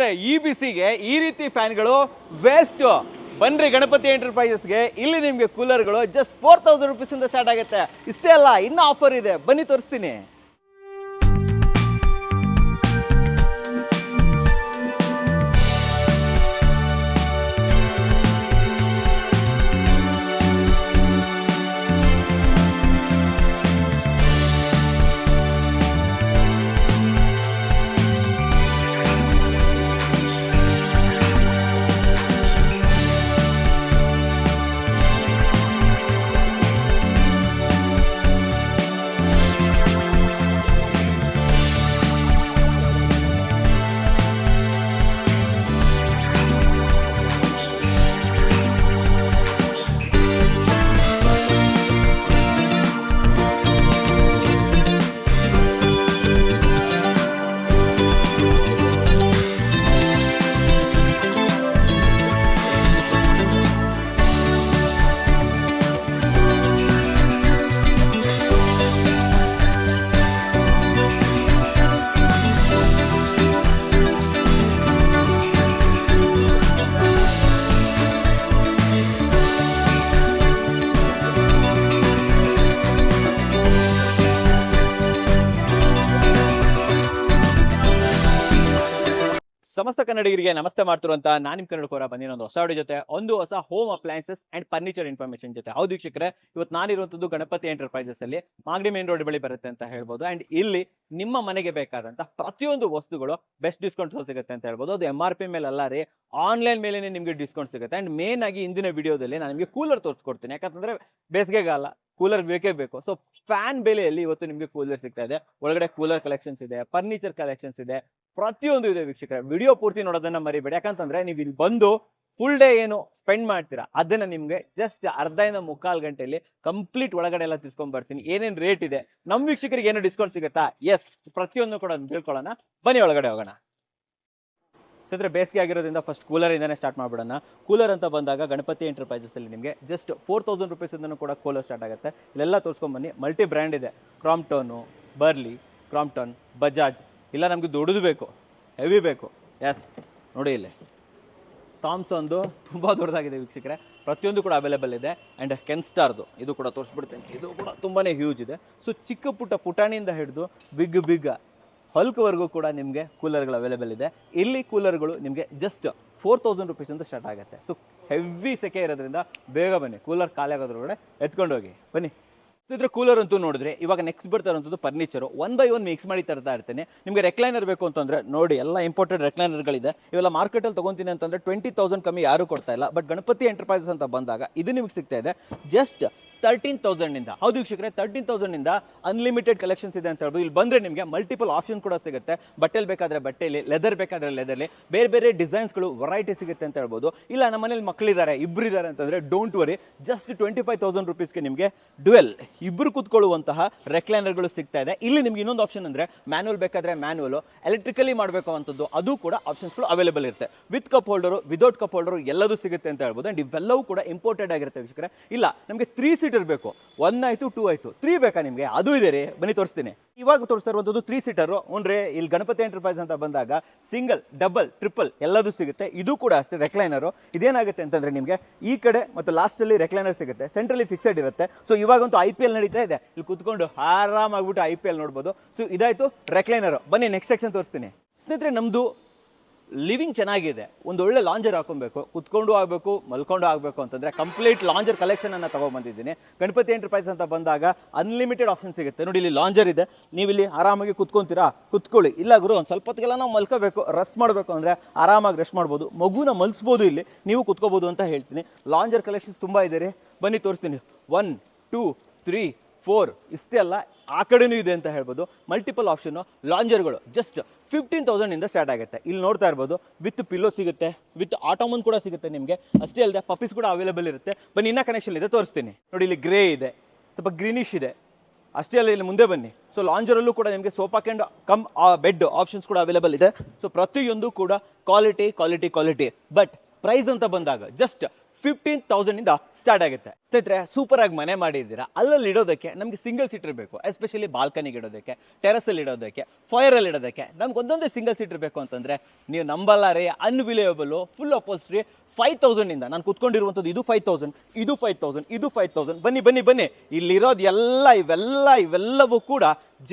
ಈ ಬಿಸಿಗೆ ಈ ರೀತಿ ಫ್ಯಾನ್ಗಳು ವೇಸ್ಟ್. ಬನ್ರಿ ಗಣಪತಿ ಎಂಟರ್ಪ್ರೈಸಸ್ಗೆ, ಇಲ್ಲಿ ನಿಮಗೆ ಕೂಲರ್ಗಳು ಜಸ್ಟ್ 4000 ರುಪೀಸಿಂದ ಸ್ಟಾರ್ಟ್ ಆಗುತ್ತೆ. ಇಷ್ಟೇ ಅಲ್ಲ, ಇನ್ನೂ ಆಫರ್ ಇದೆ, ಬನ್ನಿ ತೋರಿಸ್ತೀನಿ. ಸಮಸ್ತ ಕನ್ನಡಿಗರಿಗೆ ನಮಸ್ತೆ ಮಾಡ್ತಿರುವಂತ ನಾನು ನಿಮ್ಮ ಕನ್ನಡಕೋರ ಬಂದಿನ ಒಂದು ಹೊಸ ವಿಡಿಯೋ ಜೊತೆ, ಒಂದು ಹೊಸ home appliances and furniture information ಜೊತೆ. ಹೌದು ವೀಕ್ಷಕರೇ, ಇವತ್ತು ನಾನಿರುವಂತದ್ದು ಗಣಪತಿ ಎಂಟರ್ಪ್ರೈಸಸ್ ಅಲ್ಲಿ ಮಾಗಡಿ ಮೇನ್ ರೋಡ್ ಬಳಿ ಬರುತ್ತೆ ಅಂತ ಹೇಳ್ಬೋದು. ಅಂಡ್ ಇಲ್ಲಿ ನಿಮ್ಮ ಮನೆಗೆ ಬೇಕಾದಂತ ಪ್ರತಿಯೊಂದು ವಸ್ತುಗಳು ಬೆಸ್ಟ್ ಡಿಸ್ಕೌಂಟ್ಸ್ ಸಿಗುತ್ತೆ ಅಂತ ಹೇಳ್ಬೋದು. ಅದು MRP ಮೇಲೆ ಅಲ್ಲ ರೀ, ಆನ್ಲೈನ್ ಮೇಲೆ ನಿಮಗೆ ಡಿಸ್ಕೌಂಟ್ ಸಿಗುತ್ತೆ. ಅಂಡ್ ಮೇನ್ ಆಗಿ ಇಂದಿನ ವಿಡಿಯೋದಲ್ಲಿ ನಾನು ನಿಮಗೆ ಕೂಲರ್ ತೋರಿಸ್ಕೊಡ್ತೀನಿ. ಯಾಕಂತಂದ್ರೆ ಬೇಸಿಗೆಗಾಲ, ಕೂಲರ್ ಬೇಕೇ ಬೇಕು. ಸೊ ಫ್ಯಾನ್ ಬೆಲೆಯಲ್ಲಿ ಇವತ್ತು ನಿಮಗೆ ಕೂಲರ್ ಸಿಗ್ತಾ ಇದೆ. ಒಳಗಡೆ ಕೂಲರ್ ಕಲೆಕ್ಷನ್ಸ್ ಇದೆ, ಫರ್ನಿಚರ್ ಕಲೆಕ್ಷನ್ಸ್ ಇದೆ, ಪ್ರತಿಯೊಂದು ಇದೆ ವೀಕ್ಷಕರೇ. ವಿಡಿಯೋ ಪೂರ್ತಿ ನೋಡೋದನ್ನ ಮರಿಬೇಡಿ. ಯಾಕಂತಂದ್ರೆ ನೀವು ಇಲ್ಲಿ ಬಂದು ಫುಲ್ ಡೇ ಏನು ಸ್ಪೆಂಡ್ ಮಾಡ್ತೀರಾ ಅದನ್ನ ನಿಮ್ಗೆ ಜಸ್ಟ್ ಅರ್ಧದಿಂದ ಮುಕ್ಕಾಲು ಗಂಟೆಯಲ್ಲಿ ಕಂಪ್ಲೀಟ್ ಒಳಗಡೆ ಎಲ್ಲ ತಿಳ್ಕೊಂಡ್ ಬರ್ತೀನಿ. ಏನೇನ್ ರೇಟ್ ಇದೆ, ನಮ್ ವೀಕ್ಷಕರಿಗೆ ಏನು ಡಿಸ್ಕೌಂಟ್ ಸಿಗುತ್ತಾ, ಎಸ್, ಪ್ರತಿಯೊಂದು ಕೂಡ ತಿಳ್ಕೊಳ್ಳೋಣ. ಬನ್ನಿ ಒಳಗಡೆ ಹೋಗೋಣ. ಸದ್ರೆ ಬೇಸಿಗೆ ಆಗಿರೋದ್ರಿಂದ ಫಸ್ಟ್ ಕೂಲರ್ ಇಂದಾನೆ ಸ್ಟಾರ್ಟ್ ಮಾಡ್ಬಿಡೋಣ. ಕೂಲರ್ ಅಂತ ಬಂದಾಗ ಗಣಪತಿ ಎಂಟರ್ಪ್ರೈಸಸ್ ಅಲ್ಲಿ ನಿಮಗೆ ಜಸ್ಟ್ 4000 ರುಪೀಸ್ ಇಂದನೂ ಕೂಡ ಕೂಲರ್ ಸ್ಟಾರ್ಟ್ ಆಗುತ್ತೆ. ಇಲ್ಲೆಲ್ಲ ತೋರಿಸ್ಕೊಂಡ್ ಬನ್ನಿ. ಮಲ್ಟಿ ಬ್ರ್ಯಾಂಡ್ ಇದೆ, ಕ್ರಾಂಪ್ಟೋನು, ಬರ್ಲಿ, ಕ್ರಾಂಪ್ಟನ್, ಬಜಾಜ್. ಇಲ್ಲ ನಮ್ಗೆ ದೊಡ್ಡದು ಬೇಕು, ಹೆವಿ ಬೇಕು, ಎಸ್ ನೋಡಿ ಇಲ್ಲಿ ಥಾಮ್ಸನ್ದು ತುಂಬಾ ದೊಡ್ಡದಾಗಿದೆ ವೀಕ್ಷಕರೇ. ಪ್ರತಿಯೊಂದು ಕೂಡ ಅವೈಲೇಬಲ್ ಇದೆ. ಅಂಡ್ ಕೆನ್ಸ್ಟಾರ್ದು ಇದು ಕೂಡ ತೋರಿಸ್ಬಿಡ್ತೀನಿ. ಇದು ಕೂಡ ತುಂಬಾನೇ ಹ್ಯೂಜ್ ಇದೆ. ಸೊ ಚಿಕ್ಕ ಪುಟ್ಟ ಪುಟಾಣಿಯಿಂದ ಹಿಡಿದು ಬಿಗ್ ಹಲ್ಕ್ವರೆಗೂ ಕೂಡ ನಿಮಗೆ ಕೂಲರ್ಗಳು ಅವೈಲೇಬಲ್ ಇದೆ. ಇಲ್ಲಿ ಕೂಲರ್ಗಳು ನಿಮಗೆ ಜಸ್ಟ್ 4000 ರುಪೀಸ್ ಅಂತ ಸ್ಟಾರ್ಟ್ ಆಗುತ್ತೆ. ಸೊ ಹೆವಿ ಸೆಕೆ ಇರೋದ್ರಿಂದ ಬೇಗ ಬನ್ನಿ, ಕೂಲರ್ ಖಾಲಿ ಆಗೋದ್ರೊಳಗಡೆ ಎತ್ಕೊಂಡೋಗಿ ಬನ್ನಿ. ಇದ್ರ ಕೂಲರ್ ಅಂತೂ ನೋಡಿದ್ರೆ ಇವಾಗ ನೆಕ್ಸ್ಟ್ ಬರ್ತಾ ಇರುವಂಥದ್ದು ಫರ್ನಿಚರು 1 by 1 ಮಿಕ್ಸ್ ಮಾಡಿ ತರ್ತಾ ಇರ್ತೀನಿ. ನಿಮಗೆ ರೆಕ್ಲೈನರ್ ಬೇಕು ಅಂತಂದ್ರೆ ನೋಡಿ, ಎಲ್ಲ ಇಂಪೋರ್ಟೆಡ್ ರೆಕ್ಲೈನರ್ಗಳಿದೆ. ಇವೆಲ್ಲ ಮಾರ್ಕೆಟಲ್ಲಿ ತೊಗೊತೀನಿ ಅಂತಂದ್ರೆ 20,000 ಕಮ್ಮಿ ಯಾರು ಕೊಡ್ತಾ ಇಲ್ಲ. ಬಟ್ ಗಣಪತಿ ಎಂಟರ್ಪ್ರೈಸಸ್ ಅಂತ ಬಂದಾಗ ಇದು ನಿಮಗೆ ಸಿಗ್ತಾ ಇದೆ ಜಸ್ಟ್ 13,000 ಹೌದು ವೀಕ್ಷಕರೇ, 13,000 ಅನ್ಲಿಮಿಟೆಡ್ ಕಲೆಕ್ಷನ್ಸ್ ಇದೆ ಅಂತ ಹೇಳ್ಬೋದು. ಇಲ್ಲಿ ಬಂದರೆ ನಿಮಗೆ ಮಲ್ಟಿಪಲ್ ಆಪ್ಷನ್ ಕೂಡ ಸಿಗುತ್ತೆ. ಬಟ್ಟೆಲಿ ಬೇಕಾದರೆ ಬಟ್ಟೆಲಿ, ಲೆದರ್ ಬೇಕಾದರೆ ಲೆದರ್ಲಿ, ಬೇರೆ ಡಿಸೈನ್ಸ್ಗಳು ವೆರೈಟಿ ಸಿಗುತ್ತೆ ಅಂತ ಹೇಳ್ಬೋದು. ಇಲ್ಲ ನಮ್ಮ ಮನೇಲಿ ಮಕ್ಕಳಿದ್ದಾರೆ, ಇಬ್ಬರು ಇದ್ದಾರೆ ಅಂತಂದರೆ ಡೋಂಟ್ ವರಿ, ಜಸ್ಟ್ 25,000 ರುಪೀಸ್ಗೆ ನಿಮಗೆ ಡ್ಯುವೆಲ್ ಇಬ್ಬರು ಕೂತ್ಕೊಳ್ಳುವಂತಹ ರೆಕ್ಲೈನರ್ಗಳು ಸಿಗ್ತಾ ಇದೆ. ಇಲ್ಲಿ ನಿಮ್ಗೆ ಇನ್ನೊಂದು ಆಪ್ಷನ್ ಅಂದರೆ ಮ್ಯಾನುವಲ್ ಬೇಕಾದರೆ ಮ್ಯಾನುವಲು, ಎಲೆಕ್ಟ್ರಿಕಲಿ ಮಾಡಬೇಕು ಅಂತದ್ದು ಅದು ಕೂಡ ಆಪ್ಷನ್ಸ್ಗಳು ಅವೈಲೇಬಲ್ ಇರುತ್ತೆ. With cup holder, without cup holder ಎಲ್ಲದೂ ಸಿಗುತ್ತೆ ಅಂತ ಹೇಳ್ಬೋದು. ಆ್ಯಂಡ್ ಇವೆಲ್ಲವೂ ಕೂಡ ಇಂಪೋರ್ಟೆಡ್ ಆಗಿರುತ್ತೆ ವೀಕ್ಷಕರೇ. ಇಲ್ಲ ನಮಗೆ 3 ಸೀಟರ್ ಬೇಕು, 1 ಆಯಿತು 2 ಆಯಿತು, 3 ಬೇಕಾ ನಿಮಗೆ, ಅದು ಇದೆ ರೀ, ಬನ್ನಿ ತೋರಿಸ್ತೀನಿ. ಇವಾಗ ತೋರಿಸ್ತಾ ಇರುವಂಥದ್ದು 3 ಸೀಟರು. ಅಂದ್ರೆ ಇಲ್ಲಿ ಗಣಪತಿ ಎಂಟರ್ಪ್ರೈಸ್ ಅಂತ ಬಂದಾಗ ಸಿಂಗಲ್, ಡಬಲ್, ಟ್ರಿಪಲ್ ಎಲ್ಲದೂ ಸಿಗುತ್ತೆ. ಇದು ಕೂಡ ಅಷ್ಟೇ ರೆಕ್ಲೈನರು. ಇದೇನಾಗುತ್ತೆ ಅಂತಂದ್ರೆ ನಿಮಗೆ ಈ ಕಡೆ ಮತ್ತು ಲಾಸ್ಟಲ್ಲಿ ರೆಕ್ಲೈನರ್ ಸಿಗುತ್ತೆ, ಸೆಂಟ್ರಲಿ ಫಿಕ್ಸೆಡ್ ಇರುತ್ತೆ. ಸೊ ಇವಾಗಂತೂ IPL ನಡೀತಾ ಇದೆ, ಇಲ್ಲಿ ಕುತ್ಕೊಂಡು ಆರಾಮಾಗ್ಬಿಟ್ಟು IPL ನೋಡ್ಬೋದು. ಸೊ ಇದಾಯ್ತು ರೆಕ್ಲೈನರು. ಬನ್ನಿ ನೆಕ್ಸ್ಟ್ ಸೆಕ್ಷನ್ ತೋರಿಸ್ತೀನಿ. ಸ್ನೇಹಿತರೆ, ನಮ್ಮದು ಲಿವಿಂಗ್ ಚೆನ್ನಾಗಿದೆ, ಒಂದು ಒಳ್ಳೆ ಲಾಂಜರ್ ಹಾಕೊಬೇಕು, ಕುತ್ಕೊಂಡು ಆಗಬೇಕು, ಮಲ್ಕೊಂಡು ಆಗಬೇಕು ಅಂತಂದರೆ ಕಂಪ್ಲೀಟ್ ಲಾಂಜರ್ ಕಲೆಕ್ಷನನ್ನು ತೊಗೊಂಡ್ಬಂದಿದ್ದೀನಿ. ಗಣಪತಿ ಎಂಟರ್ಪ್ರೈಸ್ ಅಂತ ಬಂದಾಗ ಅನ್ಲಿಮಿಟೆಡ್ ಆಪ್ಷನ್ ಸಿಗುತ್ತೆ. ನೋಡಿ ಇಲ್ಲಿ ಲಾಂಜರ್ ಇದೆ, ನೀವು ಇಲ್ಲಿ ಆರಾಮಾಗಿ ಕುತ್ಕೊಂತೀರಾ, ಕುತ್ಕೊಳ್ಳಿ. ಇಲ್ಲ ಗುರು ಒಂದು ಸ್ವಲ್ಪ ಹೊತ್ತಿಗೆಲ್ಲ ನಾವು ಮಲ್ಕೋಬೇಕು, ರೆಸ್ಟ್ ಮಾಡಬೇಕು ಅಂದರೆ ಆರಾಮಾಗಿ ರೆಸ್ಟ್ ಮಾಡ್ಬೋದು, ಮಗುನ ಮಲ್ಸ್ಬೋದು, ಇಲ್ಲಿ ನೀವು ಕುತ್ಕೋಬೋದು ಅಂತ ಹೇಳ್ತೀನಿ. ಲಾಂಜರ್ ಕಲೆಕ್ಷನ್ಸ್ ತುಂಬ ಇದೆ ರೀ, ಬನ್ನಿ ತೋರಿಸ್ತೀನಿ. 1 2 3 4 ಇಷ್ಟೇ ಅಲ್ಲ, ಆ ಕಡೆನೂ ಇದೆ ಅಂತ ಹೇಳ್ಬೋದು. ಮಲ್ಟಿಪಲ್ ಆಪ್ಷನ್ನು ಲಾಂಜರ್ಗಳು ಜಸ್ಟ್ 15,000 ಸ್ಟಾರ್ಟ್ ಆಗುತ್ತೆ. ಇಲ್ಲಿ ನೋಡ್ತಾ ಇರ್ಬೋದು, ವಿತ್ ಪಿಲ್ಲೋ ಸಿಗುತ್ತೆ, ವಿತ್ ಆಟೋಮನ್ ಕೂಡ ಸಿಗುತ್ತೆ ನಿಮಗೆ. ಅಷ್ಟೇ ಅಲ್ಲದೆ ಪಪ್ಪೀಸ್ ಕೂಡ ಅವೈಲೇಬಲ್ ಇರುತ್ತೆ. ಬನ್ನಿ ಇನ್ನೂ ಕನೆಕ್ಷನ್ ಇದೆ ತೋರಿಸ್ತೀನಿ. ನೋಡಿ ಇಲ್ಲಿ ಗ್ರೇ ಇದೆ, ಸ್ವಲ್ಪ ಗ್ರೀನಿಶ್ ಇದೆ. ಅಷ್ಟೇ ಅಲ್ಲ, ಇಲ್ಲಿ ಮುಂದೆ ಬನ್ನಿ. ಸೊ ಲಾಂಜರಲ್ಲೂ ಕೂಡ ನಿಮಗೆ ಸೋಫಾ ಕ್ಯಾಂಡ್ ಕಮ್ ಬೆಡ್ ಆಪ್ಷನ್ಸ್ ಕೂಡ ಅವೈಲೇಬಲ್ ಇದೆ. ಸೊ ಪ್ರತಿಯೊಂದು ಕೂಡ ಕ್ವಾಲಿಟಿ. ಬಟ್ ಪ್ರೈಸ್ ಅಂತ ಬಂದಾಗ ಜಸ್ಟ್ 15,000 ಇಂದ ಸ್ಟಾರ್ಟ್ ಆಗುತ್ತೆ. ಸ್ನೇಹಿತರೆ, ಸೂಪರ್ ಆಗಿ ಮನೆ ಮಾಡಿದ್ದೀರಾ, ಅಲ್ಲಲ್ಲಿ ಇಡೋದಕ್ಕೆ ನಮಗೆ ಸಿಂಗಲ್ ಸೀಟರ್ ಬೇಕು. ಎಸ್ಪೆಷಲಿ ಬಾಲ್ಕನಿಗೆ ಇಡೋದಕ್ಕೆ, ಟೆರಸಲ್ಲಿ ಇಡೋದಕ್ಕೆ, ಫೈರಲ್ಲಿ ಇಡೋದಕ್ಕೆ ನಮ್ಗೆ ಒಂದೊಂದೇ ಸಿಂಗಲ್ ಸೀಟರ್ ಬೇಕು ಅಂತಂದರೆ ನೀವು ನಂಬಲ್ಲಾರೆ, ಅನ್ಬಿಲಿಯಬಲು, ಫುಲ್ ಅಪೋಸ್ಟ್ರಿ 5,000 ಇಂದ. ನಾನು ಕುತ್ಕೊಂಡಿರುವಂಥದ್ದು ಇದು 5,000, ಇದು 5,000, ಇದು 5,000. ಬನ್ನಿ ಬನ್ನಿ ಬನ್ನಿ, ಇಲ್ಲಿರೋದು ಇವೆಲ್ಲವೂ ಕೂಡ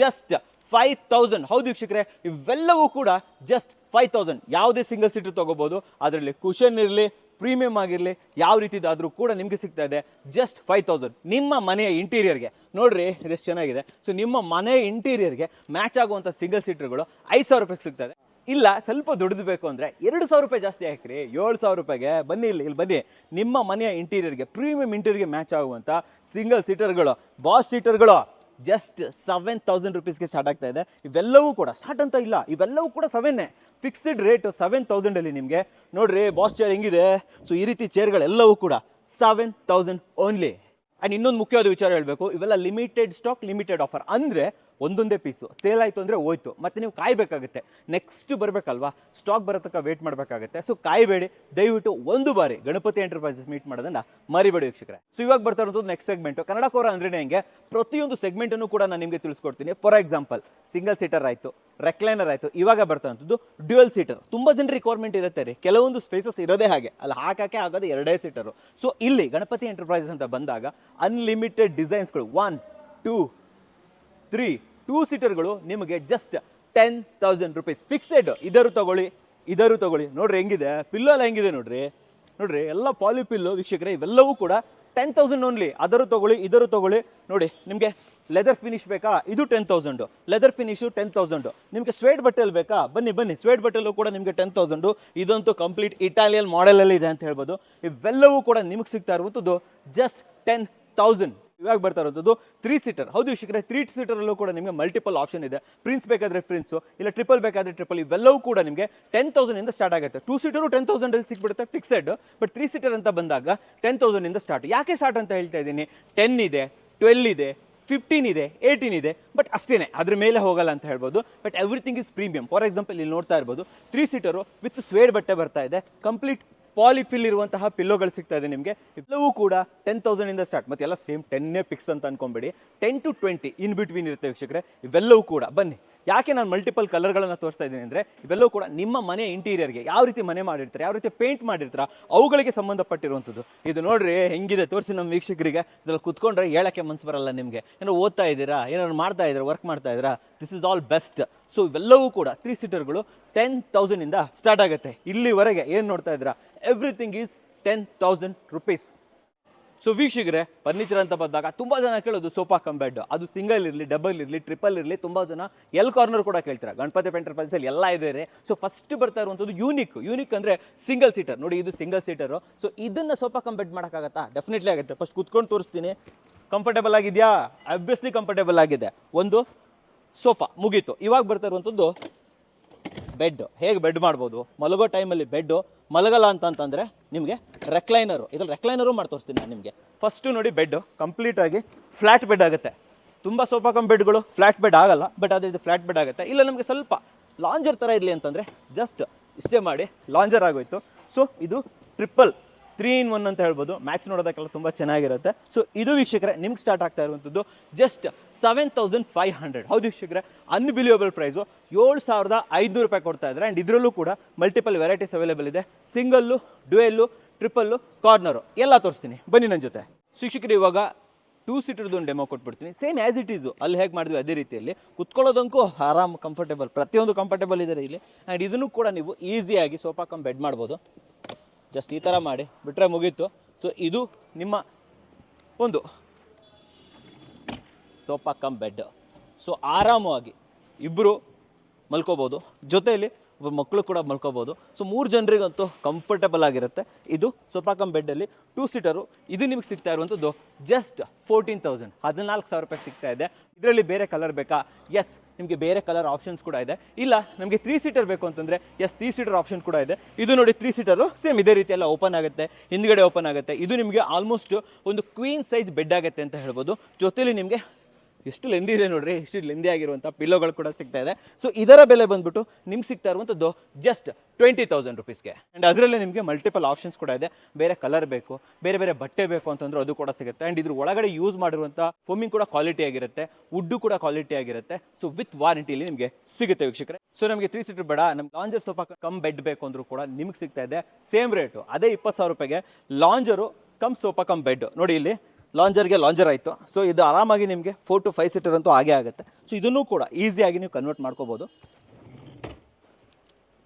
ಜಸ್ಟ್ 5,000. ಹೌದು ವೀಕ್ಷಕರೇ, ಇವೆಲ್ಲವೂ ಕೂಡ ಜಸ್ಟ್ 5,000. ಯಾವುದೇ ಸಿಂಗಲ್ ಸೀಟರ್ ತೊಗೋಬೋದು, ಅದರಲ್ಲಿ ಕುಷನ್ ಇರಲಿ, ಪ್ರೀಮಿಯಂ ಆಗಿರಲಿ, ಯಾವ ರೀತಿದಾದರೂ ಕೂಡ ನಿಮಗೆ ಸಿಗ್ತಾ ಇದೆ ಜಸ್ಟ್ 5,000. ನಿಮ್ಮ ಮನೆಯ ಇಂಟೀರಿಯರ್ಗೆ ನೋಡ್ರಿ ಇದೆಷ್ಟು ಚೆನ್ನಾಗಿದೆ. ಸೊ ನಿಮ್ಮ ಮನೆಯ ಇಂಟೀರಿಯರ್ಗೆ ಮ್ಯಾಚ್ ಆಗುವಂಥ ಸಿಂಗಲ್ ಸೀಟರ್ಗಳು 5,000 ರೂಪಾಯಿಗೆ ಸಿಗ್ತದೆ. ಇಲ್ಲ ಸ್ವಲ್ಪ ದುಡ್ದು ಬೇಕು ಅಂದರೆ 2,000 ರೂಪಾಯಿ ಜಾಸ್ತಿ ಹಾಕ್ರಿ, 7,000 ರೂಪಾಯಿಗೆ ಬನ್ನಿ. ಇಲ್ಲಿ ಬನ್ನಿ, ನಿಮ್ಮ ಮನೆಯ ಇಂಟೀರಿಯರ್ಗೆ, ಪ್ರೀಮಿಯಂ ಇಂಟೀರಿಯರ್ಗೆ ಮ್ಯಾಚ್ ಆಗುವಂಥ ಸಿಂಗಲ್ ಸೀಟರ್ಗಳು, ಬಾಸ್ ಸೀಟರ್ಗಳು ಜಸ್ಟ್ 7,000 ರುಪೀಸ್ಗೆ ಸ್ಟಾರ್ಟ್ ಆಗ್ತಾ ಇದೆ. ಇವೆಲ್ಲವೂ ಕೂಡ ಸ್ಟಾರ್ಟ್ ಅಂತ ಇಲ್ಲ, ಇವೆಲ್ಲವೂ ಕೂಡ 7 ಫಿಕ್ಸ್ಡ್ ರೇಟ್ 7,000 ಅಲ್ಲಿ ನಿಮಗೆ. ನೋಡ್ರಿ ಬಾಸ್ ಚೇರ್ ಹೆಂಗಿದೆ. ಸೊ ಈ ರೀತಿ ಚೇರ್ಗಳೆಲ್ಲವೂ ಕೂಡ 7,000 ಓನ್ಲಿ. ಆ್ಯಂಡ್ ಇನ್ನೊಂದು ಮುಖ್ಯವಾದ ವಿಚಾರ ಹೇಳಬೇಕು, ಇವೆಲ್ಲ ಲಿಮಿಟೆಡ್ ಸ್ಟಾಕ್, ಲಿಮಿಟೆಡ್ ಆಫರ್. ಅಂದರೆ ಒಂದೊಂದೇ ಪೀಸು ಸೇಲ್ ಆಯಿತು ಅಂದರೆ ಹೋಯ್ತು, ಮತ್ತು ನೀವು ಕಾಯಬೇಕಾಗುತ್ತೆ, ನೆಕ್ಸ್ಟ್ ಬರಬೇಕಲ್ವಾ, ಸ್ಟಾಕ್ ಬರೋ ತನಕ ವೇಟ್ ಮಾಡಬೇಕಾಗುತ್ತೆ. ಸೊ ಕಾಯಬೇಡಿ, ದಯವಿಟ್ಟು ಒಂದು ಬಾರಿ ಗಣಪತಿ ಎಂಟರ್ಪ್ರೈಸಸ್ ಮೀಟ್ ಮಾಡೋದನ್ನ ಮರಿಬೇಡಿ ವೀಕ್ಷಕರೇ. ಸೊ ಇವಾಗ ಬರ್ತಾ ಇರೋದು ನೆಕ್ಸ್ಟ್ ಸೆಗ್ಮೆಂಟು. ಕನ್ನಡ ಕೋರ ಅಂದ್ರೆ ಹೆಂಗೆ, ಪ್ರತಿಯೊಂದು ಸೆಗ್ಮೆಂಟನ್ನು ಕೂಡ ನಾನು ನಿಮಗೆ ತಿಳಿಸ್ಕೊಡ್ತೀನಿ. ಫಾರ್ ಎಕ್ಸಾಂಪಲ್, ಸಿಂಗಲ್ ಸೀಟರ್ ಆಯಿತು, ರೆಕ್ಲೈನರ್ ಆಯಿತು, ಇವಾಗ ಬರ್ತಾ ಇರೋದು ಡ್ಯುಯಲ್ ಸೀಟರ್. ತುಂಬ ಜನ ರಿಕ್ವೈರ್ಮೆಂಟ್ ಇರುತ್ತೆ ರೀ, ಕೆಲವೊಂದು ಸ್ಪೇಸಸ್ ಇರೋದೇ ಹಾಗೆ, ಅಲ್ಲಿ ಹಾಕಕ್ಕೆ ಆಗೋದು 2 ಸೀಟರು. ಸೊ ಇಲ್ಲಿ ಗಣಪತಿ ಎಂಟರ್ಪ್ರೈಸಸ್ ಅಂತ ಬಂದಾಗ ಅನ್ಲಿಮಿಟೆಡ್ ಡಿಸೈನ್ಸ್ಗಳು 1, 2, 3 2 ಸೀಟರ್ಗಳು ನಿಮಗೆ ಜಸ್ಟ್ 10,000 ರೂಪೀಸ್ ಫಿಕ್ಸೆಡ್. ಇದರು ತಗೊಳ್ಳಿ. ನೋಡ್ರಿ ಹೆಂಗಿದೆ ಪಿಲ್ಲು ಎಲ್ಲ ಹೆಂಗಿದೆ ನೋಡ್ರಿ ಎಲ್ಲ ಪಾಲಿ ಪಿಲ್ಲು ವೀಕ್ಷಕರೇ. ಇವೆಲ್ಲವೂ ಕೂಡ 10,000 ಓನ್ಲಿ. ಇದರು ತಗೊಳ್ಳಿ. ನೋಡಿ, ನಿಮಗೆ ಲೆದರ್ ಫಿನಿಶ್ ಬೇಕಾ, ಇದು 10,000. Leather finish 10,000. ನಿಮಗೆ ಸ್ವೇಟ್ ಬಟ್ಟೆಲ್ ಬೇಕಾ, ಬನ್ನಿ ಸ್ವೇಟ್ ಬಟ್ಟೆಲ್ಲೂ ಕೂಡ ನಿಮಗೆ 10,000. ಇದಂತೂ ಕಂಪ್ಲೀಟ್ ಇಟಾಲಿಯನ್ ಮಾಡೆಲಲ್ಲಿ ಇದೆ ಅಂತ ಹೇಳ್ಬೋದು. ಇವೆಲ್ಲವೂ ಕೂಡ ನಿಮಗೆ ಸಿಗ್ತಾ ಇರುವಂಥದ್ದು ಜಸ್ಟ್ 10,000. ಇವಾಗ ಬರ್ತಾ ಇರೋದು 3 ಸೀಟರ್. ಹೌದು ವೀಕ್ಷಕರೇ, 3 ಸೀಟರಲ್ಲೂ ಕೂಡ ನಿಮಗೆ ಮಲ್ಟಿಪಲ್ ಆಪ್ಷನ್ ಇದೆ. ಪ್ರಿನ್ಸ್ ಬೇಕಾದರೆ ಪ್ರಿನ್ಸು, ಇಲ್ಲ ಟ್ರಿಪಲ್ ಬೇಕಾದರೆ ಟ್ರಿಪಲ್. ಇವೆಲ್ಲವೂ ಕೂಡ ನಿಮಗೆ 10,000 ಇಂದ ಸ್ಟಾರ್ಟ್ ಆಗುತ್ತೆ. 2 ಸೀಟರು 10,000 ಅಲ್ಲಿ ಸಿಕ್ಬಿಡುತ್ತೆ ಫಿಕ್ಸೆಡ್. ಬಟ್ 3 ಸೀಟರ್ ಅಂತ ಬಂದಾಗ 10,000 ಇಂದ ಸ್ಟಾರ್ಟ್. ಯಾಕೆ ಸ್ಟಾರ್ಟ್ ಅಂತ ಹೇಳ್ತಾ ಇದ್ದೀನಿ, 10 ಇದೆ, 12 ಇದೆ, 15 ಇದೆ, 18 ಇದೆ, ಬಟ್ ಅಷ್ಟೇ, ಅದ್ರ ಮೇಲೆ ಹೋಗಲ್ಲ ಅಂತ ಹೇಳ್ಬೋದು. But everything is premium. For example, ಇಲ್ಲಿ ನೋಡ್ತಾ ಇರ್ಬೋದು 3 ಸೀಟರು ವಿತ್ ಸ್ವೇಡ್ ಬಟ್ಟೆ ಬರ್ತಾ ಇದೆ, ಕಂಪ್ಲೀಟ್ ಪಾಲಿಫಿಲ್ ಇರುವಂತಹ ಪಿಲ್ಲೋಗಳು ಸಿಗ್ತಾ ಇದೆ ನಿಮಗೆ. ಇವೆಲ್ಲವೂ ಕೂಡ 10,000 ಇಂದ ಸ್ಟಾರ್ಟ್. ಮತ್ತೆ ಎಲ್ಲ ಸೇಮ್ 10 ಫಿಕ್ಸ್ ಅಂತ ಅನ್ಕೊಂಬೇಡಿ, 10 to 20 ಇನ್ ಬಿಟ್ವೀನ್ ಇರುತ್ತೆ ವೀಕ್ಷಕರೇ. ಇವೆಲ್ಲವೂ ಕೂಡ ಬನ್ನಿ. ಯಾಕೆ ನಾನು ಮಲ್ಟಿಪಲ್ ಕಲರ್ಗಳನ್ನು ತೋರಿಸ್ತಾ ಇದ್ದೀನಿ ಅಂದರೆ, ಇವೆಲ್ಲವೂ ಕೂಡ ನಿಮ್ಮ ಮನೆ ಇಂಟೀರಿಯರ್ಗೆ ಯಾವ ರೀತಿ ಮನೆ ಮಾಡಿರ್ತಾರೆ, ಯಾವ ರೀತಿ ಪೇಂಟ್ ಮಾಡಿರ್ತಾರೆ, ಅವುಗಳಿಗೆ ಸಂಬಂಧಪಟ್ಟಿರುವಂಥದ್ದು. ಇದು ನೋಡ್ರಿ ಹೆಂಗಿದೆ, ತೋರಿಸಿ ನಮ್ಮ ವೀಕ್ಷಕರಿಗೆ. ಇದ್ರಲ್ಲಿ ಕುತ್ಕೊಂಡ್ರೆ ಹೇಳಕ್ಕೆ ಮನ್ಸು ಬರಲ್ಲ ನಿಮಗೆ. ಏನೋ ಓದ್ತಾ ಇದ್ದೀರಾ, ಏನಾದ್ರು ಮಾಡ್ತಾ ಇದ್ದೀರಾ, ವರ್ಕ್ ಮಾಡ್ತಾ ಇದ್ದೀರಾ, this is all best. So ಇವೆಲ್ಲವೂ ಕೂಡ 3 ಸೀಟರ್ಗಳು 10,000 ಇಂದ ಸ್ಟಾರ್ಟ್ ಆಗುತ್ತೆ. ಇಲ್ಲಿವರೆಗೆ ಏನು ನೋಡ್ತಾ ಇದ್ದೀರಾ, ಎವ್ರಿಥಿಂಗ್ ಈಸ್ 10,000 ರೂಪೀಸ್. ಸೊ ವೀಕ್ಷಕರೇ, ಫರ್ನಿಚರ್ ಅಂತ ಬಂದಾಗ ತುಂಬ ಜನ ಕೇಳೋದು ಸೋಫಾ ಕಮ್ ಬೆಡ್. ಅದು ಸಿಂಗಲ್ ಇರಲಿ, ಡಬಲ್ ಇರಲಿ, ಟ್ರಿಪಲ್ ಇರಲಿ, ತುಂಬ ಜನ ಎಲ್ ಕಾರ್ನರ್ ಕೂಡ ಕೇಳ್ತಾರೆ. ಗಣಪತಿ ಎಂಟರ್ಪ್ರೈಸಲ್ಲಿ ಎಲ್ಲ ಇದೆ. ಸೊ ಫಸ್ಟ್ ಬರ್ತಾ ಇರುವಂಥದ್ದು ಯೂನಿಕ್ ಅಂದರೆ ಸಿಂಗಲ್ ಸೀಟರ್. ನೋಡಿ, ಇದು ಸಿಂಗಲ್ ಸೀಟರು. ಸೊ ಇದನ್ನು ಸೋಫಾ ಕಮ್ ಬೆಡ್ ಮಾಡೋಕ್ಕಾಗತ್ತಾ? ಡೆಫಿನೆಟ್ಲಿ ಆಗುತ್ತೆ. ಫಸ್ಟ್ ಕುತ್ಕೊಂಡು ತೋರಿಸ್ತೀನಿ. ಕಂಫರ್ಟೇಬಲ್ ಆಗಿದೆಯಾ? ಆಬ್ವಿಯಸ್ಲಿ ಕಂಫರ್ಟೇಬಲ್ ಆಗಿದೆ. ಒಂದು ಸೋಫಾ ಮುಗೀತು. ಇವಾಗ ಬರ್ತಾ ಇರುವಂಥದ್ದು ಬೆಡ್. ಹೇಗೆ ಬೆಡ್ ಮಾಡ್ಬೋದು, ಮಲಗೋ ಟೈಮಲ್ಲಿ ಬೆಡ್ಡು ಮಲಗಲ್ಲ ಅಂತಂದರೆ ನಿಮಗೆ ರೆಕ್ಲೈನರು. ಇದ್ರಲ್ಲಿ ರೆಕ್ಲೈನರು ಮಾಡಿ ತೋರಿಸ್ತೀನಿ ನಾನು ನಿಮಗೆ. ಫಸ್ಟು ನೋಡಿ, ಬೆಡ್ಡು ಕಂಪ್ಲೀಟಾಗಿ ಫ್ಲ್ಯಾಟ್ ಬೆಡ್ ಆಗುತ್ತೆ. ತುಂಬ ಸೋಫಾ ಕಮ್ ಬೆಡ್ಗಳು ಫ್ಲ್ಯಾಟ್ ಬೆಡ್ ಆಗಲ್ಲ, ಬಟ್ ಅದು ಇದು ಫ್ಲ್ಯಾಟ್ ಬೆಡ್ ಆಗುತ್ತೆ. ಇಲ್ಲ ನಮಗೆ ಸ್ವಲ್ಪ ಲಾಂಜರ್ ಥರ ಇರಲಿ ಅಂತಂದರೆ ಜಸ್ಟ್ ಇಷ್ಟೇ ಮಾಡಿ ಲಾಂಜರ್ ಆಗೋಯ್ತು. ಸೊ ಇದು ಟ್ರಿಪಲ್ 3 in 1 ಅಂತ ಹೇಳ್ಬೋದು. ಮ್ಯಾಚ್ ನೋಡೋದಕ್ಕೆಲ್ಲ ತುಂಬ ಚೆನ್ನಾಗಿರುತ್ತೆ. ಸೊ ಇದು ವೀಕ್ಷಕರೇ ನಿಮ್ಗೆ ಸ್ಟಾರ್ಟ್ ಆಗ್ತಾ ಇರುವಂಥದ್ದು ಜಸ್ಟ್ 7,500. ಹೌದು ವೀಕ್ಷಕರೇ, ಅನ್ಬಿಲಿಯಬಲ್ ಪ್ರೈಸು. 7,500 ರೂಪಾಯಿ ಕೊಡ್ತಾ ಇದ್ದಾರೆ. ಆ್ಯಂಡ್ ಇದರಲ್ಲೂ ಕೂಡ ಮಲ್ಟಿಪಲ್ ವೆರೈಟೀಸ್ ಅವೈಲೇಬಲ್ ಇದೆ. ಸಿಂಗಲ್ಲು, ಡ್ಯುಯಲ್ಲು, ಟ್ರಿಪಲ್ಲು, ಕಾರ್ನರು ಎಲ್ಲ ತೋರಿಸ್ತೀನಿ, ಬನ್ನಿ ನನ್ನ ಜೊತೆ. ಶಿಕ್ಷಕರು ಇವಾಗ 2 ಸೀಟರ್ದು ಒಂದು ಡೆಮೋ ಕೊಟ್ಬಿಡ್ತೀನಿ. ಸೇಮ್ ಆ್ಯಸ್ ಇಟ್ ಈಸು ಅಲ್ಲಿ ಹೇಗೆ ಮಾಡಿದ್ವಿ ಅದೇ ರೀತಿಯಲ್ಲಿ. ಕುತ್ಕೊಳ್ಳೋದಂಗೂ ಆರಾಮ್, ಕಂಫರ್ಟೇಬಲ್, ಪ್ರತಿಯೊಂದು ಕಂಫರ್ಟೇಬಲ್ ಇದೆ ಇಲ್ಲಿ. ಆ್ಯಂಡ್ ಇದನ್ನು ಕೂಡ ನೀವು ಈಸಿಯಾಗಿ ಸೋಫಾ ಕಮ್ ಬೆಡ್ ಮಾಡ್ಬೋದು. ಜಸ್ಟ್ ಈ ಥರ ಮಾಡಿ ಬಿಟ್ಟರೆ ಮುಗೀತು. ಸೊ ಇದು ನಿಮ್ಮ ಒಂದು ಸೋಫಾ ಕಮ್ ಬೆಡ್. ಸೊ ಆರಾಮವಾಗಿ ಇಬ್ಬರು ಮಲ್ಕೋಬೋದು, ಜೊತೆಯಲ್ಲಿ ಒಬ್ಬ ಮಕ್ಕಳು ಕೂಡ ಮಲ್ಕೋಬೋದು. ಸೊ 3 ಜನರಿಗಂತೂ ಕಂಫರ್ಟೇಬಲ್ ಆಗಿರುತ್ತೆ. ಇದು ಸೋಫಾ ಕಮ್ ಬೆಡ್ಡಲ್ಲಿ 2 ಸೀಟರು. ಇದು ನಿಮಗೆ ಸಿಗ್ತಾ ಇರುವಂಥದ್ದು ಜಸ್ಟ್ 14,000, 14,000 ರೂಪಾಯಿ ಸಿಗ್ತಾ ಇದೆ. ಇದರಲ್ಲಿ ಬೇರೆ ಕಲರ್ ಬೇಕಾ? ಎಸ್, ನಿಮಗೆ ಬೇರೆ ಕಲರ್ ಆಪ್ಷನ್ಸ್ ಕೂಡ ಇದೆ. ಇಲ್ಲ ನಮಗೆ 3 ಸೀಟರ್ ಬೇಕು ಅಂತಂದರೆ ಎಸ್, 3 ಸೀಟರ್ ಆಪ್ಷನ್ ಕೂಡ ಇದೆ. ಇದು ನೋಡಿ 3 ಸೀಟರು ಸೇಮ್ ಇದೇ ರೀತಿ ಎಲ್ಲ ಓಪನ್ ಆಗುತ್ತೆ, ಹಿಂದ್ಗಡೆ ಓಪನ್ ಆಗುತ್ತೆ. ಇದು ನಿಮಗೆ ಆಲ್ಮೋಸ್ಟ್ ಒಂದು ಕ್ವೀನ್ ಸೈಜ್ ಬೆಡ್ ಆಗುತ್ತೆ ಅಂತ ಹೇಳ್ಬೋದು. ಜೊತೆಲಿ ನಿಮಗೆ ಎಷ್ಟು ಲೆಂದಿ ಇದೆ ನೋಡ್ರಿ, ಎಷ್ಟು ಲೆಂದಿ ಆಗಿರುವಂಥ ಪಿಲ್ಲೋಗಳು ಕೂಡ ಸಿಗ್ತಾ ಇದೆ. ಸೊ ಇದರ ಬೆಲೆ ಬಂದ್ಬಿಟ್ಟು ನಿಮ್ಗೆ ಸಿಗ್ತಾ ಇರುವಂಥದ್ದು ಜಸ್ಟ್ 20,000 ರುಪೀಸ್ಗೆ. ಆ್ಯಂಡ್ ಅದರಲ್ಲೇ ನಿಮಗೆ ಮಲ್ಟಿಪಲ್ ಆಪ್ಷನ್ಸ್ ಕೂಡ ಇದೆ. ಬೇರೆ ಕಲರ್ ಬೇಕು, ಬೇರೆ ಬೇರೆ ಬಟ್ಟೆ ಬೇಕು ಅಂತಂದ್ರೆ ಅದು ಕೂಡ ಸಿಗುತ್ತೆ. ಆ್ಯಂಡ್ ಇದ್ರ ಒಳಗಡೆ ಯೂಸ್ ಮಾಡಿರುವಂಥ ಫೋಮಿಂಗ್ ಕೂಡ ಕ್ವಾಲಿಟಿ ಆಗಿರುತ್ತೆ, ವುಡ್ಡು ಕೂಡ ಕ್ವಾಲಿಟಿ ಆಗಿರುತ್ತೆ. ಸೊ ವಿತ್ ವಾರಂಟಿಲಿ ನಿಮಗೆ ಸಿಗುತ್ತೆ ವೀಕ್ಷಕರೇ. ಸೊ ನಮಗೆ 3 ಸೀಟರ್ ಬೇಡ, ನಮ್ಗೆ ಲಾಂಜರ್ ಸೋಫಾ ಕಮ್ ಬೆಡ್ ಬೇಕು ಅಂದ್ರೂ ಕೂಡ ನಿಮ್ಗೆ ಸಿಗ್ತಾ ಇದೆ ಸೇಮ್ ರೇಟು, ಅದೇ 20,000 ರೂಪಾಯಿಗೆ ಲಾಂಜರು ಕಮ್ ಸೋಫಾ ಕಮ್ ಬೆಡ್. ನೋಡಿ ಇಲ್ಲಿ ಲಾಂಜರ್ಗೆ ಲಾಂಜರ್ ಆಯಿತು. ಸೊ ಇದು ಆರಾಮಾಗಿ ನಿಮಗೆ 4 to 5 ಸೀಟರ್ ಅಂತೂ ಆಗೇ ಆಗುತ್ತೆ. ಸೊ ಇದನ್ನು ಕೂಡ ಈಸಿಯಾಗಿ ನೀವು ಕನ್ವರ್ಟ್ ಮಾಡ್ಕೋಬೋದು.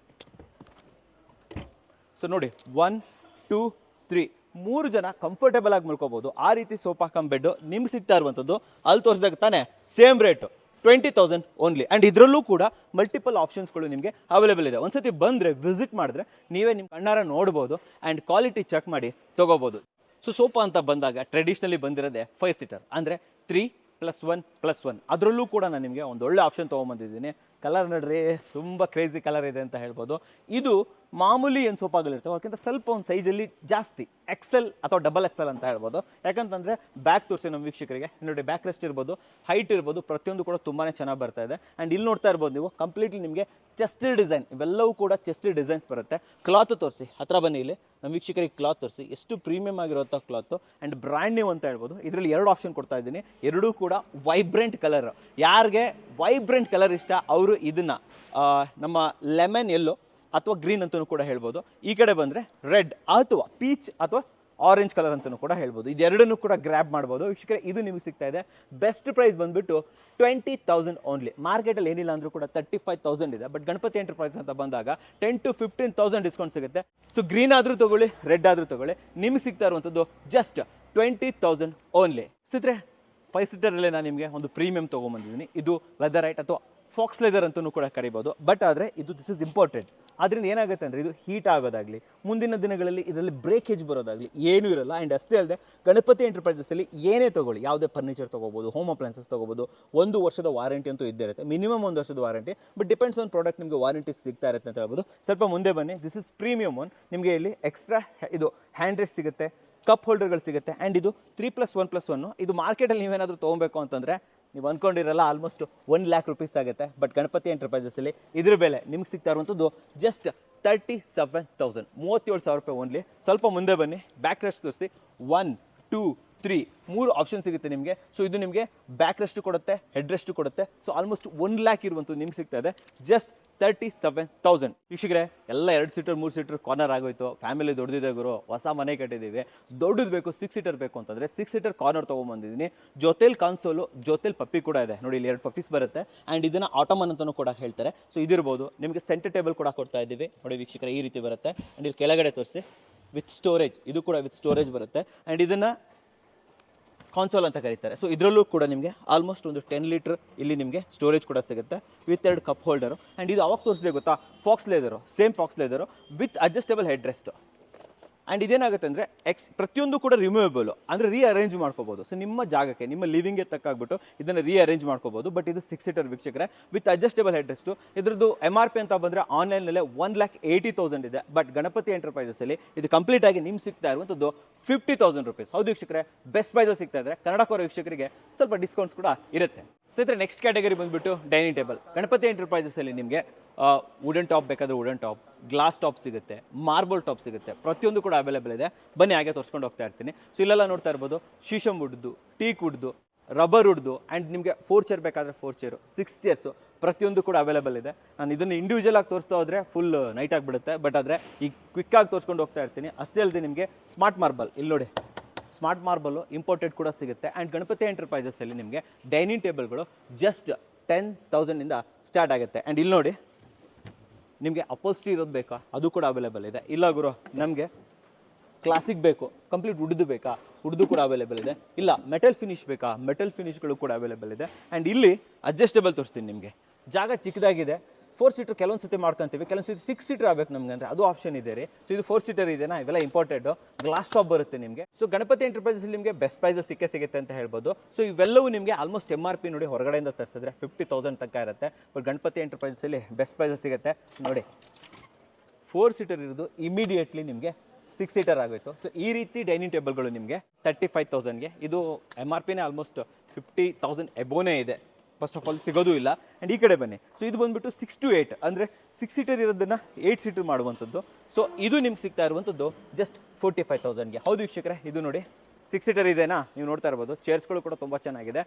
ಸೊ ನೋಡಿ 1 2 3 3 ಜನ ಕಂಫರ್ಟೇಬಲ್ ಆಗಿ ಮಲ್ಕೋಬೋದು. ಆ ರೀತಿ ಸೋಫಾ ಕಮ್ ಬೆಡ್ ನಿಮ್ಗೆ ಸಿಗ್ತಾ ಇರುವಂಥದ್ದು ಅಲ್ಲಿ ತೋರಿಸಿದಾಗ ತಾನೇ ಸೇಮ್ ರೇಟು 20,000 ಓನ್ಲಿ. ಆ್ಯಂಡ್ ಇದರಲ್ಲೂ ಕೂಡ ಮಲ್ಟಿಪಲ್ ಆಪ್ಷನ್ಸ್ಗಳು ನಿಮಗೆ ಅವೈಲೇಬಲ್ ಇದೆ. ಒಂದ್ಸತಿ ಬಂದರೆ ವಿಸಿಟ್ ಮಾಡಿದ್ರೆ ನೀವೇ ನಿಮ್ಮ ಕಣ್ಣಾರ ನೋಡ್ಬೋದು ಆ್ಯಂಡ್ ಕ್ವಾಲಿಟಿ ಚೆಕ್ ಮಾಡಿ ತೊಗೋಬೋದು. ಸೊ ಸೋಫಾ ಅಂತ ಬಂದಾಗ ಟ್ರೆಡಿಷ್ನಲಿ ಬಂದಿರೋದೇ 5 ಸೀಟರ್, ಅಂದರೆ 3+1+1. ಅದರಲ್ಲೂ ಕೂಡ ನಾನು ನಿಮಗೆ ಒಂದು ಒಳ್ಳೆ ಆಪ್ಷನ್ ತೊಗೊಂಬಂದಿದ್ದೀನಿ. ಕಲರ್ ನೋಡ್ರಿ, ತುಂಬ ಕ್ರೇಜಿ ಕಲರ್ ಇದೆ ಅಂತ ಹೇಳ್ಬೋದು. ಇದು ಮಾಮೂಲಿ ಏನು ಸೋಫಾಗಳಿರ್ತವೆ ಅದಕ್ಕಿಂತ ಸ್ವಲ್ಪ ಒಂದು ಸೈಜಲ್ಲಿ ಜಾಸ್ತಿ, XL ಅಥವಾ XXL ಅಂತ ಹೇಳ್ಬೋದು. ಯಾಕಂತಂದರೆ ಬ್ಯಾಕ್ ತೋರಿಸಿ ನಮ್ಮ ವೀಕ್ಷಕರಿಗೆ ನೋಡಿ, ಬ್ಯಾಕ್ ರೆಸ್ಟ್ ಇರ್ಬೋದು, ಹೈಟ್ ಇರ್ಬೋದು, ಪ್ರತಿಯೊಂದು ಕೂಡ ತುಂಬಾ ಚೆನ್ನಾಗಿ ಬರ್ತಾ ಇದೆ. ಆ್ಯಂಡ್ ಇಲ್ಲಿ ನೋಡ್ತಾ ಇರ್ಬೋದು ನೀವು, ಕಂಪ್ಲೀಟ್ಲಿ ನಿಮಗೆ ಚೆಸ್ಟೆಡ್ ಡಿಸೈನ್, ಇವೆಲ್ಲವೂ ಕೂಡ ಚೆಸ್ಟೆಡ್ ಡಿಸೈನ್ಸ್ ಬರುತ್ತೆ. ಕ್ಲಾತ್ ತೋರಿಸಿ, ಹತ್ರ ಬನ್ನಿ, ಇಲ್ಲಿ ನಮ್ಮ ವೀಕ್ಷಕರಿಗೆ ಕ್ಲಾತ್ ತೋರಿಸಿ, ಎಷ್ಟು ಪ್ರೀಮಿಯಮ್ ಆಗಿರುವಂಥ ಕ್ಲಾತು ಆ್ಯಂಡ್ ಬ್ರ್ಯಾಂಡ್ ನ್ಯೂ ಅಂತ ಹೇಳ್ಬೋದು. ಇದರಲ್ಲಿ 2 ಆಪ್ಷನ್ ಕೊಡ್ತಾ ಇದ್ದೀನಿ, ಎರಡೂ ಕೂಡ ವೈಬ್ರೆಂಟ್ ಕಲರ್. ಯಾರಿಗೆ ವೈಬ್ರೆಂಟ್ ಕಲರ್ ಇಷ್ಟ ಅವರು ಇದನ್ನು ನಮ್ಮ ಲೆಮನ್ ಎಲ್ಲೋ ಅಥವಾ ಗ್ರೀನ್ ಅಂತಲೂ ಕೂಡ ಹೇಳ್ಬೋದು. ಈ ಕಡೆ ಬಂದರೆ ರೆಡ್ ಅಥವಾ ಪೀಚ್ ಅಥವಾ ಆರೆಂಜ್ ಕಲರ್ ಅಂತಲೂ ಕೂಡ ಹೇಳ್ಬೋದು. ಇದೆರಡನ್ನೂ ಕೂಡ ಗ್ರ್ಯಾಬ್ ಮಾಡ್ಬೋದು ವೀಕ್ಷಕರೇ. ಇದು ನಿಮಗೆ ಸಿಗ್ತಾ ಇದೆ ಬೆಸ್ಟ್ ಪ್ರೈಸ್ ಬಂದುಬಿಟ್ಟು 20,000 ಓನ್ಲಿ. ಮಾರ್ಕೆಟಲ್ಲಿ ಏನಿಲ್ಲ ಅಂದರೂ ಕೂಡ 35,000 ಇದೆ. ಬಟ್ ಗಣಪತಿ ಎಂಟರ್ಪ್ರೈಸ್ ಅಂತ ಬಂದಾಗ 10 to 15,000 ಡಿಸ್ಕೌಂಟ್ ಸಿಗುತ್ತೆ. ಸೊ ಗ್ರೀನ್ ಆದರೂ ತೊಗೊಳ್ಳಿ, ರೆಡ್ ಆದರೂ ತೊಗೊಳ್ಳಿ, ನಿಮ್ಗೆ ಸಿಗ್ತಾ ಇರುವಂಥದ್ದು ಜಸ್ಟ್ 20,000 ಓನ್ಲಿ. ಸ್ನೇಹಿತರೆ, 5 ಸೀಟರಲ್ಲೇ ನಾನು ನಿಮಗೆ ಒಂದು ಪ್ರೀಮಿಯಂ ತೊಗೊಂಬಂದಿದ್ದೀನಿ. ಇದು ಲೆದರೈಟ್ ಅಥವಾ ಫಾಕ್ಸ್ ಲೆದರ್ ಅಂತಲೂ ಕೂಡ ಕರಿಬೋದು. ಬಟ್ ಆದರೆ ಇದು ದಿಸ್ ಇಸ್ ಇಂಪಾರ್ಟೆಂಟ್. ಅದರಿಂದ ಏನಾಗುತ್ತೆ ಅಂದರೆ ಇದು ಹೀಟ್ ಆಗೋದಾಗಲಿ, ಮುಂದಿನ ದಿನಗಳಲ್ಲಿ ಇದರಲ್ಲಿ ಬ್ರೇಕೇಜ್ ಬರೋದಾಗಲಿ ಏನೂ ಇರಲ್ಲ. ಆ್ಯಂಡ್ ಅಷ್ಟೇ ಅಲ್ಲದೆ ಗಣಪತಿ ಎಂಟರ್ಪ್ರೈಸಸ್ಸಲ್ಲಿ ಏನೇ ತೊಗೊಳ್ಳಿ, ಯಾವುದೇ ಫರ್ನಿಚರ್ ತೊಗೋಬೋದು, ಹೋಮ್ ಅಪ್ಲೈನ್ಸಸ್ ತೊಗೋಬೋದು, 1 ವರ್ಷದ ವಾರಂಟಿ ಅಂತೂ ಇದ್ದೇ ಇರುತ್ತೆ, ಮಿನಿಮಮ್ 1 ವರ್ಷದ warranty. But depends on product, ನಿಮಗೆ ವಾರಂಟಿ ಸಿಗ್ತಾ ಇರುತ್ತೆ ಅಂತ ಹೇಳ್ಬೋದು. ಸ್ವಲ್ಪ ಮುಂದೆ ಬನ್ನಿ, ದಿಸ್ ಇಸ್ ಪ್ರೀಮಿಯಮ್ ಒನ್. ನಿಮಗೆ ಇಲ್ಲಿ ಎಕ್ಸ್ಟ್ರಾ ಇದು ಹ್ಯಾಂಡ್ ರೆಸ್ಟ್ ಸಿಗುತ್ತೆ, ಕಪ್ ಹೋಲ್ಡರ್ಗಳು ಸಿಗುತ್ತೆ. ಆ್ಯಂಡ್ ಇದು 3+1+1. ಇದು ಮಾರ್ಕೆಟಲ್ಲಿ ನೀವೇನಾದರೂ ತೊಗೊಬೇಕು ಅಂತಂದರೆ ನೀವು ಅಂದ್ಕೊಂಡಿರಲ್ಲ ಆಲ್ಮೋಸ್ಟ್ 1 lakh rupees ಆಗುತ್ತೆ. ಬಟ್ ಗಣಪತಿ ಎಂಟರ್ಪ್ರೈಸಸ್ಸಲ್ಲಿ ಇದ್ರ ಬೆಲೆ ನಿಮ್ಗೆ ಸಿಗ್ತಾ ಇರುವಂಥದ್ದು ಜಸ್ಟ್ 37,000, 37,000 ರೂಪಾಯಿ ಓನ್ಲಿ. ಸ್ವಲ್ಪ ಮುಂದೆ ಬನ್ನಿ, ಬ್ಯಾಕ್ ರೆಸ್ಟ್ ತೋರಿಸಿ. 1 2 3 3 ಆಪ್ಷನ್ ಸಿಗುತ್ತೆ ನಿಮಗೆ. ಸೊ ಇದು ನಿಮಗೆ ಬ್ಯಾಕ್ ರೆಸ್ಟ್ ಕೊಡುತ್ತೆ, ಹೆಡ್ ರೆಸ್ಟ್ ಕೊಡುತ್ತೆ. ಸೊ ಆಲ್ಮೋಸ್ಟ್ 1 lakh ಇರುವಂಥದ್ದು ನಿಮ್ಗೆ ಸಿಗ್ತಾ ಇದೆ ಜಸ್ಟ್ 37,000. ವೀಕ್ಷಕರೇ, ಎಲ್ಲ 2 ಸೀಟರ್ 3 ಸೀಟರ್ ಕಾರ್ನರ್ ಆಗೋಯ್ತು. ಫ್ಯಾಮಿಲಿ ದೊಡ್ಡದಿದೆ ಗುರು, ಹೊಸ ಮನೆ ಕಟ್ಟಿದ್ದೀವಿ, ದೊಡ್ಡದು ಬೇಕು, 6 ಸೀಟರ್ ಬೇಕು ಅಂತಂದರೆ 6 ಸೀಟರ್ ಕಾರ್ನರ್ ತೊಗೊಂಬಂದಿದ್ದೀನಿ. ಜೊತೆಲಿ ಕನ್ಸೋಲು, ಜೊತೆಲಿ ಪಪ್ಪಿ ಕೂಡ ಇದೆ. ನೋಡಿ, ಇಲ್ಲಿ 2 ಪಪ್ಪೀಸ್ ಬರುತ್ತೆ. ಆ್ಯಂಡ್ ಇದನ್ನು ಆಟೋಮನ್ ಅಂತಲೂ ಕೂಡ ಹೇಳ್ತಾರೆ. ಸೊ ಇದಿರ್ಬೋದು. ನಿಮಗೆ ಸೆಂಟರ್ ಟೇಬಲ್ ಕೂಡ ಕೊಡ್ತಾ ಇದ್ದೀವಿ. ನೋಡಿ ವೀಕ್ಷಕರೇ, ಈ ರೀತಿ ಬರುತ್ತೆ. ಆ್ಯಂಡ್ ಇಲ್ಲಿ ಕೆಳಗಡೆ ತೋರಿಸಿ, ವಿತ್ ಸ್ಟೋರೇಜ್, ಇದು ಕೂಡ ವಿತ್ ಸ್ಟೋರೇಜ್ ಬರುತ್ತೆ. ಆ್ಯಂಡ್ ಇದನ್ನು ಕಾನ್ಸೋಲ್ ಅಂತ ಕರೀತಾರೆ. ಸೊ ಇದರಲ್ಲೂ ಕೂಡ ನಿಮಗೆ ಆಲ್ಮೋಸ್ಟ್ ಒಂದು 10 ಲೀಟರ್ ಇಲ್ಲಿ ನಿಮಗೆ ಸ್ಟೋರೇಜ್ ಕೂಡ ಸಿಗುತ್ತೆ ವಿತ್ 2 ಕಪ್ ಹೋಲ್ಡರು. ಆ್ಯಂಡ್ ಇದು ಅವಾಗ ತೋರಿಸಿದೆ ಗೊತ್ತಾ, faux leather, same faux leather with adjustable head rest. And ಇದೇನಾಗುತ್ತೆ ಅಂದರೆ ಪ್ರತಿಯೊಂದು ಕೂಡ ರಿಮೂವೇಬಲ್, ಅಂದರೆ ರೀಅರೇಂಜ್ ಮಾಡ್ಕೋಬೋದು. ಸೊ ನಿಮ್ಮ ಜಾಗಕ್ಕೆ, ನಿಮ್ಮ ಲಿವಿಂಗ್ಗೆ ತಕ್ಕಾಗ್ಬಿಟ್ಟು ಇದನ್ನು ರೀಅರೇಂಜ್ ಮಾಡ್ಕೋಬೋದು. ಬಟ್ ಇದು 6 ಸೀಟರ್ ವೀಕ್ಷಕರೇ, ವಿತ್ ಅಡ್ಜಸ್ಟಬಲ್ ಹೆಡ್ ರೆಸ್ಟು. ಇದ್ರದ್ದು MRP ಅಂತ ಬಂದರೆ ಆನ್ಲೈನಲ್ಲೇ 1,80,000 ಇದೆ. ಬಟ್ ಗಣಪತಿ ಎಂಟರ್ಪ್ರೈಸಸ್ಸಲ್ಲಿ ಇದು ಕಂಪ್ಲೀಟಾಗಿ ನಿಮ್ಗೆ ಸಿಗ್ತಾ ಇರುವಂಥದ್ದು 50,000 ರೂಪೀಸ್. ಹೌದು ವೀಕ್ಷಕರೇ, ಬೆಸ್ಟ್ ಪ್ರೈಸಲ್ಲಿ ಸಿಗ್ತಾ ಇದ್ದಾರೆ. ಕನ್ನಡಕರ ವೀಕ್ಷಕರಿಗೆ ಸ್ವಲ್ಪ ಡಿಸ್ಕೌಂಟ್ಸ್ ಕೂಡ ಇರುತ್ತೆ. ಸ್ನೇಹಿತರೆ, ನೆಕ್ಸ್ಟ್ ಕ್ಯಾಟಗರಿ ಬಂದುಬಿಟ್ಟು ಡೈನಿಂಗ್ ಟೇಬಲ್. ಗಣಪತಿ ಎಂಟರ್ಪ್ರೈಸಸ್ಸಲ್ಲಿ ನಿಮಗೆ ವುಡನ್ ಟಾಪ್ ಬೇಕಾದರೆ ವುಡನ್ ಟಾಪ್, ಗ್ಲಾಸ್ ಟಾಪ್ ಸಿಗುತ್ತೆ, ಮಾರ್ಬಲ್ ಟಾಪ್ ಸಿಗುತ್ತೆ, ಪ್ರತಿಯೊಂದು ಕೂಡ ಅವೈಲೇಬಲ್ ಇದೆ. ಬನ್ನಿ, ಹಾಗೆ ತೋರಿಸ್ಕೊಂಡು ಹೋಗ್ತಾ ಇರ್ತೀನಿ. ಸೊ ಇಲ್ಲೆಲ್ಲ ನೋಡ್ತಾ ಇರ್ಬೋದು, ಶೀಶಮ್ ವುಡ್ದು, ಟೀಕ್ ವುಡ್ದು, ರಬ್ಬರ್ ವುಡ್ದು. ಆ್ಯಂಡ್ ನಿಮಗೆ 4 ಚೇರ್ ಬೇಕಾದರೆ 4 ಚೇರು, 6 ಚೇರ್ಸು, ಪ್ರತಿಯೊಂದು ಕೂಡ ಅವೈಲೇಬಲ್ ಇದೆ. ನಾನು ಇದನ್ನು ಇಂಡಿವಿಜುವಲ್ ಆಗಿ ತೋರಿಸ್ತಾ ಹೋದರೆ ಫುಲ್ ನೈಟ್ ಆಗಿಬಿಡುತ್ತೆ. ಬಟ್ ಆದರೆ ಈಗ ಕ್ವಿಕ್ಕಾಗಿ ತೋರಿಸ್ಕೊಂಡು ಹೋಗ್ತಾ ಇರ್ತೀನಿ. ಅಷ್ಟೇ ಅಲ್ಲದೆ ನಿಮಗೆ ಸ್ಮಾರ್ಟ್ ಮಾರ್ಬಲ್, ಇಲ್ಲಿ ನೋಡಿ, ಸ್ಮಾರ್ಟ್ ಮಾರ್ಬಲು ಇಂಪೋರ್ಟೆಡ್ ಕೂಡ ಸಿಗುತ್ತೆ. ಆ್ಯಂಡ್ ಗಣಪತಿ ಎಂಟರ್ಪ್ರೈಸಸ್ಸಲ್ಲಿ ನಿಮಗೆ ಡೈನಿಂಗ್ ಟೇಬಲ್ಗಳು ಜಸ್ಟ್ 10,000ಇಂದ ಸ್ಟಾರ್ಟ್ ಆಗುತ್ತೆ. ಆ್ಯಂಡ್ ಇಲ್ಲಿ ನೋಡಿ, ನಿಮಗೆ ಅಪೋಲ್ಸ್ಟ್ರಿ ಇರೋದು ಬೇಕಾ, ಅದು ಕೂಡ ಅವೈಲೇಬಲ್ ಇದೆ. ಇಲ್ಲ ಗುರು, ನಮಗೆ ಕ್ಲಾಸಿಕ್ ಬೇಕು, ಕಂಪ್ಲೀಟ್ ವುಡ್ದು ಬೇಕಾ, ವುಡ್ದು ಕೂಡ ಅವೈಲೇಬಲ್ ಇದೆ. ಇಲ್ಲ ಮೆಟಲ್ ಫಿನಿಶ್ ಬೇಕಾ, ಮೆಟಲ್ ಫಿನಿಶ್ಗಳು ಕೂಡ ಅವೈಲೇಬಲ್ ಇದೆ. ಆ್ಯಂಡ್ ಇಲ್ಲಿ ಅಡ್ಜಸ್ಟಬಲ್ ತೋರಿಸ್ತೀನಿ ನಿಮಗೆ. ಜಾಗ ಚಿಕ್ಕದಾಗಿದೆ, 4 ಸೀಟರ್ ಕೆಲವೊಂದು ಸತಿ ಮಾಡ್ಕೊತೀವಿ, ಕೆಲವೊಂದು ಸತಿ 6 ಸೀಟರ್ ಆಗಬೇಕು ನಮಗೆ ಅಂದರೆ ಅದು ಆಪ್ಷನ್ ಇದೆ ರೀ. ಸೊ ಇದು 4 ಸೀಟರ್ ಇದೆನಾ, ಇವೆಲ್ಲ ಇಂಪಾರ್ಟೆಂಟು. ಗ್ಲಾಸ್ ಟಾಪ್ ಬರುತ್ತೆ ನಿಮಗೆ. ಸೊ ಗಣಪತಿ ಎಂಟರ್ಪ್ರೈಸಸ್ ನಿಮಗೆ ಬೆಸ್ಟ್ ಪ್ರೈಸಸ್ ಸಿಗುತ್ತೆ ಅಂತ ಹೇಳ್ಬೋದು. ಸೊ ಇವೆಲ್ಲವೂ ನಿಮಗೆ ಆಲ್ಮೋಸ್ಟ್ MRP ನೋಡಿ ಹೊರಗಡೆಯಿಂದ ತರಿಸಿದ್ರೆ 50,000 ತನಕ ಇರುತ್ತೆ. ಬಟ್ ಗಣಪತಿ ಎಂಟರ್ಪ್ರೈಸಸ್ಸಲ್ಲಿ ಬೆಸ್ಟ್ ಪ್ರೈಸಸ್ ಸಿಗುತ್ತೆ. ನೋಡಿ, 4 ಸೀಟರ್ ಇರೋದು ಇಮಿಡಿಯೇಟ್ಲಿ ನಿಮಗೆ 6 ಸೀಟರ್ ಆಗೋಯ್ತು. ಸೊ ಈ ರೀತಿ ಡೈನಿಂಗ್ ಟೇಬಲ್ಗಳು ನಿಮಗೆ 35,000ಗೆ. ಇದು MRPನೇ ಆಲ್ಮೋಸ್ಟ್ 50,000 ಎಬೋನೇ ಇದೆ. ಫಸ್ಟ್ ಆಫ್ ಆಲ್ ಸಿಗೋದು ಇಲ್ಲ. ಆ್ಯಂಡ್ ಈ ಕಡೆ ಬನ್ನಿ. ಸೊ ಇದು ಬಂದುಬಿಟ್ಟು 6 to 8 ಅಂದರೆ 6 ಸೀಟರ್ ಇರೋದನ್ನು 8 ಸೀಟರ್ ಮಾಡುವಂಥದ್ದು. ಸೊ ಇದು ನಿಮ್ಗೆ ಸಿಗ್ತಾ ಇರುವಂಥದ್ದು ಜಸ್ಟ್ 45,000ಗೆ. ಹೌದು ವೀಕ್ಷಕರೇ, ಇದು ನೋಡಿ 6 ಸೀಟರ್ ಇದೆನಾ, ನೀವು ನೋಡ್ತಾ ಇರ್ಬೋದು. ಚೇರ್ಸ್ಗಳು ಕೂಡ ತುಂಬ ಚೆನ್ನಾಗಿದೆ.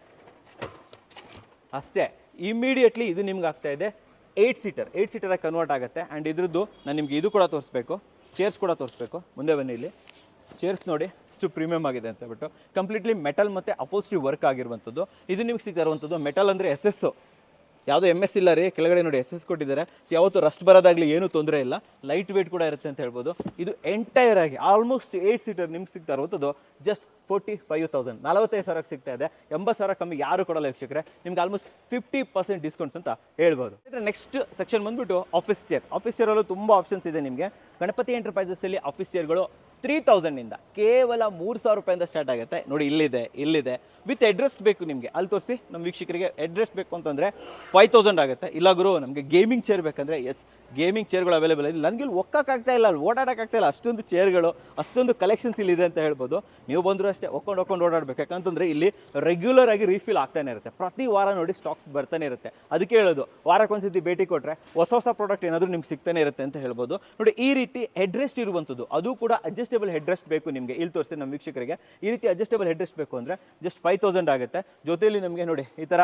ಅಷ್ಟೇ ಇಮಿಡಿಯೇಟ್ಲಿ ಇದು ನಿಮ್ಗೆ ಆಗ್ತಾ ಇದೆ 8 ಸೀಟರಾಗಿ ಕನ್ವರ್ಟ್ ಆಗುತ್ತೆ. ಆ್ಯಂಡ್ ಇದ್ರದ್ದು ನಾನು ನಿಮಗೆ ಇದು ಕೂಡ ತೋರಿಸ್ಬೇಕು, ಚೇರ್ಸ್ ಕೂಡ ತೋರಿಸ್ಬೇಕು. ಮುಂದೆ ಬನ್ನಿ, ಇಲ್ಲಿ ಚೇರ್ಸ್ ನೋಡಿ ಎಷ್ಟು ಪ್ರೀಮಿಯಮ್ ಆಗಿದೆ ಅಂತ ಹೇಳ್ಬಿಟ್ಟು. ಕಂಪ್ಲೀಟ್ಲಿ ಮೆಟಲ್ ಮತ್ತು ಅಪೋಲ್ಸ್ಟ್ರಿ ವರ್ಕ್ ಆಗಿರುವಂಥದ್ದು. ಇದು ನಿಮ್ಗೆ ಸಿಗ್ತಾ ಇರುವಂಥದ್ದು ಮೆಟಲ್ ಅಂದರೆ SS, ಯಾವುದೋ MS ಇಲ್ಲ ರೀ. ಕೆಳಗಡೆ ನೋಡಿ SS ಕೊಟ್ಟಿದ್ದಾರೆ. ಯಾವತ್ತು ರಸ್ಟ್ ಬರೋದಾಗಲಿ ಏನೂ ತೊಂದರೆ ಇಲ್ಲ. ಲೈಟ್ ವೇಟ್ ಕೂಡ ಇರುತ್ತೆ ಅಂತ ಹೇಳ್ಬೋದು. ಇದು ಎಂಟೈರ್ ಆಗಿ ಆಲ್ಮೋಸ್ಟ್ 8 ಸೀಟರ್ ನಿಮ್ಗೆ ಸಿಗ್ತಾ ಇರುವಂಥದ್ದು ಜಸ್ಟ್ 45,000, 45,000ಕ್ಕೆ ಸಿಗ್ತಾ ಇದೆ. 80,000 ಕಮ್ಮಿ ಯಾರು ಕೊಡಲ್ಲ ವೀಕ್ಷಕರೇ. ನಿಮ್ಗೆ ಆಲ್ಮೋಸ್ಟ್ 50% ಡಿಸ್ಕೌಂಟ್ಸ್ ಅಂತ ಹೇಳ್ಬೋದು. ನೆಕ್ಸ್ಟ್ ಸೆಕ್ಷನ್ ಬಂದ್ಬಿಟ್ಟು ಆಫೀಸ್ ಚೇರ್. ಆಫೀಸ್ ಚೇರಲ್ಲೂ ತುಂಬ ಆಪ್ಷನ್ಸ್ ಇದೆ ನಿಮಗೆ. ಗಣಪತಿ ಎಂಟರ್ಪ್ರೈಸಸ್ಸಲ್ಲಿ ಆಫೀಸ್ ಚೇರ್ಗಳು 3,000ಇಂದ ಕೇವಲ 3,000 ರೂಪಾಯಿಂದ ಸ್ಟಾರ್ಟ್ ಆಗುತ್ತೆ. ನೋಡಿ, ಇಲ್ಲಿದೆ ವಿತ್ ಅಡ್ರೆಸ್ ಬೇಕು ನಿಮಗೆ, ಅಲ್ಲಿ ತೋರಿಸಿ. ನಮ್ಮ ವೀಕ್ಷಕರಿಗೆ ಅಡ್ರೆಸ್ ಬೇಕು ಅಂತಂದರೆ 5,000 ಆಗುತ್ತೆ. ಇಲ್ಲ ಗುರು ನಮಗೆ ಗೇಮಿಂಗ್ ಚೇರ್ ಬೇಕಂದರೆ ಎಸ್, ಗೇಮಿಂಗ್ ಚೇರ್ಗಳು ಅವೈಲೇಬಲ್ ಇದೆ. ನನಗೆ ಇಲ್ಲಿ ಒಕ್ಕಾಗ್ತಾ ಇಲ್ಲ, ಅಲ್ಲಿ ಓಡಾಡೋಕ್ಕಾಗ್ತಾ ಇಲ್ಲ, ಅಷ್ಟೊಂದು ಚೇರ್ಗಳು, ಅಷ್ಟೊಂದು ಕಲೆಕ್ಷನ್ಸ್ ಇಲ್ಲಿದೆ ಅಂತ ಹೇಳ್ಬೋದು. ನೀವು ಬಂದರೂ ಅಷ್ಟೇ ಒಕ್ಕೊಂಡು ಓಡಾಡಬೇಕು. ಯಾಕಂತಂದರೆ ಇಲ್ಲಿ ರೆಗ್ಯುಲರ್ ಆಗಿ ರೀಫಿಲ್ ಆಗ್ತಾನೆ ಇರುತ್ತೆ. ಪ್ರತಿ ವಾರ ನೋಡಿ ಸ್ಟಾಕ್ಸ್ ಬರ್ತಾನೆ ಇರುತ್ತೆ. ಅದಕ್ಕೆ ಹೇಳೋದು, ವಾರಕ್ಕೊಂದ್ಸತಿ ಭೇಟಿ ಕೊಟ್ಟರೆ ಹೊಸ ಪ್ರಾಡಕ್ಟ್ ಏನಾದರೂ ನಿಮ್ಗೆ ಸಿಗ್ತಾನೆ ಇರುತ್ತೆ ಅಂತ ಹೇಳ್ಬೋದು. ನೋಡಿ, ಈ ರೀತಿ ಹೆಡ್ ರೆಸ್ಟ್ ಇರುವಂಥದ್ದು, ಅದು ಕೂಡ ಅಡ್ಜಸ್ಟೇಬಲ್ ಹೆಡ್ ರೆಸ್ಟ್ ಬೇಕು ನಿಮಗೆ. ಇಲ್ಲಿ ತೋರಿಸಿ ನಮ್ಮ ವೀಕ್ಷಕರಿಗೆ, ಈ ರೀತಿ ಅಡ್ಜಸ್ಟೇಬಲ್ ಹೆಡ್ ರೆಸ್ಟ್ ಬೇಕು ಅಂದರೆ ಜಸ್ಟ್ 5,000 ಆಗುತ್ತೆ. ಜೊತೆಯಲ್ಲಿ ನಮಗೆ ನೋಡಿ ಈ ಥರ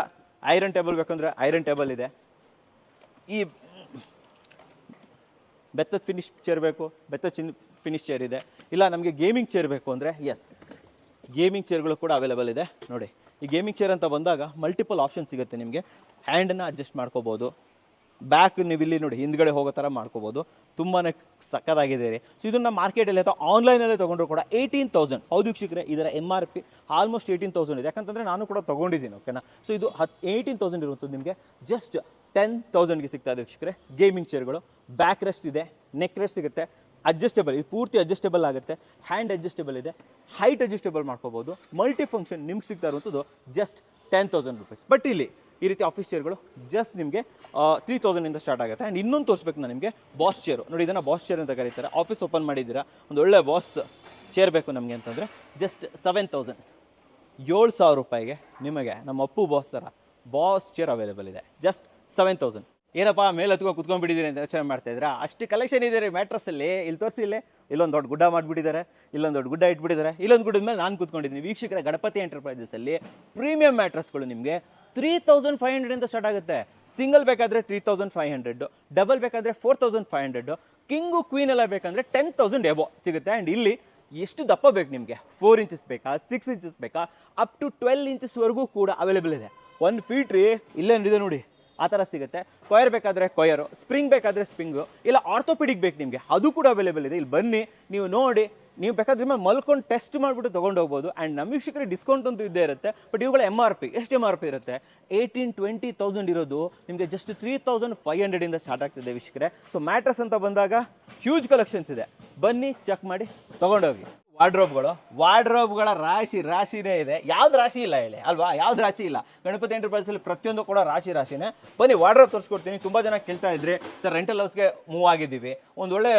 ಐರನ್ ಟೇಬಲ್ ಬೇಕಂದ್ರೆ ಐರನ್ ಟೇಬಲ್ ಇದೆ. ಈ ಬೆತ್ತದ ಫಿನಿಶ್ ಚೇರ್ ಬೇಕು, ಫಿನಿಶ್ ಚೇರ್ ಇದೆ. ಇಲ್ಲ ನಮಗೆ ಗೇಮಿಂಗ್ ಚೇರ್ ಬೇಕು ಅಂದರೆ ಎಸ್, ಗೇಮಿಂಗ್ ಚೇರ್ಗಳು ಕೂಡ ಅವೈಲೇಬಲ್ ಇದೆ. ನೋಡಿ, ಈ ಗೇಮಿಂಗ್ ಚೇರ್ ಅಂತ ಬಂದಾಗ ಮಲ್ಟಿಪಲ್ ಆಪ್ಷನ್ ಸಿಗುತ್ತೆ ನಿಮಗೆ. ಹ್ಯಾಂಡನ್ನು ಅಡ್ಜಸ್ಟ್ ಮಾಡ್ಕೋಬೋದು, ಬ್ಯಾಕ್ ನೀವು ಇಲ್ಲಿ ನೋಡಿ ಹಿಂದ್ಗಡೆ ಹೋಗೋ ಥರ ಮಾಡ್ಕೋಬೋದು. ತುಂಬಾ ಸಕ್ಕತ್ತಾಗಿದೆ ರೀ. ಸೊ ಇದನ್ನು ಮಾರ್ಕೆಟಲ್ಲಿ ಅಥವಾ ಆನ್ಲೈನಲ್ಲೇ ತೊಗೊಂಡ್ರು ಕೂಡ 18,000. ಹೌದು ವೀಕ್ಷಕರೇ, ಇದರ MRP ಆಲ್ಮೋಸ್ಟ್ 18,000 ಇದೆ. ಯಾಕಂತಂದರೆ ನಾನು ಕೂಡ ತೊಗೊಂಡಿದ್ದೀನಿ, ಓಕೆನಾ. ಸೊ ಇದು 18,000 ಇರುವಂಥದ್ದು ನಿಮಗೆ ಜಸ್ಟ್ 10,000ಗೆ ಸಿಗ್ತಾ ಇದೆ ವೀಕ್ಷಕರೇ. ಗೇಮಿಂಗ್ ಚೇರ್ಗಳು, ಬ್ಯಾಕ್ ರೆಸ್ಟ್ ಇದೆ, ನೆಕ್ ರೆಸ್ಟ್ ಸಿಗುತ್ತೆ, ಅಡ್ಜಸ್ಟೇಬಲ್, ಇದು ಪೂರ್ತಿ ಅಡ್ಜಸ್ಟೇಬಲ್ ಆಗುತ್ತೆ. ಹ್ಯಾಂಡ್ ಅಡ್ಜಸ್ಟೇಬಲ್ ಇದೆ, ಹೈಟ್ ಅಡ್ಜಸ್ಟೇಬಲ್ ಮಾಡ್ಕೋಬೋದು. ಮಲ್ಟಿ ಫಂಕ್ಷನ್ ನಿಮ್ಗೆ ಸಿಗ್ತಾ ಇರುವಂಥದ್ದು ಜಸ್ಟ್ 10,000 ರೂಪೀಸ್. ಬಟ್ ಇಲ್ಲಿ ಈ ರೀತಿ ಆಫೀಸ್ ಚೇರ್ಗಳು ಜಸ್ಟ್ ನಿಮಗೆ 3,000ಇಂದ ಸ್ಟಾರ್ಟ್ ಆಗುತ್ತೆ. ಆ್ಯಂಡ್ ಇನ್ನೊಂದು ತೋರಿಸ್ಬೇಕು ನಾನು ನಿಮಗೆ, ಬಾಸ್ ಚೇರು. ನೋಡಿ, ಇದನ್ನು ಬಾಸ್ ಚೇರ್ ಅಂತ ಕರೀತಾರೆ. ಆಫೀಸ್ ಓಪನ್ ಮಾಡಿದ್ದೀರಾ, ಒಂದು ಒಳ್ಳೆ ಬಾಸ್ ಚೇರ್ ಬೇಕು ನಮಗೆ ಅಂತಂದರೆ ಜಸ್ಟ್ 7,000, 7,000 ರೂಪಾಯಿಗೆ ನಿಮಗೆ ನಮ್ಮ ಅಪ್ಪು ಬಾಸ್ ಥರ ಬಾಸ್ ಚೇರ್ ಅವೈಲೇಬಲ್ ಇದೆ. ಜಸ್ಟ್ 7,000. ಏನಪ್ಪ ಮೇಲೆ ಹತ್ಕೊ ಕುತ್ಕೊಂಡ್ಬಿಟ್ಟಿದ್ದೀರಿ ಅಂತ ಯೋಚನೆ ಮಾಡ್ತಾ ಇದ್ದೀರಾ? ಅಷ್ಟು ಕಲೆಕ್ಷನ್ ಇದೆ ರೀ ಮ್ಯಾಟ್ರಸ್ಸಲ್ಲಿ. ಇಲ್ಲಿ ತೋರಿಸಿ, ಇಲ್ಲೊಂದು ದೊಡ್ಡ ಗುಡ್ಡ ಮಾಡಿಬಿಟ್ಟಿದ್ದಾರೆ, ಇಲ್ಲೊಂದು ದೊಡ್ಡ ಗುಡ್ಡ ಇಟ್ಬಿಟ್ಟಿದ್ದಾರೆ, ಇಲ್ಲೊಂದು ಗುಡ್ಡದ ಮೇಲೆ ನಾನು ಕೂತ್ಕೊಂಡಿದ್ದೀನಿ. ವೀಕ್ಷಕರ, ಗಣಪತಿ ಎಂಟರ್ಪ್ರೈಸಸ್ಸಲ್ಲಿ ಪ್ರೀಮಿಯಂ ಮ್ಯಾಟ್ರಸ್ಗಳು ನಿಮಗೆ 3,500ಇಂದ ಸ್ಟಾರ್ಟ್ ಆಗುತ್ತೆ. ಸಿಂಗಲ್ ಬೇಕಾದರೆ 3,500, ಡಬಲ್ ಬೇಕಾದರೆ 4,500, ಕಿಂಗು ಕ್ವೀನ್ ಎಲ್ಲ ಬೇಕಂದರೆ 10,000 ಎಬೋ ಸಿಗುತ್ತೆ. ಆ್ಯಂಡ್ ಇಲ್ಲಿ ಎಷ್ಟು ದಪ್ಪ ಬೇಕು ನಿಮಗೆ, 4 ಇಂಚಸ್ ಬೇಕಾ, 6 ಇಂಚಸ್ ಬೇಕಾ, ಅಪ್ ಟು 12 ಇಂಚಸ್ವರೆಗೂ ಕೂಡ ಅವೈಲೇಬಲ್ ಇದೆ. 1 ಫೀಟ್ ರೀ, ಇಲ್ಲೇ ಇದೆ ನೋಡಿ, ಆ ಥರ ಸಿಗುತ್ತೆ. ಕೊಯರ್ ಬೇಕಾದರೆ ಕೊಯರು, ಸ್ಪ್ರಿಂಗ್ ಬೇಕಾದರೆ ಸ್ಪ್ರಿಂಗು, ಇಲ್ಲ ಆರ್ಥೋಪೆಡಿಕ್ ಬೇಕು ನಿಮಗೆ, ಅದು ಕೂಡ ಅವೈಲೇಬಲ್ ಇದೆ. ಇಲ್ಲಿ ಬನ್ನಿ, ನೀವು ನೋಡಿ, ನೀವು ಬೇಕಾದ್ರೆ ಮೇಲೆ ಮಲ್ಕೊಂಡು ಟೆಸ್ಟ್ ಮಾಡಿಬಿಟ್ಟು ತೊಗೊಂಡು ಹೋಗ್ಬೋದು. ಆ್ಯಂಡ್ ನಮ್ಮ ವೀಕ್ಷಕರಿಗೆ ಡಿಸ್ಕೌಂಟ್ ಅಂತೂ ಇದ್ದೇ ಇರುತ್ತೆ. ಬಟ್ ಇವುಗಳ MRP ಎಷ್ಟು MRP ಇರುತ್ತೆ? 18,000-20,000 ಇರೋದು ನಿಮಗೆ ಜಸ್ಟ್ 3,500ಇಂದ ಸ್ಟಾರ್ಟ್ ಆಗ್ತಿದೆ ವೀಕ್ಷಕರೇ. ಸೊ ಮ್ಯಾಟ್ರಸ್ ಅಂತ ಬಂದಾಗ ಹ್ಯೂಜ್ ಕಲೆಕ್ಷನ್ಸ್ ಇದೆ, ಬನ್ನಿ ಚೆಕ್ ಮಾಡಿ ತೊಗೊಂಡೋಗಿ. ವಾರ್ಡ್ರೋಬ್ಗಳ ರಾಶಿನೇ ಇದೆ. ಯಾವ್ದು ರಾಶಿ ಇಲ್ಲ ಹೇಳಿ ಅಲ್ವಾ? ಯಾವ್ದು ರಾಶಿ ಇಲ್ಲ? ಗಣಪತಿ ಎಂಟರ್ಪ್ರೈಸಲ್ಲಿ ಪ್ರತಿಯೊಂದು ಕೂಡ ರಾಶಿನೇ. ಬನ್ನಿ ವಾರ್ಡ್ರೋಬ್ ತೋರಿಸ್ಕೊಡ್ತೀನಿ. ತುಂಬ ಜನ ಕೇಳ್ತಾ ಇದ್ರಿ, ಸರ್ ರೆಂಟಲ್ ಹೌಸ್ಗೆ ಮೂವ್ ಆಗಿದ್ದೀವಿ, ಒಂದು ಒಳ್ಳೆ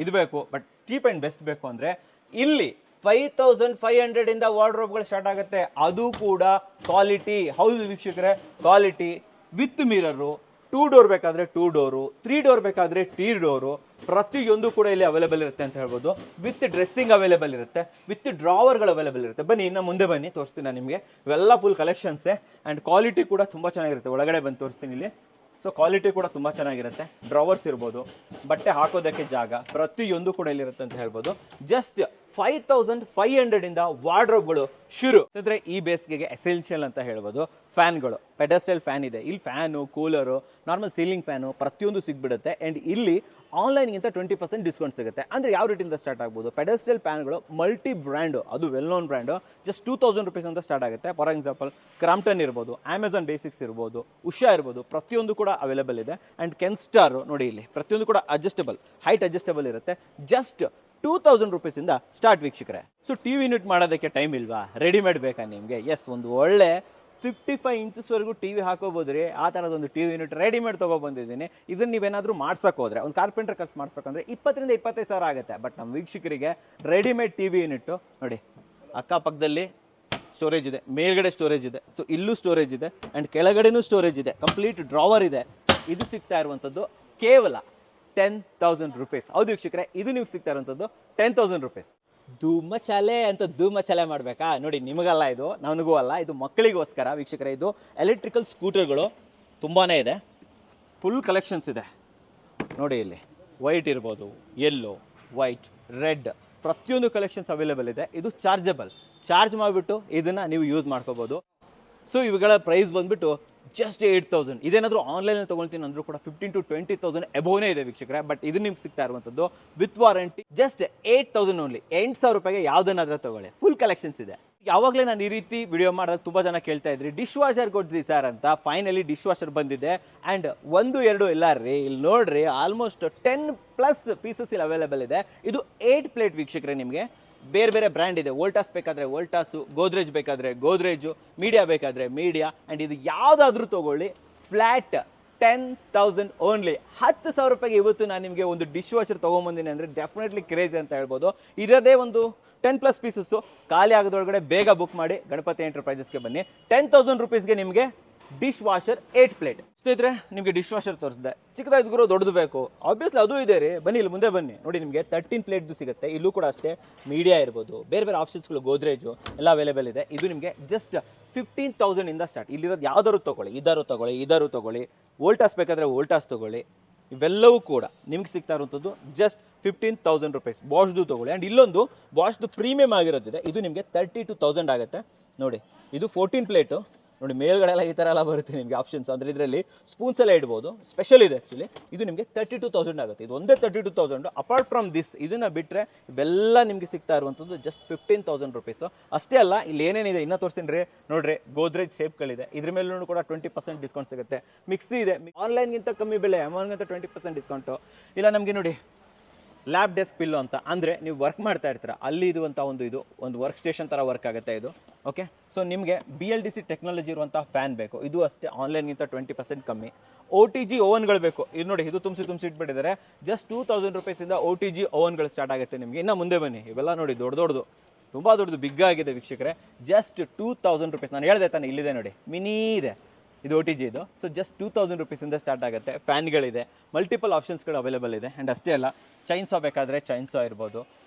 ಇದು ಬೇಕು, ಬಟ್ ಚೀಪ್ ಆ್ಯಂಡ್ ಬೆಸ್ಟ್ ಬೇಕು ಅಂದರೆ ಇಲ್ಲಿ 5,500ಇಂದ ವಾರ್ಡ್ರೋಬ್ಗಳು ಸ್ಟಾರ್ಟ್ ಆಗುತ್ತೆ. ಅದು ಕೂಡ ಕ್ವಾಲಿಟಿ. ಹೌದು ವೀಕ್ಷಕರೇ, ಕ್ವಾಲಿಟಿ ವಿತ್ ಮಿರರು. 2 ಡೋರ್ ಬೇಕಾದರೆ 2 ಡೋರು, 3 ಡೋರ್ ಬೇಕಾದರೆ 3 ಡೋರು, ಪ್ರತಿಯೊಂದು ಕೂಡ ಇಲ್ಲಿ ಅವೈಲೇಬಲ್ ಇರುತ್ತೆ ಅಂತ ಹೇಳ್ಬೋದು. ವಿತ್ ಡ್ರೆಸ್ಸಿಂಗ್ ಅವೈಲೇಬಲ್ ಇರುತ್ತೆ, ವಿತ್ ಡ್ರಾವರ್ಗಳು ಅವೈಲೇಬಲ್ ಇರುತ್ತೆ. ಬನ್ನಿ, ಇನ್ನು ಮುಂದೆ ಬನ್ನಿ, ತೋರಿಸ್ತೀನಿ ನಾನು ನಿಮಗೆ. ಇವೆಲ್ಲ ಫುಲ್ ಕಲೆಕ್ಷನ್ಸೇ. ಆ್ಯಂಡ್ ಕ್ವಾಲಿಟಿ ಕೂಡ ತುಂಬ ಚೆನ್ನಾಗಿರುತ್ತೆ. ಒಳಗಡೆ ಬಂದು ತೋರಿಸ್ತೀನಿ ಇಲ್ಲಿ. ಸೊ ಕ್ವಾಲಿಟಿ ಕೂಡ ತುಂಬ ಚೆನ್ನಾಗಿರುತ್ತೆ. ಡ್ರಾವರ್ಸ್ ಇರ್ಬೋದು, ಬಟ್ಟೆ ಹಾಕೋದಕ್ಕೆ ಜಾಗ, ಪ್ರತಿಯೊಂದು ಕೂಡ ಇಲ್ಲಿರುತ್ತೆ ಅಂತ ಹೇಳ್ಬೋದು. ಜಸ್ಟ್ 5,500ಇಂದ ವಾರ್ಡ್ರೋಬ್ಗಳು ಶುರು. ಅಂದರೆ ಈ ಬೇಸಿಗೆಗೆ ಎಸೆನ್ಷಿಯಲ್ ಅಂತ ಹೇಳ್ಬೋದು. ಫ್ಯಾನ್ಗಳು, ಪೆಡಸ್ಟಲ್ ಫ್ಯಾನ್ ಇದೆ. ಇಲ್ಲಿ fan, cooler, normal ceiling fan ಪ್ರತಿಯೊಂದು ಸಿಗ್ಬಿಡುತ್ತೆ. ಆ್ಯಂಡ್ ಇಲ್ಲಿ ಆನ್ಲೈನ್ಗಿಂತ 20% ಡಿಸ್ಕೌಂಟ್ ಸಿಗುತ್ತೆ. ಅಂದರೆ ಯಾವ ರೇಟಿಂದ ಸ್ಟಾರ್ಟ್ ಆಗ್ಬೋದು? ಪೆಡಸ್ಟಲ್ ಫ್ಯಾನ್ಗಳು ಮಲ್ಟಿ ಬ್ರ್ಯಾಂಡು, ಅದು well known brand, just 2,000 rupees ಅಂತ ಸ್ಟಾರ್ಟ್ ಆಗುತ್ತೆ. ಫಾರ್ ಎಕ್ಸಾಂಪಲ್ ಕ್ರಾಂಪ್ಟನ್ ಇರ್ಬೋದು, ಅಮೆಝಾನ್ ಬೇಸಿಕ್ಸ್ ಇರ್ಬೋದು, ಉಷಾ ಇರ್ಬೋದು, ಪ್ರತಿಯೊಂದು ಕೂಡ ಅವೈಲೇಬಲ್ ಇದೆ. ಆ್ಯಂಡ್ ಕೆನ್ಸ್ಟಾರು ನೋಡಿ, ಇಲ್ಲಿ ಪ್ರತಿಯೊಂದು ಕೂಡ ಅಡ್ಜಸ್ಟಬಲ್, ಹೈಟ್ ಅಡ್ಜಸ್ಟಬಲ್ ಇರುತ್ತೆ. ಜಸ್ಟ್ 2,000 ರೂಪೀಸಿಂದ ಸ್ಟಾರ್ಟ್ ವೀಕ್ಷಕರೇ. ಸೊ TV ಯೂನಿಟ್ ಮಾಡೋದಕ್ಕೆ ಟೈಮ್ ಇಲ್ವಾ? ರೆಡಿಮೇಡ್ ಬೇಕಾ ನಿಮಗೆ? ಎಸ್, ಒಂದು ಒಳ್ಳೆ 55 ಇಂಚಸ್ವರೆಗೂ TV ಹಾಕೋಬೋದು ರೀ. ಆ ಥರದೊಂದು TV ಯೂನಿಟ್ ರೆಡಿಮೇಡ್ ತೊಗೊಬಂದಿದ್ದೀನಿ. ಇದನ್ನು ನೀವೇನಾದರೂ ಮಾಡ್ಸೋಕೆ ಹೋದರೆ, ಒಂದು ಕಾರ್ಪೆಂಟರ್ ಖರ್ಚು ಮಾಡಿಸ್ಬೇಕಂದ್ರೆ 20,000-25,000 ಆಗುತ್ತೆ. ಬಟ್ ನಮ್ಮ ವೀಕ್ಷಕರಿಗೆ ರೆಡಿಮೇಡ್ TV ಯೂನಿಟ್ಟು ನೋಡಿ, ಅಕ್ಕಪಕ್ಕದಲ್ಲಿ ಸ್ಟೋರೇಜ್ ಇದೆ, ಮೇಲ್ಗಡೆ ಸ್ಟೋರೇಜ್ ಇದೆ, ಸೊ ಇಲ್ಲೂ ಸ್ಟೋರೇಜ್ ಇದೆ ಆ್ಯಂಡ್ ಕೆಳಗಡೆನೂ ಸ್ಟೋರೇಜ್ ಇದೆ, ಕಂಪ್ಲೀಟ್ ಡ್ರಾವರ್ ಇದೆ. ಇದು ಸಿಗ್ತಾ ಇರುವಂಥದ್ದು ಕೇವಲ 10,000 rupees. ಹೌದು ವೀಕ್ಷಕರೇ, ಇದು ನೀವು ಸಿಗ್ತಾ ಇರುವಂಥದ್ದು 10,000 rupees. ಧೂಮಚಾಲೆ ಅಂತ ಧೂಮಚಾಲೆ ಮಾಡಬೇಕಾ ನೋಡಿ, ನಿಮಗಲ್ಲ ಇದು, ನನಗೂ ಅಲ್ಲ, ಇದು ಮಕ್ಕಳಿಗೋಸ್ಕರ ವೀಕ್ಷಕರೇ. ಇದು ಎಲೆಕ್ಟ್ರಿಕಲ್ ಸ್ಕೂಟರ್ಗಳು ತುಂಬಾ ಇದೆ, ಫುಲ್ ಕಲೆಕ್ಷನ್ಸ್ ಇದೆ ನೋಡಿ. ಇಲ್ಲಿ ವೈಟ್ ಇರ್ಬೋದು, ಯೆಲ್ಲೋ, ವೈಟ್, ರೆಡ್, ಪ್ರತಿಯೊಂದು ಕಲೆಕ್ಷನ್ಸ್ ಅವೈಲೇಬಲ್ ಇದೆ. ಇದು ಚಾರ್ಜಬಲ್, ಚಾರ್ಜ್ ಮಾಡಿಬಿಟ್ಟು ಇದನ್ನು ನೀವು ಯೂಸ್ ಮಾಡ್ಕೋಬೋದು. ಸೊ ಇವುಗಳ ಪ್ರೈಸ್ ಬಂದುಬಿಟ್ಟು ಜಸ್ಟ್ 8,000. ಇದೇನಾದರೂ ಆನ್ಲೈನಲ್ಲಿ ತೊಗೊಳ್ತೀನಿ ಅಂದರೂ ಕೂಡ 15,000 to 20,000 ಎಬೋನೇ ಇದೆ ವೀಕ್ಷಕರೇ. ಬಟ್ ಇದು ನಿಮ್ಗೆ ಸಿಗ್ತಾ ಇರುವಂಥದ್ದು ವಿತ್ ವಾರಂಟಿ ಜಸ್ಟ್ 8,000 ಓನ್ಲಿ. 8,000 ರೂಪಾಯಿಗೆ ಯಾವುದನ್ನಾದ್ರೂ ತೊಗೊಳ್ಳಿ, ಫುಲ್ ಕಲೆಕ್ಷನ್ಸ್ ಇದೆ. ಯಾವಾಗಲೇ ನಾನು ಈ ರೀತಿ ವಿಡಿಯೋ ಮಾಡಿದಾಗ ತುಂಬ ಜನ ಕೇಳ್ತಾ ಇದ್ರಿ ಡಿಶ್ ವಾಷರ್ ಕೊಡ್ಸಿ ಸರ್ ಅಂತ. ಫೈನಲಿ ಡಿಶ್ ವಾಷರ್ ಬಂದಿದೆ ಆ್ಯಂಡ್ 1, 2 ಇಲ್ಲ ರೀ, ಇಲ್ಲಿ ನೋಡ್ರಿ ಆಲ್ಮೋಸ್ಟ್ 10+ ಪೀಸಸ್ ಇಲ್ಲಿ ಅವೈಲೇಬಲ್ ಇದೆ. ಇದು 8 ಪ್ಲೇಟ್ ವೀಕ್ಷಕರೇ. ನಿಮಗೆ ಬೇರೆ ಬೇರೆ ಬ್ರ್ಯಾಂಡ್ ಇದೆ, ವೋಲ್ಟಾಸ್ ಬೇಕಾದರೆ ವೋಲ್ಟಾಸು, ಗೋದ್ರೇಜ್ ಬೇಕಾದರೆ ಗೋದ್ರೇಜು, ಮೀಡಿಯಾ ಬೇಕಾದರೆ ಮೀಡಿಯಾ. ಆ್ಯಂಡ್ ಇದು ಯಾವುದಾದ್ರೂ ತೊಗೊಳ್ಳಿ, ಫ್ಲ್ಯಾಟ್ 10,000 ಓನ್ಲಿ. 10,000 ರೂಪಾಯಿಗೆ ಇವತ್ತು ನಾನು ನಿಮಗೆ ಒಂದು ಡಿಶ್ ವಾಷರ್ ತೊಗೊಂಬಂದಿನಿ ಅಂದರೆ ಡೆಫಿನೆಟ್ಲಿ ಕ್ರೇಜಿ ಅಂತ ಹೇಳ್ಬೋದು. ಇರೋದೇ ಒಂದು 10+ ಪೀಸಸ್ಸು, ಖಾಲಿ ಆಗೋದ್ರೊಳಗಡೆ ಬೇಗ ಬುಕ್ ಮಾಡಿ ಗಣಪತಿ ಎಂಟರ್ಪ್ರೈಸಸ್ಗೆ ಬನ್ನಿ. 10,000 ರೂಪೀಸ್ಗೆ ನಿಮಗೆ ಡಿಶ್ ವಾಷರ್ 8 ಪ್ಲೇಟ್. ಸ್ನೇಹಿತರೆ, ನಿಮಗೆ ಡಿಶ್ ವಾಷರ್ ತೋರಿಸಿದೆ, ಚಿಕ್ಕದಾಗಿದ್ರು ದೊಡ್ಡದು ಬೇಕು, ಆಬ್ವಿಯಸ್ಲಿ ಅದು ಇದೆ ರೀ. ಬನ್ನಿ ಇಲ್ಲಿ ಮುಂದೆ ಬನ್ನಿ ನೋಡಿ, ನಿಮಗೆ 13 ಪ್ಲೇಟ್ದು ಸಿಗುತ್ತೆ. ಇಲ್ಲೂ ಕೂಡ ಅಷ್ಟೇ ಮೀಡಿಯಾ ಇರ್ಬೋದು, ಬೇರೆ ಬೇರೆ ಆಪ್ಷನ್ಸ್ಗಳು, ಗೋದ್ರೇಜು ಎಲ್ಲ ಅವೈಲೇಬಲ್ ಇದೆ. ಇದು ನಿಮಗೆ ಜಸ್ಟ್ 15,000 ಇಂದ ಸ್ಟಾರ್ಟ್. ಇಲ್ಲಿರೋದು ಯಾವ್ದಾದ್ರು ತೊಗೊಳ್ಳಿ, ಇದಾರು ತೊಗೊಳ್ಳಿ, ವೋಲ್ಟಾಸ್ ಬೇಕಾದರೆ ವೋಲ್ಟಾಸ್ ತೊಗೊಳ್ಳಿ. ಇವೆಲ್ಲವೂ ಕೂಡ ನಿಮ್ಗೆ ಸಿಗ್ತಾ ಇರುವಂಥದ್ದು ಜಸ್ಟ್ 15,000 ರೂಪೀಸ್. ಬಾಷ್ದು ತೊಗೊಳ್ಳಿ. ಆ್ಯಂಡ್ ಇಲ್ಲೊಂದು ಬಾಷ್ದು ಪ್ರೀಮಿಯಮ್ ಆಗಿರೋದಿದೆ, ಇದು ನಿಮಗೆ 32,000 ಆಗುತ್ತೆ ನೋಡಿ. ಇದು 14 ಪ್ಲೇಟು ನೋಡಿ, ಮೇಲ್ಗಡೆ ಎಲ್ಲ ಈ ಥರ ಎಲ್ಲ ಬರುತ್ತೆ ನಿಮಗೆ ಆಪ್ಷನ್ಸ್. ಅಂದರೆ ಇದರಲ್ಲಿ ಸ್ಪೂನ್ಸ್ ಎಲ್ಲ ಇಡ್ಬೋದು, ಸ್ಪೆಷಲ್ ಇದೆ ಆ್ಯಕ್ಚುಲಿ. ಇದು ನಿಮಗೆ 32,000 ಆಗುತ್ತೆ. ಇದು ಒಂದೇ 32,000. ಅಪಾರ್ಟ್ ಫ್ರಮ್ ದಿಸ್ ಇದನ್ನು ಬಿಟ್ಟರೆ ಇವೆಲ್ಲ ನಿಮಗೆ ಸಿಗ್ತಾ ಇರುವಂಥದ್ದು ಜಸ್ಟ್ 15,000 ರೂಪೀಸು. ಅಷ್ಟೇ ಅಲ್ಲ, ಇಲ್ಲಿ ಏನೇನಿದೆ ಇನ್ನೂ ತೋರಿಸ್ತೀನಿ ರೀ. ನೋಡ್ರಿ, ಗೋದ್ರೇಜ್ ಸೇಫ್ಗಳಿದೆ, ಇದ್ರ ಮೇಲೂ ಕೂಡ 20% ಡಿಸ್ಕೌಂಟ್ ಸಿಗುತ್ತೆ. ಮಿಕ್ಸಿ ಇದೆ, ಆನ್ಲೈನ್ಗಿಂತ ಕಮ್ಮಿ ಬೆಲೆ, ಅಮೌಂಟ್ಗಿಂತ 20% ಡಿಸ್ಕೌಂಟು. ಇಲ್ಲ ನಮಗೆ ನೋಡಿ ಲ್ಯಾಬ್ ಡೆಸ್ಕ್ ಪಿಲ್ಲೋ ಅಂತ, ಅಂದರೆ ನೀವು ವರ್ಕ್ ಮಾಡ್ತಾ ಇರ್ತೀರ, ಅಲ್ಲಿ ಇರುವಂಥ ಒಂದು ವರ್ಕ್ ಸ್ಟೇಷನ್ ಥರ ವರ್ಕ್ ಆಗುತ್ತೆ ಇದು. ಓಕೆ, ಸೊ ನಿಮಗೆ BLDC ಟೆಕ್ನಾಲಜಿ ಇರುವಂಥ ಫ್ಯಾನ್ ಬೇಕು, ಇದು ಅಷ್ಟೇ ಆನ್ಲೈನ್ಗಿಂತ 20% ಕಮ್ಮಿ. OTG ಓವನ್ಗಳು ಬೇಕು, ಇದು ನೋಡಿ, ಇದು ತುಂಬಿಸಿ ಇಟ್ಬಿಟ್ಟಿದ್ದಾರೆ. ಜಸ್ಟ್ 2,000 ರೂಪೀಸಿಂದ OTG ಓವನ್ಗಳು ಸ್ಟಾರ್ಟ್ ಆಗುತ್ತೆ ನಿಮಗೆ. ಇನ್ನು ಮುಂದೆ ಬನ್ನಿ, ಇವೆಲ್ಲ ನೋಡಿ ದೊಡ್ಡದು, ತುಂಬ ದೊಡ್ಡದು, ಬಿಗ್ ಆಗಿದೆ ವೀಕ್ಷಕರೇ. Just 2,000 rupees. ನಾನು ಹೇಳಿದೆ ತಾನೆ, ಇಲ್ಲಿದೆ ನೋಡಿ, ಮಿನಿ ಇದೆ, ಇದು OTG ಇದು. ಸೊ ಜಸ್ಟ್ 2,000 ರೂಪೀಸಿಂದ ಸ್ಟಾರ್ಟ್ ಆಗುತ್ತೆ. ಫ್ಯಾನ್ಗಳಿದೆ, ಮಲ್ಟಿಪಲ್ ಆಪ್ಷನ್ಸ್ಗಳು ಅವೈಲೇಬಲ್ ಇದೆ. ಆ್ಯಂಡ್ ಅಷ್ಟೇ ಅಲ್ಲ, ಚೈನ್ಸಾ ಬೇಕಾದರೆ ಚೈನ್ಸಾ ಇರ್ಬೋದು,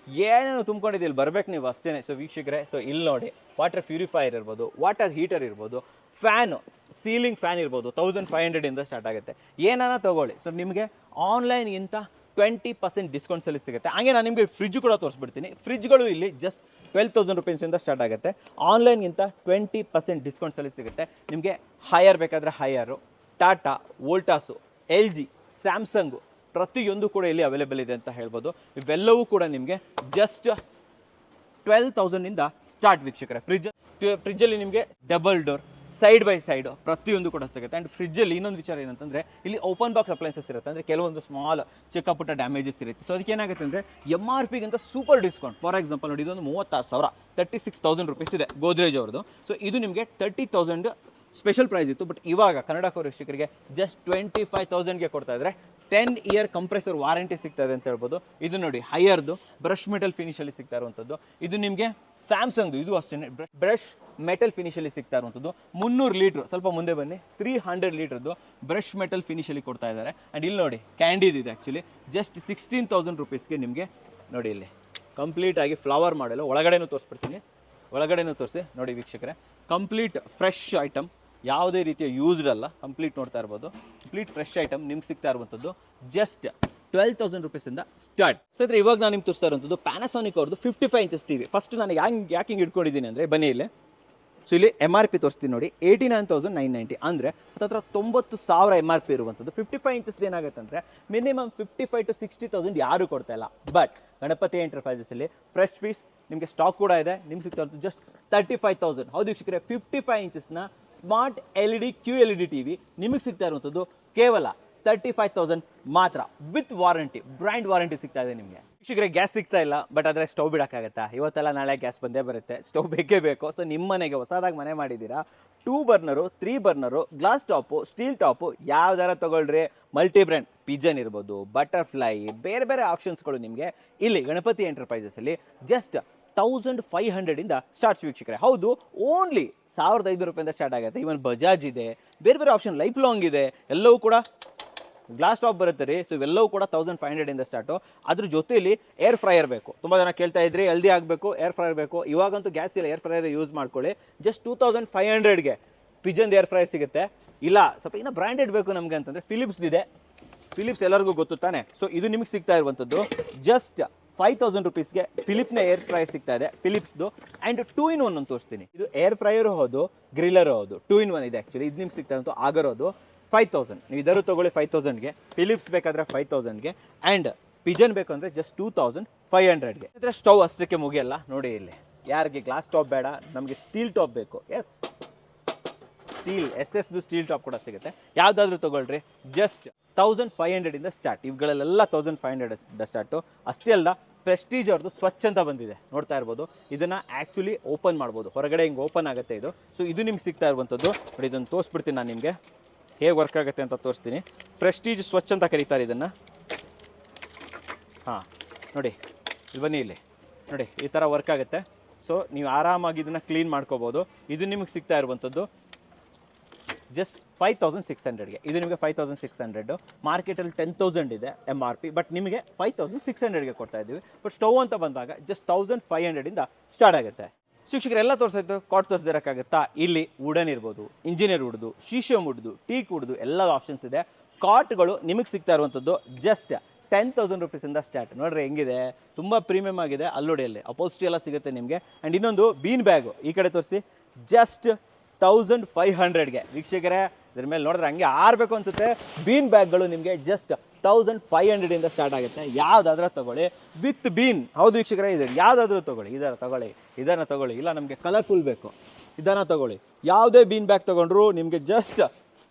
ಏನೇನು ತುಂಬ್ಕೊಂಡಿದ್ದು ಇಲ್ಲಿ ಬರಬೇಕು ನೀವು ಅಷ್ಟೇ. ಸೊ ವೀಕ್ಷಕರೇ, ಸೊ ಇಲ್ಲಿ ನೋಡಿ, ವಾಟರ್ ಪ್ಯೂರಿಫೈಯರ್ ಇರ್ಬೋದು, ವಾಟರ್ ಹೀಟರ್ ಇರ್ಬೋದು, ಫ್ಯಾನು, ಸೀಲಿಂಗ್ ಫ್ಯಾನ್ ಇರ್ಬೋದು, 1,500 ಇಂದ ಸ್ಟಾರ್ಟ್ ಆಗುತ್ತೆ. ಏನಾನ ತೊಗೊಳ್ಳಿ. ಸೊ ನಿಮಗೆ ಆನ್ಲೈನ್ಗಿಂತ 20% ಡಿಸ್ಕೌಂಟ್ಸಲ್ಲಿ ಸಿಗುತ್ತೆ. ಹಾಗೆ ನಾನು ನಿಮಗೆ ಫ್ರಿಜ್ ಕೂಡ ತೋರಿಸ್ಬಿಡ್ತೀನಿ. ಫ್ರಿಜ್ಗಳು ಇಲ್ಲಿ ಜಸ್ಟ್ 12,000 ರೂಪೀಸಿಂದ ಸ್ಟಾರ್ಟ್ ಆಗುತ್ತೆ. ಆನ್ಲೈನ್ಗಿಂತ 20% ಡಿಸ್ಕೌಂಟ್ಸಲ್ಲಿ ಸಿಗುತ್ತೆ. ನಿಮಗೆ ಹೈಯರ್ ಬೇಕಾದರೆ ಹೈಯರು, ಟಾಟಾ, ವೋಲ್ಟಾಸು, LG, ಸ್ಯಾಮ್ಸಂಗು, ಪ್ರತಿಯೊಂದು ಕೂಡ ಇಲ್ಲಿ ಅವೈಲೇಬಲ್ ಇದೆ ಅಂತ ಹೇಳ್ಬೋದು. ಇವೆಲ್ಲವೂ ಕೂಡ ನಿಮಗೆ ಜಸ್ಟ್ 12,000 ಇಂದ ಸ್ಟಾರ್ಟ್ ವೀಕ್ಷಕರೇ. ಫ್ರಿಜ್ಜಲ್ಲಿ ನಿಮಗೆ double door, side by side ಪ್ರತಿಯೊಂದು ಕೂಡ ಸಿಗುತ್ತೆ. ಆ್ಯಂಡ್ ಫ್ರಿಜ್ಜಲ್ಲಿ ಇನ್ನೊಂದು ವಿಚಾರ ಏನಂತಂದರೆ, ಇಲ್ಲಿ ಓಪನ್ ಬಾಕ್ಸ್ ಅಪ್ಲೈನ್ಸಸ್ ಇರುತ್ತೆ. ಅಂದರೆ ಕೆಲವೊಂದು ಸ್ಮಾಲ್ ಚಿಕ್ಕ ಪುಟ್ಟ ಡ್ಯಾಮೇಜಸ್ ಇರುತ್ತೆ. ಸೊ ಅದಕ್ಕೆ ಏನಾಗುತ್ತೆ ಅಂದರೆ MRPಗಿಂತ ಸೂಪರ್ ಡಿಸ್ಕೌಂಟ್. ಫಾರ್ ಎಕ್ಸಾಂಪಲ್ ನೋಡಿ, ಇದೊಂದು 36,000, 36,000 ರೂಪೀಸ್ ಇದೆ ಗೋದ್ರೇಜ್ ಅವ್ರದ್ದು. ಸೊ ಇದು ನಿಮಗೆ 30,000 ಸ್ಪೆಷಲ್ ಪ್ರೈಸ್ ಇತ್ತು. ಬಟ್ ಇವಾಗ ಕನ್ನಡ ವೀಕ್ಷಕರಿಗೆ ಜಸ್ಟ್ 25,000ಗೆ ಕೊಡ್ತಾ ಇದ್ದಾರೆ. 10 ಇಯರ್ ಕಂಪ್ರೆಸರ್ ವಾರಂಟಿ ಸಿಗ್ತಾ ಇದೆ ಅಂತ ಹೇಳ್ಬೋದು. ಇದು ನೋಡಿ, ಹೈಯರ್ದು ಬ್ರಷ್ ಮೆಟಲ್ ಫಿನಿಶಲ್ಲಿ ಸಿಗ್ತಾ ಇರುವಂಥದ್ದು. ಇದು ನಿಮಗೆ ಸ್ಯಾಮ್ಸಂಗ್ದು, ಇದು ಅಷ್ಟೇ ಬ್ರಷ್ ಮೆಟಲ್ ಫಿನಿಶಲ್ಲಿ ಸಿಗ್ತಾ ಇರುವಂಥದ್ದು. 300 ಲೀಟ್ರ್, ಸ್ವಲ್ಪ ಮುಂದೆ ಬನ್ನಿ, 300 ಲೀಟ್ರದ್ದು ಬ್ರಷ್ ಮೆಟಲ್ ಫಿನಿಶಲ್ಲಿ ಕೊಡ್ತಾ ಇದ್ದಾರೆ. ಆ್ಯಂಡ್ ಇಲ್ಲಿ ನೋಡಿ, ಕ್ಯಾಂಡಿದು ಇದೆ ಆ್ಯಕ್ಚುಲಿ. ಜಸ್ಟ್ 16,000 ರೂಪೀಸ್ಗೆ ನಿಮಗೆ ನೋಡಿ, ಇಲ್ಲಿ ಕಂಪ್ಲೀಟಾಗಿ ಫ್ಲವರ್ ಮಾಡಲು ಒಳಗಡೆನೂ ತೋರಿಸ್ಬಿಡ್ತೀನಿ. ಒಳಗಡೆನೂ ತೋರಿಸಿ ನೋಡಿ ವೀಕ್ಷಕರೇ, ಕಂಪ್ಲೀಟ್ ಫ್ರೆಶ್ ಐಟಮ್, ಯಾವುದೇ ರೀತಿಯ ಯೂಸ್ಡ್ ಅಲ್ಲ, ಕಂಪ್ಲೀಟ್ ನೋಡ್ತಾ ಇರ್ಬೋದು. ಕಂಪ್ಲೀಟ್ ಫ್ರೆಶ್ ಐಟಮ್ ನಿಮ್ಗೆ ಸಿಗ್ತಾ ಇರುವಂಥದ್ದು ಜಸ್ಟ್ 12,000 ರೂಪೀಸಿಂದ ಸ್ಟಾರ್ಟ್. ಸ್ನೇಹಿತರೆ, ಇವಾಗ ನಾನು ನಿಮ್ಗೆ ತೋರಿಸ್ತಾ ಇರುವಂಥದ್ದು ಪ್ಯಾನಾಸೋನಿಕ್ ಅವ್ರದ್ದು 55 ಇಂಚಸ್ TV. ಫಸ್ಟ್ ನಾನು ಯಾಕೆ ಹಿಂಗೆ ಇಟ್ಕೊಂಡಿದ್ದೀನಿ ಅಂದರೆ, ಬನ್ನಿ ಇಲ್ಲಿ. ಸೊ ಇಲ್ಲಿ MRP ತೋರಿಸ್ತೀನಿ ನೋಡಿ, 89,990, ಅಂದರೆ ಹತ್ತಿರ 90,000 MRP ಇರುವಂಥದ್ದು. 55 ಇಂಚಸ್ ಏನಾಗುತ್ತೆ ಅಂದರೆ ಮಿನಿಮಮ್ 55,000 to 60,000 ಯಾರು ಕೊಡ್ತಾ ಇಲ್ಲ. ಬಟ್ ಗಣಪತಿ ಎಂಟರ್ಪ್ರೈಸಸ್ಸಲ್ಲಿ ಫ್ರೆಶ್ ಪೀಸ್ ನಿಮಗೆ ಸ್ಟಾಕ್ ಕೂಡ ಇದೆ. ನಿಮ್ಗೆ ಸಿಗ್ತಾ ಇರೋದು ಜಸ್ಟ್ 35,000. ಹೌದು ವೀಕ್ಷಕರೇ, 55 ಇಂಚಸ್ನ ಸ್ಮಾರ್ಟ್ LED QLED TV ನಿಮಗೆ ಸಿಗ್ತಾ ಇರುವಂಥದ್ದು ಕೇವಲ 35,000 ಮಾತ್ರ, ವಿತ್ ವಾರಂಟಿ, ಬ್ರ್ಯಾಂಡ್ ವಾರಂಟಿ ಸಿಗ್ತಾ ಇದೆ ನಿಮಗೆ. ವೀಕ್ಷಕರೇ, ಗ್ಯಾಸ್ ಸಿಗ್ತಾ ಇಲ್ಲ, ಬಟ್ ಆದರೆ ಸ್ಟವ್ ಬಿಡೋಕ್ಕಾಗತ್ತಾ? ಇವತ್ತೆಲ್ಲ ನಾಳೆ ಗ್ಯಾಸ್ ಬಂದೇ ಬರುತ್ತೆ, ಸ್ಟವ್ ಬೇಕೇ ಬೇಕು. ಸೊ ನಿಮ್ಮ ಮನೆಗೆ ಹೊಸದಾಗಿ ಮನೆ ಮಾಡಿದ್ದೀರಾ, 2 ಬರ್ನರು, 3 ಬರ್ನರು, ಗ್ಲಾಸ್ ಟಾಪು, ಸ್ಟೀಲ್ ಟಾಪು, ಯಾವ್ದಾರ ತೊಗೊಳ್ರಿ. ಮಲ್ಟಿ ಬ್ರ್ಯಾಂಡ್ ಪಿಜನ್ ಇರ್ಬೋದು, ಬಟರ್ಫ್ಲೈ, ಬೇರೆ ಬೇರೆ ಆಪ್ಷನ್ಸ್ಗಳು ನಿಮಗೆ ಇಲ್ಲಿ ಗಣಪತಿ ಎಂಟರ್ಪ್ರೈಸಸ್ಸಲ್ಲಿ ಜಸ್ಟ್ 1500 ಇಂದ ಸ್ಟಾರ್ಟ್ಸ್ ವೀಕ್ಷಕರೇ. ಹೌದು, ಓನ್ಲಿ 1500 ರೂಪಾಯಿಂದ ಸ್ಟಾರ್ಟ್ ಆಗುತ್ತೆ. ಇವನ್ ಬಜಾಜ್ ಇದೆ, ಬೇರೆ ಬೇರೆ ಆಪ್ಷನ್, ಲೈಫ್ ಲಾಂಗ್ ಇದೆ, ಎಲ್ಲವೂ ಕೂಡ ಗ್ಲಾಸ್ ಟಾಪ್ ಬರುತ್ತೆ ರೀ. ಸೊ ಇವೆಲ್ಲವೂ ಕೂಡ 1500 ಇಂದ ಸ್ಟಾರ್ಟು. ಅದ್ರ ಜೊತೆಯಲ್ಲಿ ಏರ್ ಫ್ರೈಯರ್ ಬೇಕು. ತುಂಬ ಜನ ಕೇಳ್ತಾ ಇದ್ರಿ ಹೆಲ್ದಿ ಆಗಬೇಕು, ಏರ್ ಫ್ರೈಯರ್ ಬೇಕು. ಇವಾಗಂತೂ ಗ್ಯಾಸ್ ಇಲ್ಲ, ಏರ್ ಫ್ರೈಯರ್ ಯೂಸ್ ಮಾಡ್ಕೊಳ್ಳಿ. ಜಸ್ಟ್ 2500ಗೆ ಪಿಜನ್ ಏರ್ ಫ್ರೈಯರ್ ಸಿಗುತ್ತೆ. ಇಲ್ಲ ಸ್ವಲ್ಪ ಇನ್ನೂ ಬ್ರ್ಯಾಂಡೆಡ್ ಬೇಕು ನಮಗೆ ಅಂತಂದರೆ ಫಿಲಿಪ್ಸ್ ಇದೆ. ಫಿಲಿಪ್ಸ್ ಎಲ್ಲರಿಗೂ ಗೊತ್ತು ತಾನೆ. ಸೊ ಇದು ನಿಮಗೆ ಸಿಗ್ತಾ ಇರುವಂಥದ್ದು ಜಸ್ಟ್ 5000 ರೂಪೀಸ್ಗೆ ಫಿಲಿಪ್ನ ಏರ್ ಫ್ರೈಯರ್ ಸಿಗ್ತಾ ಇದೆ, ಫಿಲಿಪ್ಸ್ದು. ಆ್ಯಂಡ್ 2 in 1 ಅಂತ ತೋರಿಸ್ತೀನಿ. ಇದು ಏರ್ ಫ್ರೈಯರು ಹೌದು, ಗ್ರಿಲ್ಲರು ಹೌದು, 2 in 1 ಇದೆ ಆ್ಯಕ್ಚುಲಿ. ಇದು ನಿಮ್ಗೆ ಸಿಗ್ತಾ ಇರುವಂಥ ಆಗರೋದು 5000. ನೀವು ಇದರು ತೊಗೊಳ್ಳಿ 5000ಗೆ, ಫಿಲಿಪ್ಸ್ ಬೇಕಾದರೆ 5000ಗೆ, ಆ್ಯಂಡ್ ಪಿಜನ್ ಬೇಕು ಅಂದರೆ ಜಸ್ಟ್ 2500ಗೆ. ಅಂದರೆ ಸ್ಟವ್ ಅಷ್ಟಕ್ಕೆ ಮುಗಿಯಲ್ಲ ನೋಡಿ. ಇಲ್ಲಿ ಯಾರಿಗೆ ಗ್ಲಾಸ್ ಟಾಪ್ ಬೇಡ, ನಮಗೆ ಸ್ಟೀಲ್ ಟಾಪ್ ಬೇಕು. Yes, steel SS steel top ಕೂಡ ಸಿಗುತ್ತೆ. ಯಾವುದಾದ್ರೂ ತೊಗೊಳ್ರಿ, ಜಸ್ಟ್ 1500 ಇಂದ ಸ್ಟಾರ್ಟ್. ಇವುಗಳೆಲ್ಲ 1500 ಸ್ಟಾರ್ಟು. ಅಷ್ಟೇ ಅಲ್ಲ, ಪ್ರೆಸ್ಟೀಜ್ ಅವ್ರದ್ದು ಸ್ವಚ್ಛ ಅಂತ ಬಂದಿದೆ, ನೋಡ್ತಾ ಇರ್ಬೋದು. ಇದನ್ನು ಆ್ಯಕ್ಚುಲಿ ಓಪನ್ ಮಾಡ್ಬೋದು, ಹೊರಗಡೆ ಹಿಂಗೆ ಓಪನ್ ಆಗುತ್ತೆ ಇದು. ಸೊ ಇದು ನಿಮ್ಗೆ ಸಿಗ್ತಾ ಇರುವಂಥದ್ದು ನೋಡಿ. ಇದನ್ನು ತೋರಿಸ್ಬಿಡ್ತೀನಿ ನಾನು ನಿಮಗೆ, ಹೇಗೆ ವರ್ಕ್ ಆಗುತ್ತೆ ಅಂತ ತೋರಿಸ್ತೀನಿ. ಪ್ರೆಸ್ಟೀಜ್ ಸ್ವಚ್ಛ ಅಂತ ಕರೀತಾರೆ ಇದನ್ನು. ಹಾಂ ನೋಡಿ, ಇಲ್ಲಿ ಬನ್ನಿ, ಇಲ್ಲಿ ನೋಡಿ, ಈ ಥರ ವರ್ಕ್ ಆಗುತ್ತೆ. ಸೊ ನೀವು ಆರಾಮಾಗಿ ಇದನ್ನು ಕ್ಲೀನ್ ಮಾಡ್ಕೋಬೋದು. ಇದು ನಿಮಗೆ ಸಿಗ್ತಾ ಇರುವಂಥದ್ದು ಜಸ್ಟ್ 5600ಗೆ. ಇದು ನಿಮಗೆ 5600. ಮಾರ್ಕೆಟಲ್ಲಿ 10,000 ಇದೆ MRP, ಬಟ್ ನಿಮಗೆ 5600ಗೆ ಕೊಡ್ತಾ ಇದ್ದೀವಿ. ಬಟ್ ಸ್ಟವ್ ಅಂತ ಬಂದಾಗ ಜಸ್ಟ್ 1500 ಇಂದ ಸ್ಟಾರ್ಟ್ ಆಗುತ್ತೆ. ಶಿಕ್ಷಕರೆಲ್ಲ ತೋರಿಸಾಯ್ತು, ಕಾಟ್ ತೋರಿಸ್ದಿರೋಕ್ಕಾಗುತ್ತಾ? ಇಲ್ಲಿ ವುಡನ್ ಇರ್ಬೋದು, ಇಂಜಿನಿಯರ್ ವುಡ್ದು, ಶೀಶಮ್ ವುಡ್ದು, ಟೀಕ್ ವುಡ್ದು ಎಲ್ಲ ಆಪ್ಷನ್ಸ್ ಇದೆ. ಕಾಟ್ಗಳು ನಿಮಗೆ ಸಿಗ್ತಾ ಇರುವಂಥದ್ದು ಜಸ್ಟ್ 10,000 ರೂಪೀಸಿಂದ ಸ್ಟಾರ್ಟ್. ನೋಡ್ರಿ ಹೆಂಗಿದೆ, ತುಂಬ ಪ್ರೀಮಿಯಮ್ ಆಗಿದೆ. ಅಲ್ಲೋಡಿಯಲ್ಲಿ ಅಪೋಸ್ಟ್ರಿ ಎಲ್ಲ ಸಿಗುತ್ತೆ ನಿಮಗೆ. ಆ್ಯಂಡ್ ಇನ್ನೊಂದು ಬೀನ್ ಬ್ಯಾಗು ಈ ಕಡೆ ತೋರಿಸಿ, ಜಸ್ಟ್ 1500ಗೆ. ವೀಕ್ಷಕರೇ ಇದ್ರ ಮೇಲೆ ನೋಡಿದ್ರೆ ಹಂಗೆ ಆರಬೇಕು ಅನಿಸುತ್ತೆ. ಬೀನ್ ಬ್ಯಾಗ್ಗಳು ನಿಮಗೆ ಜಸ್ಟ್ 1500 ಇಂದ ಸ್ಟಾರ್ಟ್ ಆಗುತ್ತೆ. ಯಾವುದಾದ್ರೂ ತೊಗೊಳ್ಳಿ ವಿತ್ ಬೀನ್. ಹೌದು ವೀಕ್ಷಕರೇ, ಇದೆ ಯಾವುದಾದ್ರೂ ತೊಗೊಳ್ಳಿ, ಇದನ್ನು ತೊಗೊಳ್ಳಿ, ಇದನ್ನು ತೊಗೊಳ್ಳಿ. ಇಲ್ಲ ನಮಗೆ ಕಲರ್ಫುಲ್ ಬೇಕು, ಇದನ್ನು ತೊಗೊಳ್ಳಿ. ಯಾವುದೇ ಬೀನ್ ಬ್ಯಾಗ್ ತೊಗೊಂಡ್ರು ನಿಮಗೆ ಜಸ್ಟ್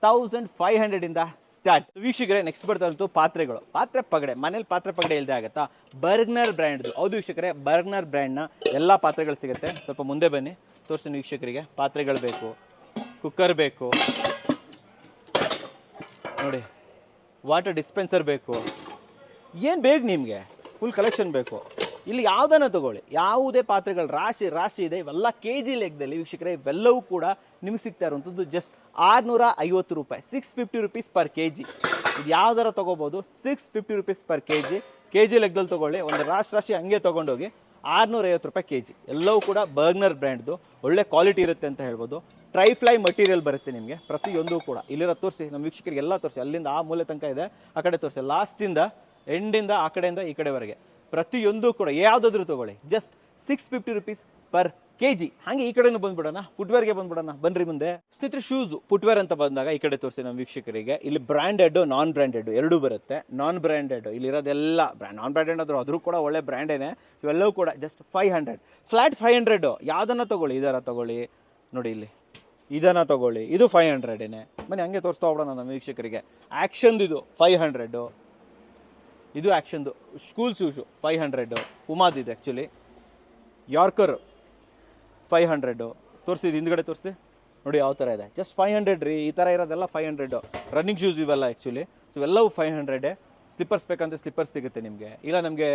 1500 ಇಂದ ಸ್ಟಾರ್ಟ್. ವೀಕ್ಷಕರೇ ನೆಕ್ಸ್ಟ್ ಬರ್ತಾ ಇರೋದು ಪಾತ್ರೆಗಳು. ಪಾತ್ರೆ ಪಗಡೆ, ಮನೇಲಿ ಪಾತ್ರೆ ಪಗಡೆ ಇಲ್ಲದೆ ಆಗುತ್ತಾ? ಬರ್ಗ್ನರ್ ಬ್ರ್ಯಾಂಡ್ದು. ಹೌದು ವೀಕ್ಷಕರೇ, ಬರ್ಗ್ನರ್ ಬ್ರ್ಯಾಂಡ್ನ ಎಲ್ಲ ಪಾತ್ರೆಗಳು ಸಿಗುತ್ತೆ. ಸ್ವಲ್ಪ ಮುಂದೆ ಬನ್ನಿ, ತೋರಿಸ್ತೀನಿ ವೀಕ್ಷಕರಿಗೆ. ಪಾತ್ರೆಗಳು ಬೇಕು, ಕುಕ್ಕರ್ ಬೇಕು ನೋಡಿ, ವಾಟರ್ ಡಿಸ್ಪೆನ್ಸರ್ ಬೇಕು, ಏನು ಬೇಕು ನಿಮಗೆ, ಫುಲ್ ಕಲೆಕ್ಷನ್ ಬೇಕು. ಇಲ್ಲಿ ಯಾವುದನ್ನು ತೊಗೊಳ್ಳಿ, ಯಾವುದೇ ಪಾತ್ರೆಗಳು ರಾಶಿ ರಾಶಿ ಇದೆ. ಇವೆಲ್ಲ KG ಲೆಕ್ಕದಲ್ಲಿ ವೀಕ್ಷಕರೇ. ಇವೆಲ್ಲವೂ ಕೂಡ ನಿಮ್ಗೆ ಸಿಗ್ತಾ ಇರುವಂಥದ್ದು ಜಸ್ಟ್ 650 ರೂಪಾಯಿ, 650 ರೂಪೀಸ್ ಪರ್ KG. ಇದು ಯಾವ್ದಾರ ತೊಗೋಬೋದು, 650 ರೂಪೀಸ್ ಪರ್ KG ಲೆಕ್ಕದಲ್ಲಿ ತೊಗೊಳ್ಳಿ. ಒಂದು ರಾಶಿ ಹಂಗೆ ತೊಗೊಂಡೋಗಿ 650 ರೂಪಾಯಿ KG. ಎಲ್ಲವೂ ಕೂಡ ಬರ್ಗ್ನರ್ ಬ್ರ್ಯಾಂಡ್ದು, ಒಳ್ಳೆ ಕ್ವಾಲಿಟಿ ಇರುತ್ತೆ ಅಂತ ಹೇಳ್ಬೋದು. ಟ್ರೈಫ್ಲೈ ಮಟೀರಿಯಲ್ ಬರುತ್ತೆ ನಿಮಗೆ ಪ್ರತಿಯೊಂದು ಕೂಡ. ಇಲ್ಲಿರೋ ತೋರಿಸಿ, ನಮ್ಮ ವೀಕ್ಷಕರಿಗೆ ಎಲ್ಲ ತೋರಿಸಿ. ಅಲ್ಲಿಂದ ಆ ಮೂಲೆ ತನಕ ಇದೆ, ಆ ಕಡೆ ತೋರಿಸಿ. ಲಾಸ್ಟಿಂದ ಎಂಡಿಂದ ಆ ಕಡೆಯಿಂದ ಈ ಕಡೆವರೆಗೆ ಪ್ರತಿಯೊಂದು ಕೂಡ ಯಾವುದಾದ್ರೂ ತೊಗೊಳ್ಳಿ, ಜಸ್ಟ್ 650 ರೂಪೀಸ್ ಪರ್ KG. ಹಾಗೆ ಈ ಕಡೆನೂ ಬಂದ್ಬಿಡೋಣ, ಫುಟ್ವೇರ್ಗೆ ಬಂದ್ಬಿಡೋಣ. ಬನ್ರಿ ಮುಂದೆ. ಸ್ನೇಹಿತರೆ, ಶೂಸು ಫುಟ್ವೇರ್ ಅಂತ ಬಂದಾಗ ಈ ಕಡೆ ತೋರಿಸಿ ನಮ್ಮ ವೀಕ್ಷಕರಿಗೆ. ಇಲ್ಲಿ ಬ್ರ್ಯಾಂಡೆಡ್, ನಾನ್ ಬ್ರ್ಯಾಂಡೆಡ್ ಎರಡೂ ಬರುತ್ತೆ. ನಾನ್ ಬ್ರ್ಯಾಂಡೆಡ್ ಇಲ್ಲಿರೋದೆಲ್ಲ ನಾನ್ ಬ್ರ್ಯಾಂಡೆಡ್ ಆದರೂ ಕೂಡ ಒಳ್ಳೆ ಬ್ರ್ಯಾಂಡೇನೆ. ಇವೆಲ್ಲವೂ ಕೂಡ ಜಸ್ಟ್ 500, ಫ್ಲಾಟ್ 500. ಯಾವುದನ್ನು ತೊಗೊಳ್ಳಿ, ಇದರ ತೊಗೊಳ್ಳಿ ನೋಡಿ, ಇಲ್ಲಿ ಇದನ್ನು ತೊಗೊಳ್ಳಿ, ಇದು 500ಏನೆ. ಬನ್ನಿ ಹಂಗೆ ತೋರಿಸ್ತಾ ಹೋಗೋಣ ನಮ್ಮ ವೀಕ್ಷಕರಿಗೆ. ಆ್ಯಕ್ಷನ್ದು ಇದು 500, ಇದು ಆ್ಯಕ್ಷನ್ದು ಸ್ಕೂಲ್ ಶೂಸು 500. ಪುಮಾದ್ ಇದು ಆ್ಯಕ್ಚುಲಿ. ಯಾರ್ಕರ್ 500 ತೋರಿಸಿದ್ದು, ಹಿಂದ್ಗಡೆ ತೋರಿಸಿ ನೋಡಿ ಯಾವ ಥರ ಇದೆ. ಜಸ್ಟ್ 500 ರೀ. ಈ ಥರ ಇರೋದೆಲ್ಲ 500. ರನ್ನಿಂಗ್ ಶೂಸ್ ಇವೆಲ್ಲ ಆ್ಯಕ್ಚುಲಿ. ಸೊ ಇವೆಲ್ಲವೂ 500. ಸ್ಲಿಪ್ಪರ್ಸ್ ಬೇಕಂದ್ರೆ ಸ್ಲಿಪ್ಪರ್ಸ್ ಸಿಗುತ್ತೆ ನಿಮಗೆ. ಇಲ್ಲ ನಮಗೆ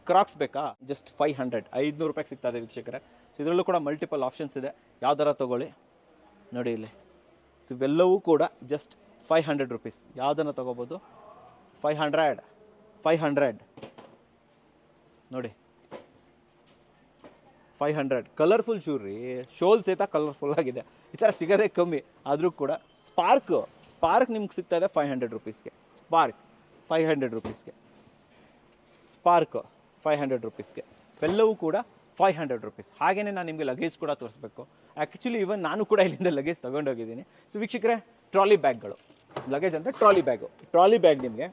ಕ್ರಾಕ್ಸ್ ಬೇಕಾ, ಜಸ್ಟ್ 500, 500 ರೂಪಾಯಿಗೆ ಸಿಗ್ತಾ ಇದೆ ವೀಕ್ಷಕರೇ. ಸೊ ಇದರಲ್ಲೂ ಕೂಡ ಮಲ್ಟಿಪಲ್ ಆಪ್ಷನ್ಸ್ ಇದೆ, ಯಾವ್ದಾರ ತೊಗೊಳ್ಳಿ ನೋಡಿ ಇಲ್ಲಿ. ಸೊ ಇವೆಲ್ಲವೂ ಕೂಡ ಜಸ್ಟ್ 500 ರೂಪೀಸ್. ಯಾವುದನ್ನು ತೊಗೋಬೋದು, 500 ನೋಡಿ, 500. ಕಲರ್ಫುಲ್ ಶೂ ರೀ, ಶೋಲ್ ಸಹಿತ ಕಲರ್ಫುಲ್ ಆಗಿದೆ. ಈ ಥರ ಸಿಗೋದೇ ಕಮ್ಮಿ. ಆದರೂ ಕೂಡ ಸ್ಪಾರ್ಕ್ ನಿಮ್ಗೆ ಸಿಗ್ತಾ ಇದೆ 500 ರೂಪೀಸ್ಗೆ. ಸ್ಪಾರ್ಕ್ 500 ರೂಪೀಸ್ಗೆ. ಸ್ಪಾರ್ಕ್ 500 ರೂಪೀಸ್ಗೆ. ಇವೆಲ್ಲವೂ ಕೂಡ 500 ರೂಪೀಸ್. ಹಾಗೆಯೇ ನಾನು ನಿಮಗೆ ಲಗೇಜ್ ಕೂಡ ತೋರಿಸ್ಬೇಕು. ಆ್ಯಕ್ಚುಲಿ ಇವನ್ ನಾನು ಕೂಡ ಇಲ್ಲಿಂದ ಲಗೇಜ್ ತೊಗೊಂಡೋಗಿದ್ದೀನಿ. ಸೊ ವೀಕ್ಷಕರೇ, ಟ್ರಾಲಿ ಬ್ಯಾಗ್ಗಳು. ಲಗೇಜ್ ಅಂದರೆ ಟ್ರಾಲಿ ಬ್ಯಾಗ್ ನಿಮಗೆ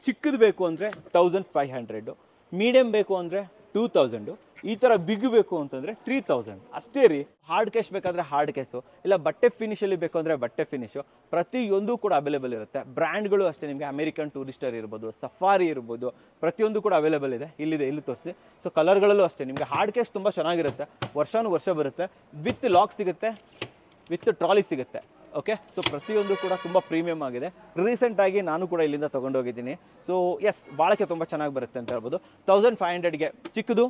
ಚಿಕ್ಕದು ಬೇಕು ಅಂದರೆ 1500, ಮೀಡಿಯಮ್ ಬೇಕು ಅಂದರೆ 2000, ಈ ಥರ ಬಿಗ್ ಬೇಕು ಅಂತಂದರೆ 3000 ಅಷ್ಟೇ ರೀ. ಹಾರ್ಡ್ ಕ್ಯಾಶ್ ಬೇಕಾದರೆ ಹಾರ್ಡ್ ಕ್ಯಾಶು, ಇಲ್ಲ ಬಟ್ಟೆ ಫಿನಿಷಲ್ಲಿ ಬೇಕು ಅಂದರೆ ಬಟ್ಟೆ ಫಿನಿಶು, ಪ್ರತಿಯೊಂದು ಕೂಡ ಅವೈಲೇಬಲ್ ಇರುತ್ತೆ. ಬ್ರ್ಯಾಂಡ್ಗಳು ಅಷ್ಟೇ ನಿಮಗೆ ಅಮೆರಿಕನ್ ಟೂರಿಸ್ಟರ್ ಇರ್ಬೋದು, ಸಫಾರಿ ಇರ್ಬೋದು, ಪ್ರತಿಯೊಂದು ಕೂಡ ಅವೈಲೇಬಲ್ ಇದೆ. ಇಲ್ಲಿದೆ, ಇಲ್ಲಿ ತೋರಿಸಿ. ಸೊ ಕಲರ್ಗಳಲ್ಲೂ ಅಷ್ಟೇ ನಿಮಗೆ ಹಾರ್ಡ್ ಕ್ಯಾಶ್ ತುಂಬ ಚೆನ್ನಾಗಿರುತ್ತೆ. ವರ್ಷ ಬರುತ್ತೆ. ವಿತ್ ಲಾಕ್ ಸಿಗುತ್ತೆ, ವಿತ್ ಟ್ರಾಲಿ ಸಿಗುತ್ತೆ. ಓಕೆ, ಸೊ ಪ್ರತಿಯೊಂದು ಕೂಡ ತುಂಬ ಪ್ರೀಮಿಯಮ್ ಆಗಿದೆ. ರೀಸೆಂಟಾಗಿ ನಾನು ಕೂಡ ಇಲ್ಲಿಂದ ತೊಗೊಂಡೋಗಿದ್ದೀನಿ. ಸೊ ಎಸ್, ಬಾಳಕ್ಕೆ ತುಂಬ ಚೆನ್ನಾಗಿ ಬರುತ್ತೆ ಅಂತ ಹೇಳ್ಬೋದು. 1500ಗೆ ಚಿಕ್ಕದು,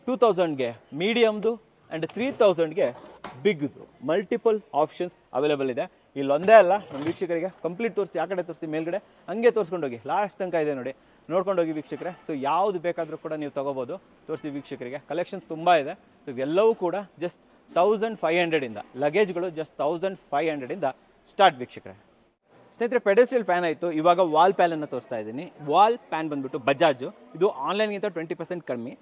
2000ಗೆ ಮೀಡಿಯಮ್ದು ಆ್ಯಂಡ್ 3000ಗೆ ಬಿಗ್ದು ಮಲ್ಟಿಪಲ್ ಆಪ್ಷನ್ಸ್ ಅವೈಲೇಬಲ್ ಇದೆ. ಇಲ್ಲೊಂದೇ ಅಲ್ಲ ನಮ್ಮ ವೀಕ್ಷಕರಿಗೆ ಕಂಪ್ಲೀಟ್ ತೋರಿಸಿ, ಆ ಕಡೆ ತೋರಿಸಿ, ಮೇಲ್ಗಡೆ ಹಂಗೆ ತೋರಿಸ್ಕೊಂಡೋಗಿ ಲಾಸ್ಟ್ ತನಕ ಇದೆ ನೋಡಿ, ನೋಡ್ಕೊಂಡೋಗಿ ವೀಕ್ಷಕರೇ. ಸೊ ಯಾವುದು ಬೇಕಾದರೂ ಕೂಡ ನೀವು ತೊಗೋಬೋದು. ತೋರಿಸಿ ವೀಕ್ಷಕರಿಗೆ, ಕಲೆಕ್ಷನ್ಸ್ ತುಂಬ ಇದೆ. ಸೊ ಇವೆಲ್ಲವೂ ಕೂಡ ಜಸ್ಟ್ 1500ಇಂದ, ಲಗೇಜ್ಗಳು ಜಸ್ಟ್ 1500ಇಂದ ಸ್ಟಾರ್ಟ್ ವೀಕ್ಷಕರೇ. ಸ್ನೇಹಿತರೆ, ಪೆಡೆಸ್ಟ್ರಿಯಲ್ ಫ್ಯಾನ್ ಆಯಿತು, ಇವಾಗ ವಾಲ್ ಪ್ಯಾನನ್ನು ತೋರಿಸ್ತಾ ಇದ್ದೀನಿ. ವಾಲ್ ಪ್ಯಾನ್ ಬಂದುಬಿಟ್ಟು ಬಜಾಜು, ಇದು ಆನ್ಲೈನ್ಗಿಂತ 20% ಕಮ್ಮಿ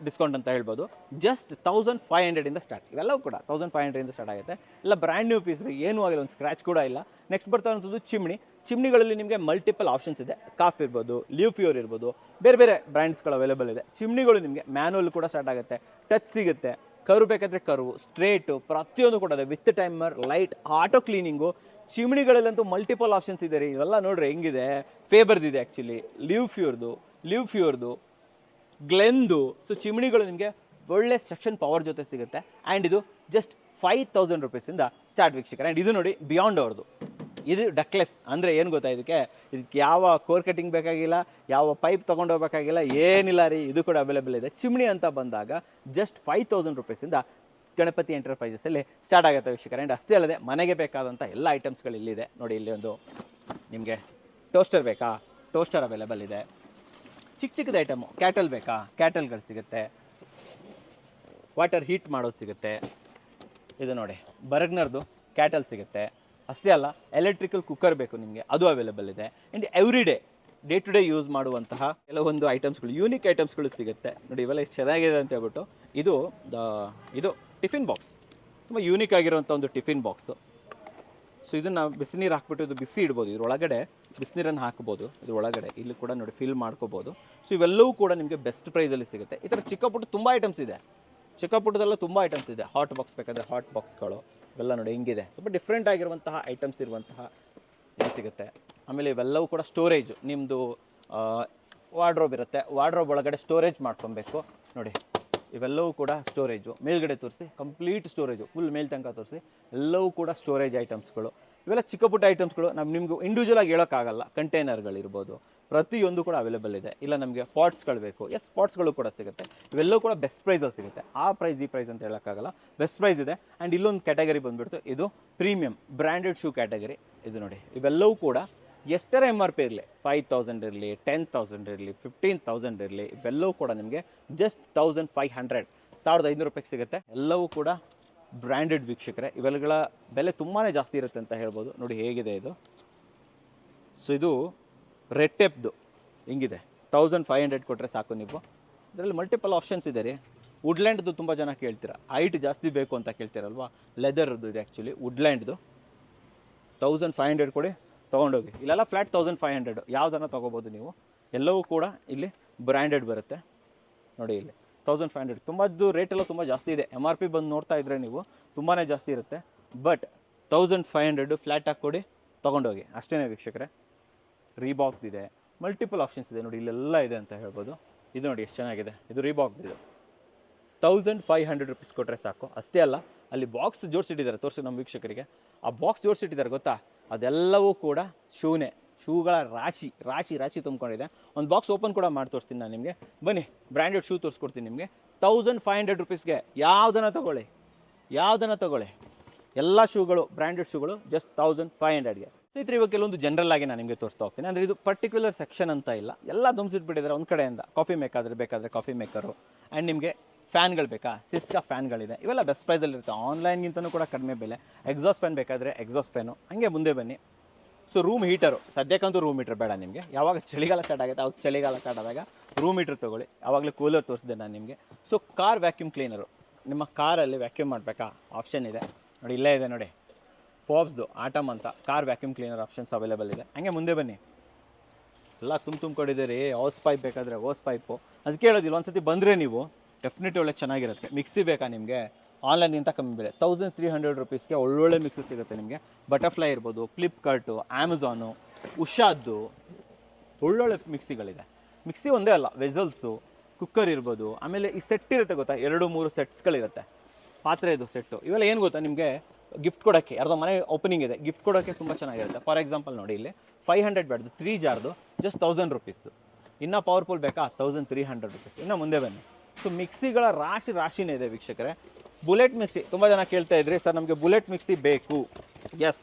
ಡಿಸ್ಕೌಂಟ್ ಅಂತ ಹೇಳ್ಬೋದು. ಜಸ್ಟ್ 1500ಇಂದ ಸ್ಟಾರ್ಟ್. ಇವೆಲ್ಲವೂ ಕೂಡ 1500ಇಂದ ಸ್ಟಾರ್ಟ್ ಆಗುತ್ತೆ. ಎಲ್ಲ ಬ್ರ್ಯಾಂಡ್ ನ್ಯೂ ಪೀಸ್ ರೀ, ಏನೂ ಆಗಿಲ್ಲ, ಒಂದು ಸ್ಕ್ರ್ಯಾಚ್ ಕೂಡ ಇಲ್ಲ. ನೆಕ್ಸ್ಟ್ ಬರ್ತಾ ಇರೋಂಥದ್ದು ಚಿಮ್ನಿಗಳಲ್ಲಿ ನಿಮಗೆ ಮಲ್ಟಿಪಲ್ ಆಪ್ಷನ್ಸ್ ಇದೆ. ಕಾಫ್ ಇರ್ಬೋದು, ಲಿವ್ ಫ್ಯೂರ್ ಇರ್ಬೋದು, ಬೇರೆ ಬೇರೆ ಬ್ರ್ಯಾಂಡ್ಸ್ಗಳು ಅವೈಲೇಬಲ್ ಇದೆ. ಚಿಮ್ನಿಗಳು ನಿಮಗೆ ಮ್ಯಾನುವಲ್ ಕೂಡ ಸ್ಟಾರ್ಟ್ ಆಗುತ್ತೆ, ಟಚ್ ಸಿಗುತ್ತೆ, ಕರ್ವ್ ಬೇಕಾದರೆ ಕರ್ವು, ಸ್ಟ್ರೇಟು, ಪ್ರತಿಯೊಂದು ಕೂಡ ಇದೆ. With timer, light, auto cleaning. ಚಿಮ್ನಿಗಳಲ್ಲಂತೂ ಮಲ್ಟಿಪಲ್ ಆಪ್ಷನ್ಸ್ ಇದೆ ರೀ. ಇವೆಲ್ಲ ನೋಡ್ರಿ ಹೆಂಗಿದೆ. ಫೇಬರ್ದಿದೆ ಆ್ಯಕ್ಚುಲಿ, ಲಿವ್ ಫ್ಯೂರ್ದು, ಗ್ಲೆನ್ದು. ಸೊ ಚಿಮ್ನಿಗಳು ನಿಮಗೆ ಒಳ್ಳೆ ಸೆಕ್ಷನ್ ಪವರ್ ಜೊತೆ ಸಿಗುತ್ತೆ. ಆ್ಯಂಡ್ ಇದು ಜಸ್ಟ್ 5000 ರುಪೀಸಿಂದ ಸ್ಟಾರ್ಟ್ ವೀಕ್ಷಕರೇ. ಆ್ಯಂಡ್ ಇದು ನೋಡಿ ಬಿಯಾಂಡ್ ಅವ್ರದ್ದು, ಇದು ಡಕ್ಲೆಸ್. ಅಂದರೆ ಏನು ಗೊತ್ತಾ, ಇದಕ್ಕೆ ಯಾವ ಕೋರ್ ಕಟಿಂಗ್ ಬೇಕಾಗಿಲ್ಲ, ಯಾವ ಪೈಪ್ ತೊಗೊಂಡೋಗ್ಬೇಕಾಗಿಲ್ಲ, ಏನಿಲ್ಲ ರೀ. ಇದು ಕೂಡ ಅವೈಲೇಬಲ್ ಇದೆ. ಚಿಮ್ನಿ ಅಂತ ಬಂದಾಗ ಜಸ್ಟ್ 5000 ರುಪೀಸಿಂದ ಗಣಪತಿ ಎಂಟರ್ಪ್ರೈಸಸಲ್ಲಿ ಸ್ಟಾರ್ಟ್ ಆಗುತ್ತೆ ವೀಕ್ಷಕರೇ. ಆ್ಯಂಡ್ ಅಷ್ಟೇ ಅಲ್ಲದೆ ಮನೆಗೆ ಬೇಕಾದಂಥ ಎಲ್ಲ ಐಟಮ್ಸ್ಗಳು ಇಲ್ಲಿದೆ ನೋಡಿ. ಇಲ್ಲಿ ಒಂದು ನಿಮಗೆ ಟೋಸ್ಟರ್ ಬೇಕಾ, ಟೋಸ್ಟರ್ ಅವೈಲೇಬಲ್ ಇದೆ. ಚಿಕ್ಕದ ಐಟಮು, ಕ್ಯಾಟಲ್ ಬೇಕಾ, ಕ್ಯಾಟಲ್ಗಳು ಸಿಗುತ್ತೆ. ವಾಟರ್ ಹೀಟ್ ಮಾಡೋದು ಸಿಗುತ್ತೆ. ಇದು ನೋಡಿ ಬರ್ಗ್ನರ್ದು ಕ್ಯಾಟಲ್ ಸಿಗುತ್ತೆ. ಅಷ್ಟೇ ಅಲ್ಲ, ಎಲೆಕ್ಟ್ರಿಕಲ್ ಕುಕ್ಕರ್ ಬೇಕು ನಿಮಗೆ, ಅದು ಅವೈಲೇಬಲ್ ಇದೆ. And every day to day use ಮಾಡುವಂತಹ ಕೆಲವೊಂದು ಐಟಮ್ಸ್ಗಳು, ಯೂನಿಕ್ ಐಟಮ್ಸ್ಗಳು ಸಿಗುತ್ತೆ ನೋಡಿ. ಇವೆಲ್ಲ ಎಷ್ಟು ಚೆನ್ನಾಗಿದೆ ಅಂತ ಹೇಳ್ಬಿಟ್ಟು, ಇದು ಟಿಫಿನ್ ಬಾಕ್ಸ್, ತುಂಬ ಯೂನಿಕ್ ಆಗಿರುವಂಥ ಒಂದು ಟಿಫಿನ್ ಬಾಕ್ಸು. ಸೊ ಇದನ್ನು ಬಿಸಿನೀರು ಹಾಕ್ಬಿಟ್ಟು ಇದು ಬಿಸಿ ಇಡ್ಬೋದು. ಇದ್ರೊಳಗಡೆ ಬಿಸಿನೀರನ್ನು ಹಾಕ್ಬೋದು. ಇದ್ರೊಳಗಡೆ ಇಲ್ಲಿ ಕೂಡ ನೋಡಿ ಫಿಲ್ ಮಾಡ್ಕೋಬೋದು. ಸೊ ಇವೆಲ್ಲವೂ ಕೂಡ ನಿಮಗೆ ಬೆಸ್ಟ್ ಪ್ರೈಸಲ್ಲಿ ಸಿಗುತ್ತೆ. ಈ ಥರ ಚಿಕ್ಕ ಪುಟ್ಟ ತುಂಬ ಐಟಮ್ಸ್ ಇದೆ. ಚಿಕ್ಕ ಪುಟ್ಟದೆಲ್ಲ ತುಂಬ ಐಟಮ್ಸ್ ಇದೆ. ಹಾಟ್ ಬಾಕ್ಸ್ ಬೇಕಾದರೆ ಹಾಟ್ ಬಾಕ್ಸ್ಗಳು ಇವೆಲ್ಲ ನೋಡಿ ಹೆಂಗಿದೆ. ಸ್ವಲ್ಪ ಡಿಫ್ರೆಂಟ್ ಆಗಿರುವಂತಹ ಐಟಮ್ಸ್ ಇರುವಂತಹ ಇದು ಸಿಗುತ್ತೆ. ಆಮೇಲೆ ಇವೆಲ್ಲವೂ ಕೂಡ ಸ್ಟೋರೇಜು, ನಿಮ್ಮದು ವಾರ್ಡ್ರೋಬ್ ಇರುತ್ತೆ, ವಾರ್ಡ್ರೋಬ್ ಒಳಗಡೆ ಸ್ಟೋರೇಜ್ ಮಾಡ್ಕೊಬೇಕು ನೋಡಿ. ಇವೆಲ್ಲವೂ ಕೂಡ ಸ್ಟೋರೇಜು. ಮೇಲ್ಗಡೆ ತೋರಿಸಿ, ಕಂಪ್ಲೀಟ್ ಸ್ಟೋರೇಜು, ಫುಲ್ ಮೇಲ್ ತನಕ ತೋರಿಸಿ. ಎಲ್ಲವೂ ಕೂಡ ಸ್ಟೋರೇಜ್ ಐಟಮ್ಸ್ಗಳು. ಇವೆಲ್ಲ ಚಿಕ್ಕ ಪುಟ್ಟ ಐಟಮ್ಸ್ಗಳು. ನಿಮಗೂ ಇಂಡಿವಿಜುವಲಾಗಿ ಹೇಳೋಕ್ಕಾಗಲ್ಲ. ಕಂಟೈನರ್ಗಳಿರ್ಬೋದು, ಪ್ರತಿಯೊಂದು ಕೂಡ ಅವೈಲೇಬಲ್ ಇದೆ. ಇಲ್ಲ ನಮಗೆ ಪಾಟ್ಸ್ಗಳು ಬೇಕು, ಪಾಟ್ಸ್ಗಳು ಕೂಡ ಸಿಗುತ್ತೆ. ಇವೆಲ್ಲವೂ ಕೂಡ ಬೆಸ್ಟ್ ಪ್ರೈಸಲ್ಲಿ ಸಿಗುತ್ತೆ. ಆ ಪ್ರೈಸ್ ಈ ಪ್ರೈಸ್ ಅಂತ ಹೇಳೋಕ್ಕಾಗಲ್ಲ, ಬೆಸ್ಟ್ ಪ್ರೈಸ್ ಇದೆ. ಆ್ಯಂಡ್ ಇಲ್ಲೊಂದು ಕ್ಯಾಟಗರಿ ಬಂದುಬಿಡ್ತು, ಇದು ಪ್ರೀಮಿಯಂ ಬ್ರ್ಯಾಂಡೆಡ್ ಶೂ ಕ್ಯಾಟಗರಿ. ಇದು ನೋಡಿ, ಇವೆಲ್ಲವೂ ಕೂಡ ಎಷ್ಟರ MRP ಇರಲಿ, 5000 ಇರಲಿ, 10000 ಇರಲಿ, 15000 ಇರಲಿ, ಇವೆಲ್ಲವೂ ಕೂಡ ನಿಮಗೆ ಜಸ್ಟ್ 1500 ರೂಪಾಯಿಗೆ ಸಿಗುತ್ತೆ. ಎಲ್ಲವೂ ಕೂಡ ಬ್ರ್ಯಾಂಡೆಡ್ ವೀಕ್ಷಕರೇ. ಇವೆಲ್ಲಗಳ ಬೆಲೆ ತುಂಬಾ ಜಾಸ್ತಿ ಇರುತ್ತೆ ಅಂತ ಹೇಳ್ಬೋದು. ನೋಡಿ ಹೇಗಿದೆ ಇದು. ಸೊ ಇದು ರೆಡ್ ಟೇಪ್ದು ಹಿಂಗಿದೆ. 1500 ಕೊಟ್ಟರೆ ಸಾಕು ನೀವು. ಇದರಲ್ಲಿ ಮಲ್ಟಿಪಲ್ ಆಪ್ಷನ್ಸ್ ಇದೆ ರೀ. ವುಡ್ಲ್ಯಾಂಡ್ದು ತುಂಬ ಜನ ಕೇಳ್ತೀರಾ, ಹೈಟ್ ಜಾಸ್ತಿ ಬೇಕು ಅಂತ ಕೇಳ್ತೀರಲ್ವಾ. ಲೆದರ್ದು ಇದೆ ಆ್ಯಕ್ಚುಲಿ, ವುಡ್ಲ್ಯಾಂಡ್ದು 1500 ಕೊಡಿ, ತೊಗೊಂಡೋಗಿ. ಇಲ್ಲೆಲ್ಲ ಫ್ಲ್ಯಾಟ್ 1500, ಯಾವುದನ್ನು ತೊಗೋಬೋದು ನೀವು. ಎಲ್ಲವೂ ಕೂಡ ಇಲ್ಲಿ ಬ್ರ್ಯಾಂಡೆಡ್ ಬರುತ್ತೆ ನೋಡಿ. ಇಲ್ಲಿ 1500 ತುಂಬದ್ದು ರೇಟೆಲ್ಲ ತುಂಬ ಜಾಸ್ತಿ ಇದೆ. MRP ಬಂದು ನೋಡ್ತಾ ಇದ್ದರೆ ನೀವು ತುಂಬಾ ಜಾಸ್ತಿ ಇರುತ್ತೆ. ಬಟ್ 1500 ಫ್ಲ್ಯಾಟ್ ಹಾಕ್ಕೊಡಿ, ತೊಗೊಂಡೋಗಿ ಅಷ್ಟೇ ವೀಕ್ಷಕರೇ. ರೀಬಾಕ್ದಿದೆ, ಮಲ್ಟಿಪಲ್ ಆಪ್ಷನ್ಸ್ ಇದೆ ನೋಡಿ. ಇಲ್ಲೆಲ್ಲ ಇದೆ ಅಂತ ಹೇಳ್ಬೋದು. ಇದು ನೋಡಿ ಎಷ್ಟು ಚೆನ್ನಾಗಿದೆ. ಇದು ರೀಬಾಕ್ದಿದೆ. 1500 ರುಪೀಸ್ ಕೊಟ್ಟರೆ ಸಾಕು. ಅಷ್ಟೇ ಅಲ್ಲ, ಅಲ್ಲಿ ಬಾಕ್ಸ್ ಜೋಡಿಸಿಟ್ಟಿದ್ದಾರೆ, ತೋರಿಸಿ ನಮ್ಮ ವೀಕ್ಷಕರಿಗೆ. ಆ ಬಾಕ್ಸ್ ಜೋಡಿಸಿಟ್ಟಿದ್ದಾರೆ ಗೊತ್ತಾ, ಅದೆಲ್ಲವೂ ಕೂಡ ಶೂಗಳ ರಾಶಿ ತುಂಬಿಕೊಂಡಿದೆ. ಒಂದು ಬಾಕ್ಸ್ ಓಪನ್ ಕೂಡ ಮಾಡಿ ತೋರಿಸ್ತೀನಿ ನಾನು ನಿಮಗೆ. ಬನ್ನಿ, ಬ್ರ್ಯಾಂಡೆಡ್ ಶೂ ತೋರಿಸ್ಕೊಡ್ತೀನಿ ನಿಮಗೆ. 1500 ರುಪೀಸ್ಗೆ ಯಾವುದನ್ನು ತೊಗೊಳ್ಳಿ. ಎಲ್ಲ ಶೂಗಳು, ಬ್ರ್ಯಾಂಡೆಡ್ ಶೂಗಳು ಜಸ್ಟ್ 1500ಗೆ. ಸ್ನೇಹಿತರೆ, ಇವಾಗ ಕೆಲವೊಂದು ಜನರಲ್ ಆಗಿ ನಾನು ನಿಮಗೆ ತೋರಿಸ್ತಾ ಹೋಗ್ತೀನಿ. ಅಂದರೆ ಇದು ಪರ್ಟಿಕ್ಯುಲರ್ ಸೆಕ್ಷನ್ ಅಂತ ಇಲ್ಲ, ಎಲ್ಲ ದುಮ್ಸಿಟ್ಬಿಟ್ಟಿದ್ದಾರೆ ಒಂದು ಕಡೆಯಿಂದ. ಕಾಫಿ ಬೇಕಾದರೆ ಕಾಫಿ ಮೇಕರು. ಆ್ಯಂಡ್ ನಿಮಗೆ ಫ್ಯಾನ್ಗಳು ಬೇಕಾ, ಸಿಸ್ಕಾ ಫ್ಯಾನ್ಗಳಿದೆ. ಇವೆಲ್ಲ ಬೆಸ್ಟ್ ಪ್ರೈಸಲ್ಲಿರುತ್ತೆ, ಆನ್ಲೈನ್ಗಿಂತಲೂ ಕೂಡ ಕಡಿಮೆ ಬೆಲೆ. ಎಕ್ಸಾಸ್ಟ್ ಫ್ಯಾನ್ ಬೇಕಾದರೆ ಎಕ್ಸಾಸ್ಟ್ ಫ್ಯಾನು. ಹಂಗೆ ಮುಂದೆ ಬನ್ನಿ. ಸೊ ರೂಮ್ ಹೀಟರು, ಸದ್ಯಕ್ಕಂತೂ ರೂಮ್ ಹೀಟರ್ ಬೇಡ ನಿಮಗೆ. ಯಾವಾಗ ಚಳಿಗಾಲ ಸ್ಟಾರ್ಟ್ ಆಗುತ್ತೆ ಅವಾಗ ಚಳಿಗಾಲ ಸ್ಟಾರ್ಟ್ ಆದಾಗ ರೂಮ್ ಹೀಟರ್ ತೊಗೊಳ್ಳಿ. ಆವಾಗಲೇ ಕೂಲರ್ ತೋರಿಸಿದೆ ನಾನು ನಿಮಗೆ. ಸೊ ಕಾರ್ ವ್ಯಾಕ್ಯೂಮ್ ಕ್ಲೀನರು, ನಿಮ್ಮ ಕಾರಲ್ಲಿ ವ್ಯಾಕ್ಯೂಮ್ ಮಾಡಬೇಕಾ, ಆಪ್ಷನ್ ಇದೆ ನೋಡಿ. ಇಲ್ಲೇ ಇದೆ ನೋಡಿ, ಫೋಬ್ಸ್ದು ಆಟಮ್ ಅಂತ car vacuum cleaner options available ಇದೆ. ಹಂಗೆ ಮುಂದೆ ಬನ್ನಿ, ಎಲ್ಲ ತುಂಬಿಕೊಂಡಿದ್ದೀರಿ. ಓಸ್ ಪೈಪ್ ಬೇಕಾದರೆ ಓಸ್ ಪೈಪು. ಅದಕ್ಕೆ ಹೇಳೋದಿಲ್ಲ, ಒಂದ್ಸತಿ ಬಂದರೆ ನೀವು ಡೆಫಿನೆಟ್ ಒಳ್ಳೆ ಚೆನ್ನಾಗಿರುತ್ತೆ. ಮಿಕ್ಸಿ ಬೇಕಾ ನಿಮಗೆ, ಆನ್ಲೈನ್ಗಿಂತ ಕಮ್ಮಿ ಬೆಲೆ, 1300 ರುಪೀಸ್ಗೆ ಒಳ್ಳೊಳ್ಳೆ ಮಿಕ್ಸಿ ಸಿಗುತ್ತೆ ನಿಮಗೆ. ಬಟರ್ಫ್ಲೈ ಇರ್ಬೋದು, ಫ್ಲಿಪ್ಕಾರ್ಟು, ಅಮೆಝಾನು, ಉಷಾದ್ದು ಒಳ್ಳೊಳ್ಳೆ ಮಿಕ್ಸಿಗಳಿದೆ. ಮಿಕ್ಸಿ ಒಂದೇ ಅಲ್ಲ, ವೆಸಲ್ಸು, ಕುಕ್ಕರ್ ಇರ್ಬೋದು. ಆಮೇಲೆ ಈ ಸೆಟ್ ಇರುತ್ತೆ ಗೊತ್ತಾ, 2-3 ಸೆಟ್ಸ್ಗಳಿರುತ್ತೆ. ಪಾತ್ರೆದು ಸೆಟ್ಟು. ಇವೆಲ್ಲ ಏನು ಗೊತ್ತಾ, ನಿಮಗೆ ಗಿಫ್ಟ್ ಕೊಡೋಕ್ಕೆ, ಯಾರ್ದೋ ಮನೆ ಓಪನಿಂಗ್ ಇದೆ, ಗಿಫ್ಟ್ ಕೊಡೋಕ್ಕೆ ತುಂಬ ಚೆನ್ನಾಗಿರುತ್ತೆ. ಫಾರ್ ಎಕ್ಸಾಂಪಲ್ ನೋಡಿ, ಇಲ್ಲಿ 500 ಬ್ಯಾಡ್ದು 3 ಜಾರ್ದು ಜಸ್ಟ್ 1000 ರುಪೀಸ್ದು. ಇನ್ನೂ ಪವರ್ಫುಲ್ ಬೇಕಾ, 1300 ರುಪೀಸ್. ಇನ್ನು ಮುಂದೆ ಬನ್ನಿ, ಸೊ ಮಿಕ್ಸಿಗಳ ರಾಶಿನೇ ಇದೆ ವೀಕ್ಷಕರೇ. ಬುಲೆಟ್ ಮಿಕ್ಸಿ ತುಂಬ ಜನ ಕೇಳ್ತಾ ಇದ್ರಿ, ಸರ್ ನಮಗೆ ಬುಲೆಟ್ ಮಿಕ್ಸಿ ಬೇಕು. ಎಸ್,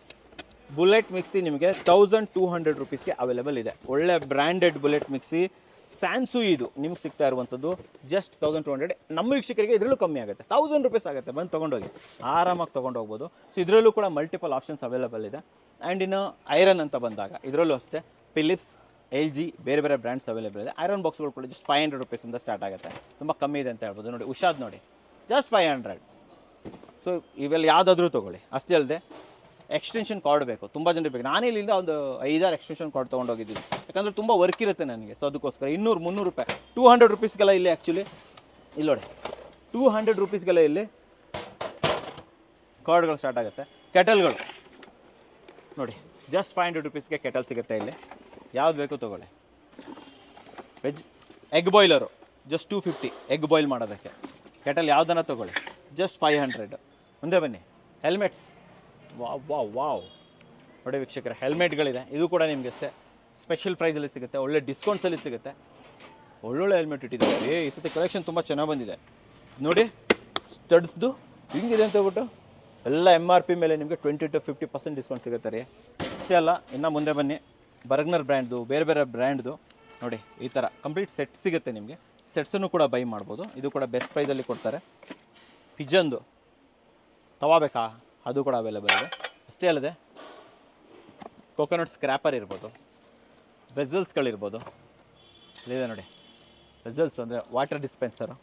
ಬುಲೆಟ್ ಮಿಕ್ಸಿ ನಿಮಗೆ 1200 ರುಪೀಸ್ಗೆ ಅವೈಲೇಬಲ್ ಇದೆ. ಒಳ್ಳೆ ಬ್ರ್ಯಾಂಡೆಡ್ ಬುಲೆಟ್ ಮಿಕ್ಸಿ ಸ್ಯಾನ್ಸು ಇದು ನಿಮ್ಗೆ ಸಿಗ್ತಾ ಇರುವಂಥದ್ದು ಜಸ್ಟ್ 1200. ನಮ್ಮ ವೀಕ್ಷಕರಿಗೆ ಇದರಲ್ಲೂ ಕಮ್ಮಿ ಆಗುತ್ತೆ, 1000 ರುಪೀಸ್ ಆಗುತ್ತೆ. ಬಂದು ತೊಗೊಂಡೋಗಿ ಆರಾಮಾಗಿ ತೊಗೊಂಡು ಹೋಗ್ಬೋದು. ಸೊ ಇದರಲ್ಲೂ ಕೂಡ ಮಲ್ಟಿಪಲ್ ಆಪ್ಷನ್ಸ್ ಅವೈಲೇಬಲ್ ಇದೆ. ಆ್ಯಂಡ್ ಇನ್ನು ಐರನ್ ಅಂತ ಬಂದಾಗ ಇದರಲ್ಲೂ ಅಷ್ಟೇ ಫಿಲಿಪ್ಸ್, LG ಬೇರೆ ಬೇರೆ ಬ್ರ್ಯಾಂಡ್ಸ್ ಅವೈಲೇಬಲ್ ಇದೆ. ಐರನ್ ಬಾಕ್ಸ್ಗಳು ಕೂಡ ಜಸ್ಟ್ 500 ರುಪೀಸಿಂದ ಸ್ಟಾರ್ಟ್ ಆಗುತ್ತೆ. ತುಂಬ ಕಮ್ಮಿ ಇದೆ ಅಂತ ಹೇಳ್ಬೋದು. ನೋಡಿ ಉಷಾದ್ ನೋಡಿ ಜಸ್ಟ್ 500. ಸೊ ಇವೆಲ್ಲ ಯಾವುದಾದ್ರೂ ತೊಗೊಳ್ಳಿ. ಅಷ್ಟೇ ಅಲ್ಲದೆ ಎಕ್ಸ್ಟೆನ್ಷನ್ ಕಾರ್ಡ್ ಬೇಕು, ತುಂಬ ಜನರಿಗೆ ಬೇಕು. ನಾನು ಇಲ್ಲಿಂದ ಒಂದು 5-6 ಎಕ್ಸ್ಟೆನ್ಷನ್ ಕಾರ್ಡ್ ತೊಗೊಂಡೋಗಿದ್ದೀನಿ, ಯಾಕಂದರೆ ತುಂಬ ವರ್ಕ್ ಇರುತ್ತೆ ನನಗೆ. ಸೊ ಅದಕ್ಕೋಸ್ಕರ 200-300 ರೂಪಾಯಿ 200 ರುಪೀಸ್ಗೆಲ್ಲ ಇಲ್ಲಿ ಆ್ಯಕ್ಚುಲಿ ಇಲ್ಲಿ ನೋಡಿ 200 ರುಪೀಸ್ಗೆಲ್ಲ ಇಲ್ಲಿ ಕಾರ್ಡ್ಗಳು ಸ್ಟಾರ್ಟ್ ಆಗುತ್ತೆ. ಕೆಟಲ್ಗಳು ನೋಡಿ ಜಸ್ಟ್ 500 ರುಪೀಸ್ಗೆ ಕೆಟಲ್ ಸಿಗುತ್ತೆ ಇಲ್ಲಿ. ಯಾವ್ದು ಬೇಕು ತೊಗೊಳ್ಳಿ. Veg egg boiler just 250 egg boil ಮಾಡೋದಕ್ಕೆ. ಕೆಟಲ್ ಯಾವುದನ್ನ ತೊಗೊಳ್ಳಿ ಜಸ್ಟ್ 500. ಮುಂದೆ ಬನ್ನಿ. ಹೆಲ್ಮೆಟ್ಸ್, ವಾವ್ ನೋಡಿ ವೀಕ್ಷಕರ, ಹೆಲ್ಮೆಟ್ಗಳಿದೆ. ಇದು ಕೂಡ ನಿಮಗೆ ಅಷ್ಟೇ ಸ್ಪೆಷಲ್ ಪ್ರೈಸಲ್ಲಿ ಸಿಗುತ್ತೆ, ಒಳ್ಳೆ ಡಿಸ್ಕೌಂಟ್ಸಲ್ಲಿ ಸಿಗುತ್ತೆ. ಒಳ್ಳೊಳ್ಳೆ ಹೆಲ್ಮೆಟ್ ಇಟ್ಟಿದ್ದಾರೆ. ಈ ಸತಿ ಕಲೆಕ್ಷನ್ ತುಂಬ ಚೆನ್ನಾಗಿ ಬಂದಿದೆ ನೋಡಿ. ಸ್ಟಡ್ಸ್ದು ಹಿಂಗಿದೆ ಅಂತ ಹೇಳ್ಬಿಟ್ಟು ಎಲ್ಲ MRP ಮೇಲೆ ನಿಮಗೆ 20 to 50% ಡಿಸ್ಕೌಂಟ್ ಸಿಗುತ್ತೆ ರೀ. ಅಷ್ಟೇ ಅಲ್ಲ, ಇನ್ನು ಮುಂದೆ ಬನ್ನಿ. ಬರ್ಗ್ನರ್ ಬ್ರ್ಯಾಂಡ್ದು ಬೇರೆ ಬೇರೆ ಬ್ರ್ಯಾಂಡ್ದು ನೋಡಿ ಈ ಥರ ಕಂಪ್ಲೀಟ್ ಸೆಟ್ ಸಿಗುತ್ತೆ ನಿಮಗೆ. ಸೆಟ್ಸನ್ನು ಕೂಡ ಬೈ ಮಾಡ್ಬೋದು. ಇದು ಕೂಡ ಬೆಸ್ಟ್ ಪ್ರೈಸಲ್ಲಿ ಕೊಡ್ತಾರೆ. ಪಿಜನ್ದು ತವಾ ಬೇಕಾ, ಅದು ಕೂಡ ಅವೈಲೇಬಲ್ ಇದೆ. ಅಷ್ಟೇ ಅಲ್ಲದೆ ಕೋಕೋನಟ್ ಸ್ಕ್ರ್ಯಾಪರ್ ಇರ್ಬೋದು, ವೆಸಲ್ಸ್ಗಳಿರ್ಬೋದು. ಇಲ್ಲಿದೆ ನೋಡಿ ವೆಸಲ್ಸ್ ಅಂದರೆ ವಾಟರ್ ಡಿಸ್ಪೆನ್ಸರು.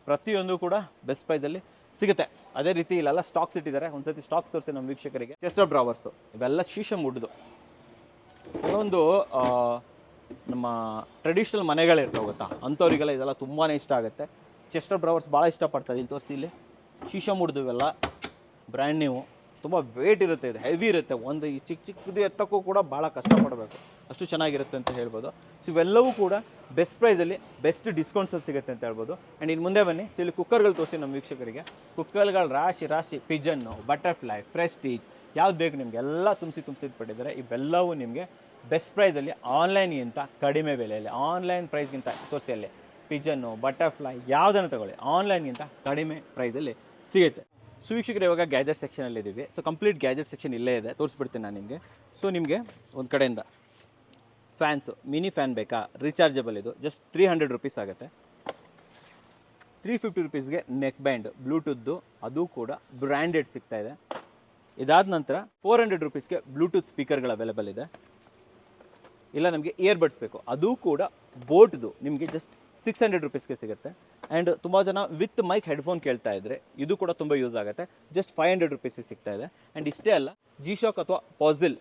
ಪ್ರತಿಯೊಂದು ಕೂಡ ಬೆಸ್ಟ್ ಪ್ರೈಸಲ್ಲಿ ಸಿಗುತ್ತೆ. ಅದೇ ರೀತಿ ಇಲ್ಲೆಲ್ಲ ಸ್ಟಾಕ್ಸ್ ಇಟ್ಟಿದ್ದಾರೆ. ಒಂದು ಸತಿ ಸ್ಟಾಕ್ಸ್ ತೋರಿಸಿ ನಮ್ಮ ವೀಕ್ಷಕರಿಗೆ. ಚೆಸ್ಟ್ ಆಫ್ ಡ್ರಾವರ್ಸು ಇವೆಲ್ಲ ಶೀಶಮ್ ವುಡ್ದು. ಕೆಲವೊಂದು ನಮ್ಮ ಟ್ರೆಡಿಷ್ನಲ್ ಮನೆಗಳಿರ್ತಾವೆ ಗೊತ್ತಾ, ಅಂಥವ್ರಿಗೆಲ್ಲ ಇದೆಲ್ಲ ತುಂಬಾ ಇಷ್ಟ ಆಗುತ್ತೆ. ಚೆಸ್ಟ್ ಆಫ್ ಡ್ರಾವರ್ಸ್ ಭಾಳ ಇಷ್ಟಪಡ್ತಾರೆ. ಇಲ್ಲಿ ತೋರಿಸಿ, ಇಲ್ಲಿ ಶೀಶಮ್ ವುಡ್ದು ಇವೆಲ್ಲ ಬ್ರ್ಯಾಂಡ್ ನ್ಯೂ. ತುಂಬ ವೇಟ್ ಇರುತ್ತೆ, ಇದು ಹೆವಿ ಇರುತ್ತೆ. ಒಂದು ಈ ಚಿಕ್ಕದು ಎತ್ತಕ್ಕೂ ಕೂಡ ಭಾಳ ಕಷ್ಟಪಡಬೇಕು, ಅಷ್ಟು ಚೆನ್ನಾಗಿರುತ್ತೆ ಅಂತ ಹೇಳ್ಬೋದು. ಸೊ ಇವೆಲ್ಲವೂ ಕೂಡ ಬೆಸ್ಟ್ ಪ್ರೈಸಲ್ಲಿ ಬೆಸ್ಟ್ ಡಿಸ್ಕೌಂಟ್ಸಲ್ಲಿ ಸಿಗುತ್ತೆ ಅಂತ ಹೇಳ್ಬೋದು. ಆ್ಯಂಡ್ ಇನ್ನು ಮುಂದೆ ಬನ್ನಿ. ಸೊ ಇಲ್ಲಿ ಕುಕ್ಕರ್ಗಳು ತೋರಿಸಿ ನಮ್ಮ ವೀಕ್ಷಕರಿಗೆ. ಕುಕ್ಕರ್ಗಳು ರಾಶಿ ಪಿಜನ್ನು, ಬಟರ್ಫ್ಲೈ, ಪ್ರೆಸ್ಟೀಜ್ ಯಾವ್ದು ಬೇಕು ನಿಮಗೆ ಎಲ್ಲ ತುಂಬಿಸಿಟ್ಬಿಟ್ಟಿದ್ದಾರೆ. ಇವೆಲ್ಲವೂ ನಿಮಗೆ ಬೆಸ್ಟ್ ಪ್ರೈಸಲ್ಲಿ ಆನ್ಲೈನ್ಗಿಂತ ಕಡಿಮೆ ಬೆಲೆಯಲ್ಲಿ, ಆನ್ಲೈನ್ ಪ್ರೈಸ್ಗಿಂತ ತೋರಿಸಿ. ಅಲ್ಲಿ ಪಿಜನ್ನು, ಬಟರ್ಫ್ಲೈ ಯಾವುದನ್ನು ತಗೊಳ್ಳಿ ಆನ್ಲೈನ್ಗಿಂತ ಕಡಿಮೆ ಪ್ರೈಸಲ್ಲಿ ಸಿಗುತ್ತೆ. ಸೊ ವೀಕ್ಷಕರು ಇವಾಗ ಗ್ಯಾಜೆಟ್ ಸೆಕ್ಷನಲ್ಲಿ ಇದ್ದೀವಿ. ಸೊ ಕಂಪ್ಲೀಟ್ ಗ್ಯಾಜೆಟ್ ಸೆಕ್ಷನ್ ಇಲ್ಲೇ ಇದೆ, ತೋರಿಸ್ಬಿಡ್ತೀನಿ ನಾನು ನಿಮಗೆ. ಸೊ ನಿಮಗೆ ಒಂದು ಕಡೆಯಿಂದ ಫ್ಯಾನ್ಸು, ಮಿನಿ ಫ್ಯಾನ್ ಬೇಕಾ, ರೀಚಾರ್ಜಬಲ್, ಇದು ಜಸ್ಟ್ 300 ರುಪೀಸ್ ಆಗುತ್ತೆ. 350 ರುಪೀಸ್ಗೆ ನೆಕ್ ಬ್ಯಾಂಡ್ ಬ್ಲೂಟೂತ್ದು, ಅದು ಕೂಡ ಬ್ರ್ಯಾಂಡೆಡ್ ಸಿಗ್ತಾ ಇದೆ. ಇದಾದ ನಂತರ 400 ರುಪೀಸ್ಗೆ ಬ್ಲೂಟೂತ್ ಸ್ಪೀಕರ್ಗಳು ಅವೈಲೇಬಲ್ ಇದೆ. ಇಲ್ಲ ನಮಗೆ ಇಯರ್ಬಡ್ಸ್ ಬೇಕು, ಅದು ಕೂಡ ಬೋಟ್ದು ನಿಮಗೆ ಜಸ್ಟ್ 600 ರುಪೀಸ್ಗೆ ಸಿಗುತ್ತೆ. ಆ್ಯಂಡ್ ತುಂಬ ಜನ ವಿತ್ ಮೈಕ್ ಹೆಡ್ಫೋನ್ ಕೇಳ್ತಾ ಇದ್ದರೆ ಇದು ಕೂಡ ತುಂಬ ಯೂಸ್ ಆಗುತ್ತೆ. ಜಸ್ಟ್ 500 ರುಪೀಸಿಗೆ ಸಿಗ್ತಾ ಇದೆ. ಆ್ಯಂಡ್ ಇಷ್ಟೇ ಅಲ್ಲ, G-Shock ಅಥವಾ ಪಾಸಿಲ್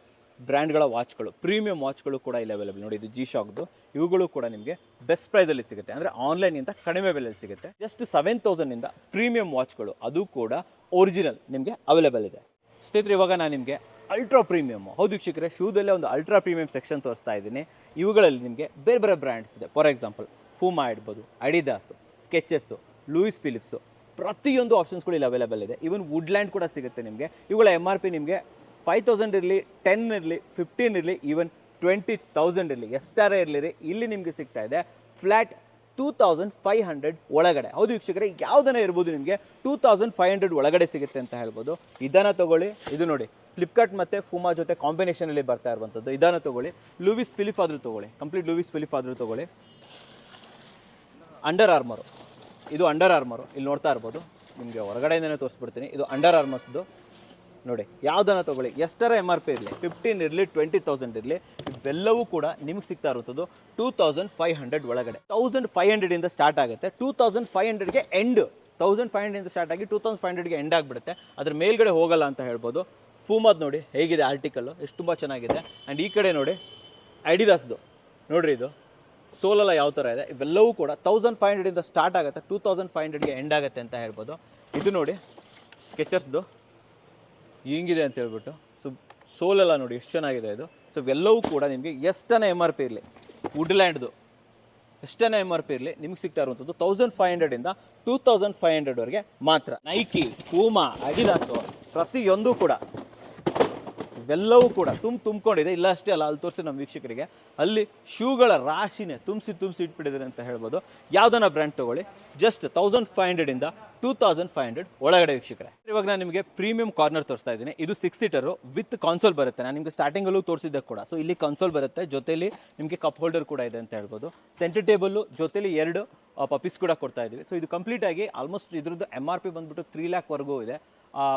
ಬ್ರ್ಯಾಂಡ್ಗಳ ವಾಚ್ಗಳು, ಪ್ರೀಮಿಯಂ ವಾಚ್ಗಳು ಕೂಡ ಇಲ್ಲಿ ಅವೈಲೇಬಲ್. ನೋಡಿ ಇದು G-Shockದು, ಇವುಗಳು ಕೂಡ ನಿಮಗೆ ಬೆಸ್ಟ್ ಪ್ರೈಸಲ್ಲಿ ಸಿಗುತ್ತೆ. ಅಂದರೆ ಆನ್ಲೈನಿಂದ ಕಡಿಮೆ ಬೆಲೆಯಲ್ಲಿ ಸಿಗುತ್ತೆ. ಜಸ್ಟ್ 7000ಇಂದ ಪ್ರೀಮಿಯಂ ವಾಚ್ಗಳು, ಅದು ಕೂಡ ಒರಿಜಿನಲ್ ನಿಮಗೆ ಅವೈಲೇಬಲ್ ಇದೆ. ಸ್ನೇಹಿತರೆ ಇವಾಗ ನಾನು ನಿಮಗೆ ಅಲ್ಟ್ರಾ ಪ್ರೀಮಿಯಮ್, ಹೌದು ವೀಕ್ಷಕರೇ, ಶೂದಲ್ಲೇ ಒಂದು ಅಲ್ಟ್ರಾ ಪ್ರೀಮಿಯಂ ಸೆಕ್ಷನ್ ತೋರಿಸ್ತಾ ಇದ್ದೀನಿ. ಇವುಗಳಲ್ಲಿ ನಿಮಗೆ ಬೇರೆ ಬೇರೆ ಬ್ರ್ಯಾಂಡ್ಸ್ ಇದೆ. ಫಾರ್ ಎಕ್ಸಾಂಪಲ್ ಫೂಮಾ ಇಡ್ಬೋದು, ಅಡಿದಾಸು, ಸ್ಕೆಚಸ್ಸು, ಲೂಯಿಸ್ ಫಿಲಿಪ್ಸು, ಪ್ರತಿಯೊಂದು ಆಪ್ಷನ್ಸ್ಗಳು ಇಲ್ಲಿ ಅವೈಲೇಬಲ್ ಇದೆ. ಈವನ್ ವುಡ್ಲ್ಯಾಂಡ್ ಕೂಡ ಸಿಗುತ್ತೆ ನಿಮಗೆ. ಇವುಗಳ MRP ನಿಮಗೆ 5000 ಇರಲಿ, 10 ಇರಲಿ, 15 ಇರಲಿ, ಈವನ್ 20,000 ಇರಲಿ, ಎಷ್ಟಾರೇ ಇರಲಿ, ಇಲ್ಲಿ ನಿಮಗೆ ಸಿಗ್ತಾ ಇದೆ ಫ್ಲ್ಯಾಟ್ 2500 ಒಳಗಡೆ. ಹೌದು ವೀಕ್ಷಕರೇ, ಯಾವುದನ್ನ ಇರ್ಬೋದು ನಿಮಗೆ 2500 ಒಳಗಡೆ ಸಿಗುತ್ತೆ ಅಂತ ಹೇಳ್ಬೋದು. ಇದನ್ನು ತೊಗೊಳ್ಳಿ. ಇದು ನೋಡಿ ಫ್ಲಿಪ್ಕಾರ್ಟ್ ಮತ್ತು ಫೂಮಾ ಜೊತೆ ಕಾಂಬಿನೇಷನಲ್ಲಿ ಬರ್ತಾ ಇರುವಂಥದ್ದು. ಇದನ್ನು ತೊಗೊಳ್ಳಿ. ಲೂಯಿಸ್ ಫಿಲಿಪ್ ಆದರೂ ತೊಗೊಳ್ಳಿ, ಕಂಪ್ಲೀಟ್ ಲೂಯಿಸ್ ಫಿಲಿಪ್ ಆದರೂ ತೊಗೊಳ್ಳಿ. ಅಂಡರ್ ಆರ್ಮರು, ಇದು ಅಂಡರ್ ಆರ್ಮರು ಇಲ್ಲಿ ನೋಡ್ತಾ ಇರ್ಬೋದು. ನಿಮಗೆ ಹೊರಗಡೆಯಿಂದನೇ ತೋರಿಸ್ಬಿಡ್ತೀನಿ. ಇದು ಅಂಡರ್ ಆರ್ಮರ್ಸ್ದು ನೋಡಿ. ಯಾವುದನ್ನು ತೊಗೊಳ್ಳಿ, ಎಷ್ಟರ MRP ಇರಲಿ, 15 ಇರಲಿ, 20,000 ಇರಲಿ, ಇವೆಲ್ಲವೂ ಕೂಡ ನಿಮಗೆ ಸಿಗ್ತಾ ಇರುವಂಥದ್ದು 2500 ಒಳಗಡೆ. 1500ಇಂದ ಸ್ಟಾರ್ಟ್ ಆಗುತ್ತೆ, 2500ಗೆ ಎಂಡ್. 1500ಇಂದ ಸ್ಟಾರ್ಟ್ ಆಗಿ 2500ಗೆ ಎಂಡ್ ಆಗಿಬಿಡುತ್ತೆ. ಅದ್ರ ಮೇಲ್ಗಡೆ ಹೋಗಲ್ಲ ಅಂತ ಹೇಳ್ಬೋದು. ಫೂಮಾದ್ ನೋಡಿ ಹೇಗಿದೆ ಆರ್ಟಿಕಲ್ಲು, ಎಷ್ಟು ತುಂಬ ಚೆನ್ನಾಗಿದೆ. ಆ್ಯಂಡ್ ಈ ಕಡೆ ನೋಡಿ ಅಡಿದಾಸ್ದು ನೋಡಿರಿ, ಇದು ಸೋಲೆಲ್ಲ ಯಾವ ಥರ ಇದೆ. ಇವೆಲ್ಲವೂ ಕೂಡ 1500ಇಂದ ಸ್ಟಾರ್ಟ್ ಆಗುತ್ತೆ, 2500ಗೆ ಎಂಡ್ ಆಗುತ್ತೆ ಅಂತ ಹೇಳ್ಬೋದು. ಇದು ನೋಡಿ ಸ್ಕೆಚರ್ಸ್ದು ಹಿಂಗಿದೆ ಅಂತ ಹೇಳ್ಬಿಟ್ಟು. ಸೊ ಸೋಲೆಲ್ಲ ನೋಡಿ ಎಷ್ಟು ಚೆನ್ನಾಗಿದೆ ಇದು. ಸೊ ಇವೆಲ್ಲವೂ ಕೂಡ ನಿಮಗೆ ಎಷ್ಟನೇ MRP ಇರಲಿ, ವುಡ್ಲ್ಯಾಂಡ್ದು ಎಷ್ಟನೇ MRP ಇರಲಿ, ನಿಮಗೆ ಸಿಗ್ತಾ ಇರುವಂಥದ್ದು 1500ಇಂದ 2500ವರೆಗೆ ಮಾತ್ರ. ನೈಕಿ, ಪೂಮಾ, ಅಡಿದಾಸು ಪ್ರತಿಯೊಂದು ಕೂಡ ಇವೆಲ್ಲವೂ ಕೂಡ ತುಂಬಿಕೊಂಡಿದೆ. ಇಲ್ಲ ಅಷ್ಟೇ ಅಲ್ಲ, ಅಲ್ಲಿ ತೋರಿಸಿ ನಮ್ಮ ವೀಕ್ಷಕರಿಗೆ, ಅಲ್ಲಿ ಶೂಗಳ ರಾಶಿನೇ ತುಂಬಿಸಿ ಇಟ್ಬಿಟ್ಟಿದ್ದಾರೆ ಅಂತ ಹೇಳ್ಬೋದು. ಯಾವುದನ್ನ ಬ್ರ್ಯಾಂಡ್ ತಗೊಳ್ಳಿ, ಜಸ್ಟ್ 1500 ಇಂದ 2500 ಒಳಗಡೆ ವೀಕ್ಷಕರೇ. ಇವಾಗ ನಾನು ನಿಮಗೆ ಪ್ರೀಮಿಯಂ ಕಾರ್ನರ್ ತೋರಿಸ್ತಾ ಇದ್ದೀನಿ. ಇದು 6 ಸೀಟರ್ ವಿತ್ ಕಾನ್ಸೋಲ್ ಬರುತ್ತೆ. ನಾನು ನಿಮಗೆ ಸ್ಟಾರ್ಟಿಂಗ್ ಅಲ್ಲೂ ತೋರಿಸಿದ್ದೆ ಕೂಡ. ಸೊ ಇಲ್ಲಿ ಕಾನ್ಸೋಲ್ ಬರುತ್ತೆ, ಜೊತೆಲಿ ನಿಮಗೆ ಕಪ್ ಹೋಲ್ಡರ್ ಕೂಡ ಇದೆ ಅಂತ ಹೇಳ್ಬೋದು. ಸೆಂಟರ್ ಟೇಬಲ್ ಜೊತೆಲಿ 2 ಪಪೀಸ್ ಕೂಡ ಕೊಡ್ತಾ ಇದೀವಿ. ಸೊ ಇದು ಕಂಪ್ಲೀಟ್ ಆಗಿ ಆಲ್ಮೋಸ್ಟ್ ಇದ್ರದ್ದು MRP ಬಂದ್ಬಿಟ್ಟು 3 lakh ವರೆಗೂ ಇದೆ.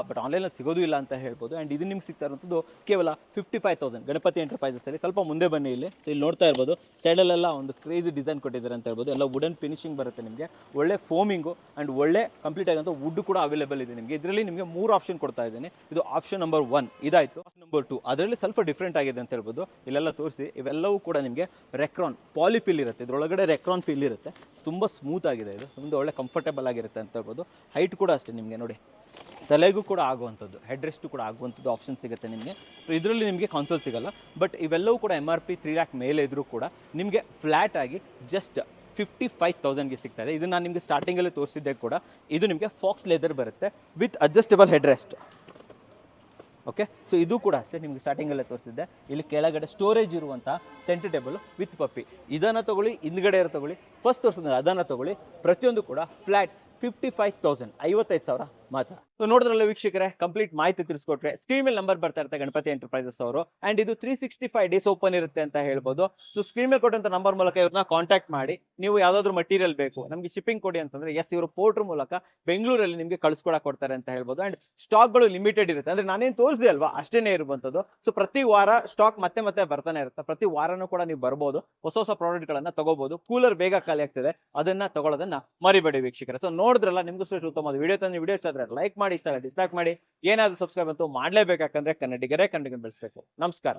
ಬಟ್ ಆನ್ಲೈನಲ್ಲಿ ಸಿಗೋದು ಇಲ್ಲ ಅಂತ ಹೇಳ್ಬೋದು. ಆ್ಯಂಡ್ ಇದು ನಿಮ್ಗೆ ಸಿಗ್ತಾ ಇರೋಂಥದ್ದು ಕೇವಲ 55,000 ಗಣಪತಿ ಎಂಟರ್ಪ್ರೈಸಸಲ್ಲಿ. ಸ್ವಲ್ಪ ಮುಂದೆ ಬನ್ನಿ ಇಲ್ಲಿ. ಸೊ ಇಲ್ಲಿ ನೋಡ್ತಾ ಇರ್ಬೋದು, ಸೈಡಲ್ಲೆಲ್ಲ ಒಂದು ಕ್ರೇಜಿ ಡಿಸೈನ್ ಕೊಟ್ಟಿದ್ದಾರೆ ಅಂತ ಹೇಳ್ಬೋದು. ಎಲ್ಲ ವುಡನ್ ಫಿನಿಶಿಂಗ್ ಬರುತ್ತೆ ನಿಮಗೆ, ಒಳ್ಳೆ ಫೋಮಿಂಗು ಆ್ಯಂಡ್ ಒಳ್ಳೆ ಕಂಪ್ಲೀಟ್ ಆಗಂತ ವುಡ್ ಕೂಡ ಅವೈಲೇಬಲ್ ಇದೆ ನಿಮಗೆ. ಇದರಲ್ಲಿ ನಿಮಗೆ 3 ಆಪ್ಷನ್ ಕೊಡ್ತಾ ಇದ್ದೀನಿ. ಇದು ಆಪ್ಷನ್ ನಂಬರ್ 1 ಇದಾಯಿತು. ನಂಬರ್ 2 ಅದರಲ್ಲಿ ಸ್ವಲ್ಪ ಡಿಫ್ರೆಂಟ್ ಆಗಿದೆ ಅಂತ ಹೇಳ್ಬೋದು. ಇಲ್ಲೆಲ್ಲ ತೋರಿಸಿ, ಇವೆಲ್ಲವೂ ಕೂಡ ನಿಮಗೆ ರೆಕ್ರಾನ್ ಪಾಲಿಫಿಲ್ ಇರುತ್ತೆ. ಇದರೊಳಗಡೆ ರೆಕ್ರಾನ್ ಫೀಲ್ ಇರುತ್ತೆ. ತುಂಬ ಸ್ಮೂತ್ ಆಗಿದೆ ಇದು, ತುಂಬ ಒಳ್ಳೆ ಕಂಫರ್ಟೇಬಲ್ ಆಗಿರುತ್ತೆ ಅಂತ ಹೇಳ್ಬೋದು. ಹೈಟ್ ಕೂಡ ಅಷ್ಟೇ ನಿಮಗೆ ನೋಡಿ, ತಲೆಗೂ ಕೂಡ ಆಗುವಂಥದ್ದು, ಹೆಡ್ ರೆಸ್ಟು ಕೂಡ ಆಗುವಂಥದ್ದು ಆಪ್ಷನ್ ಸಿಗುತ್ತೆ ನಿಮಗೆ. ಇದರಲ್ಲಿ ನಿಮಗೆ ಕಾನ್ಸೋಲ್ ಸಿಗಲ್ಲ. ಬಟ್ ಇವೆಲ್ಲವೂ ಕೂಡ MRP 3 lakh ಮೇಲೆ ಇದ್ರೂ ಕೂಡ ನಿಮಗೆ ಫ್ಲ್ಯಾಟ್ ಆಗಿ ಜಸ್ಟ್ 55,000ಗೆ ಸಿಗ್ತಾ ಇದೆ. ಇದು ನಾನು ನಿಮಗೆ ಸ್ಟಾರ್ಟಿಂಗಲ್ಲಿ ತೋರಿಸಿದ್ದೆ ಕೂಡ. ಇದು ನಿಮಗೆ ಫಾಕ್ಸ್ ಲೆದರ್ ಬರುತ್ತೆ with adjustable head rest. Okay, so ಇದು ಕೂಡ ಅಷ್ಟೇ ನಿಮಗೆ ಸ್ಟಾರ್ಟಿಂಗಲ್ಲೇ ತೋರಿಸಿದ್ದೆ. ಇಲ್ಲಿ ಕೆಳಗಡೆ ಸ್ಟೋರೇಜ್ ಇರುವಂಥ ಸೆಂಟರ್ ಟೇಬಲ್ ವಿತ್ ಪಪ್ಪಿ. ಇದನ್ನು ತೊಗೊಳ್ಳಿ, ಹಿಂದ್ಗಡೆ ಇರೋ ತೊಗೊಳ್ಳಿ, ಫಸ್ಟ್ ತೋರಿಸಿದ್ರೆ ಅದನ್ನು ತೊಗೊಳ್ಳಿ. ಪ್ರತಿಯೊಂದು ಕೂಡ ಫ್ಲ್ಯಾಟ್ 55,000 55,000 ಮಾತ್ರ. ಸೊ ನೋಡಿದ್ರಲ್ಲ ವೀಕ್ಷಕರೇ, ಕಂಪ್ಲೀಟ್ ಮಾಹಿತಿ ತಿಳಿಸ್ಕೊಟ್ರೆ. ಸ್ಕ್ರೀನ್ ಮೇಲೆ ನಂಬರ್ ಬರ್ತಾ ಇರುತ್ತೆ ಗಣಪತಿ ಎಂಟರ್ಪ್ರೈಸಸ್ ಅವರು. ಆ್ಯಂಡ್ ಇದು 365 ಡೇಸ್ ಓಪನ್ ಇರುತ್ತೆ ಅಂತ ಹೇಳ್ಬೋದು. ಸೊ ಸ್ಕ್ರೀನ್ ಮೇಲೆ ಕೊಟ್ಟಂತ ನಂಬರ್ ಮೂಲಕ ಇವ್ರನ್ನ ಕಾಂಟ್ಯಾಕ್ಟ್ ಮಾಡಿ, ನೀವು ಯಾವುದಾದ್ರೂ ಮಟೀರಿಯಲ್ ಬೇಕು ನಮಗೆ ಶಿಪ್ಪಿಂಗ್ ಕೊಡಿ ಅಂತಂದ್ರೆ ಎಸ್, ಇವರು ಪೋರ್ಟರ್ ಮೂಲಕ ಬೆಂಗಳೂರಲ್ಲಿ ನಿಮಗೆ ಕಳಿಸ್ಕೊಡಕ್ಕೆ ಕೊಡ್ತಾರೆ ಅಂತ ಹೇಳ್ಬೋದು. ಆ್ಯಂಡ್ ಸ್ಟಾಕ್ಗಳು ಲಿಮಿಟೆಡ್ ಇರುತ್ತೆ. ಅಂದ್ರೆ ನಾನೇನು ತೋರಿಸಿದೆ ಅಲ್ವಾ ಅಷ್ಟೇನೇ ಇರುವಂಥದ್ದು. ಸೊ ಪ್ರತಿ ವಾರ ಸ್ಟಾಕ್ ಮತ್ತೆ ಬರ್ತಾನೆ ಇರುತ್ತೆ. ಪ್ರತಿ ವಾರನೂ ಕೂಡ ನೀವು ಬರ್ಬೋದು, ಹೊಸ ಪ್ರಾಡಕ್ಟ್ಗಳನ್ನ ತಗೋಬಹುದು. ಕೂಲರ್ ಬೇಗ ಖಾಲಿ ಆಗ್ತದೆ, ಅದನ್ನ ತಗೊಳ್ಳೋದನ್ನ ಮರಿಬೇಡಿ ವೀಕ್ಷಕರೇ. ಸೊ ನೋಡಿದ್ರಲ್ಲ, ನಿಮ್ಗೂ ಉತ್ತಮವಾದ ವಿಡಿಯೋ ತಂದು ವಿಡಿಯೋ ಇಷ್ಟ ಆದ್ರೆ ಲೈಕ್ ಮಾಡಿ, ಇಷ್ಟ ಡಿಸ್ಲೈಕ್ ಮಾಡಿ. ಏನಾದರೂ ಸಬ್ಸ್ಕ್ರೈಬ್ ಅಂತೂ ಮಾಡಲೇಬೇಕು, ಯಾಕಂದ್ರೆ ಕನ್ನಡಿಗರೇ ಕನ್ನಡಿಗರನ್ನ ಬೆಳೆಸಬೇಕು. ನಮಸ್ಕಾರ.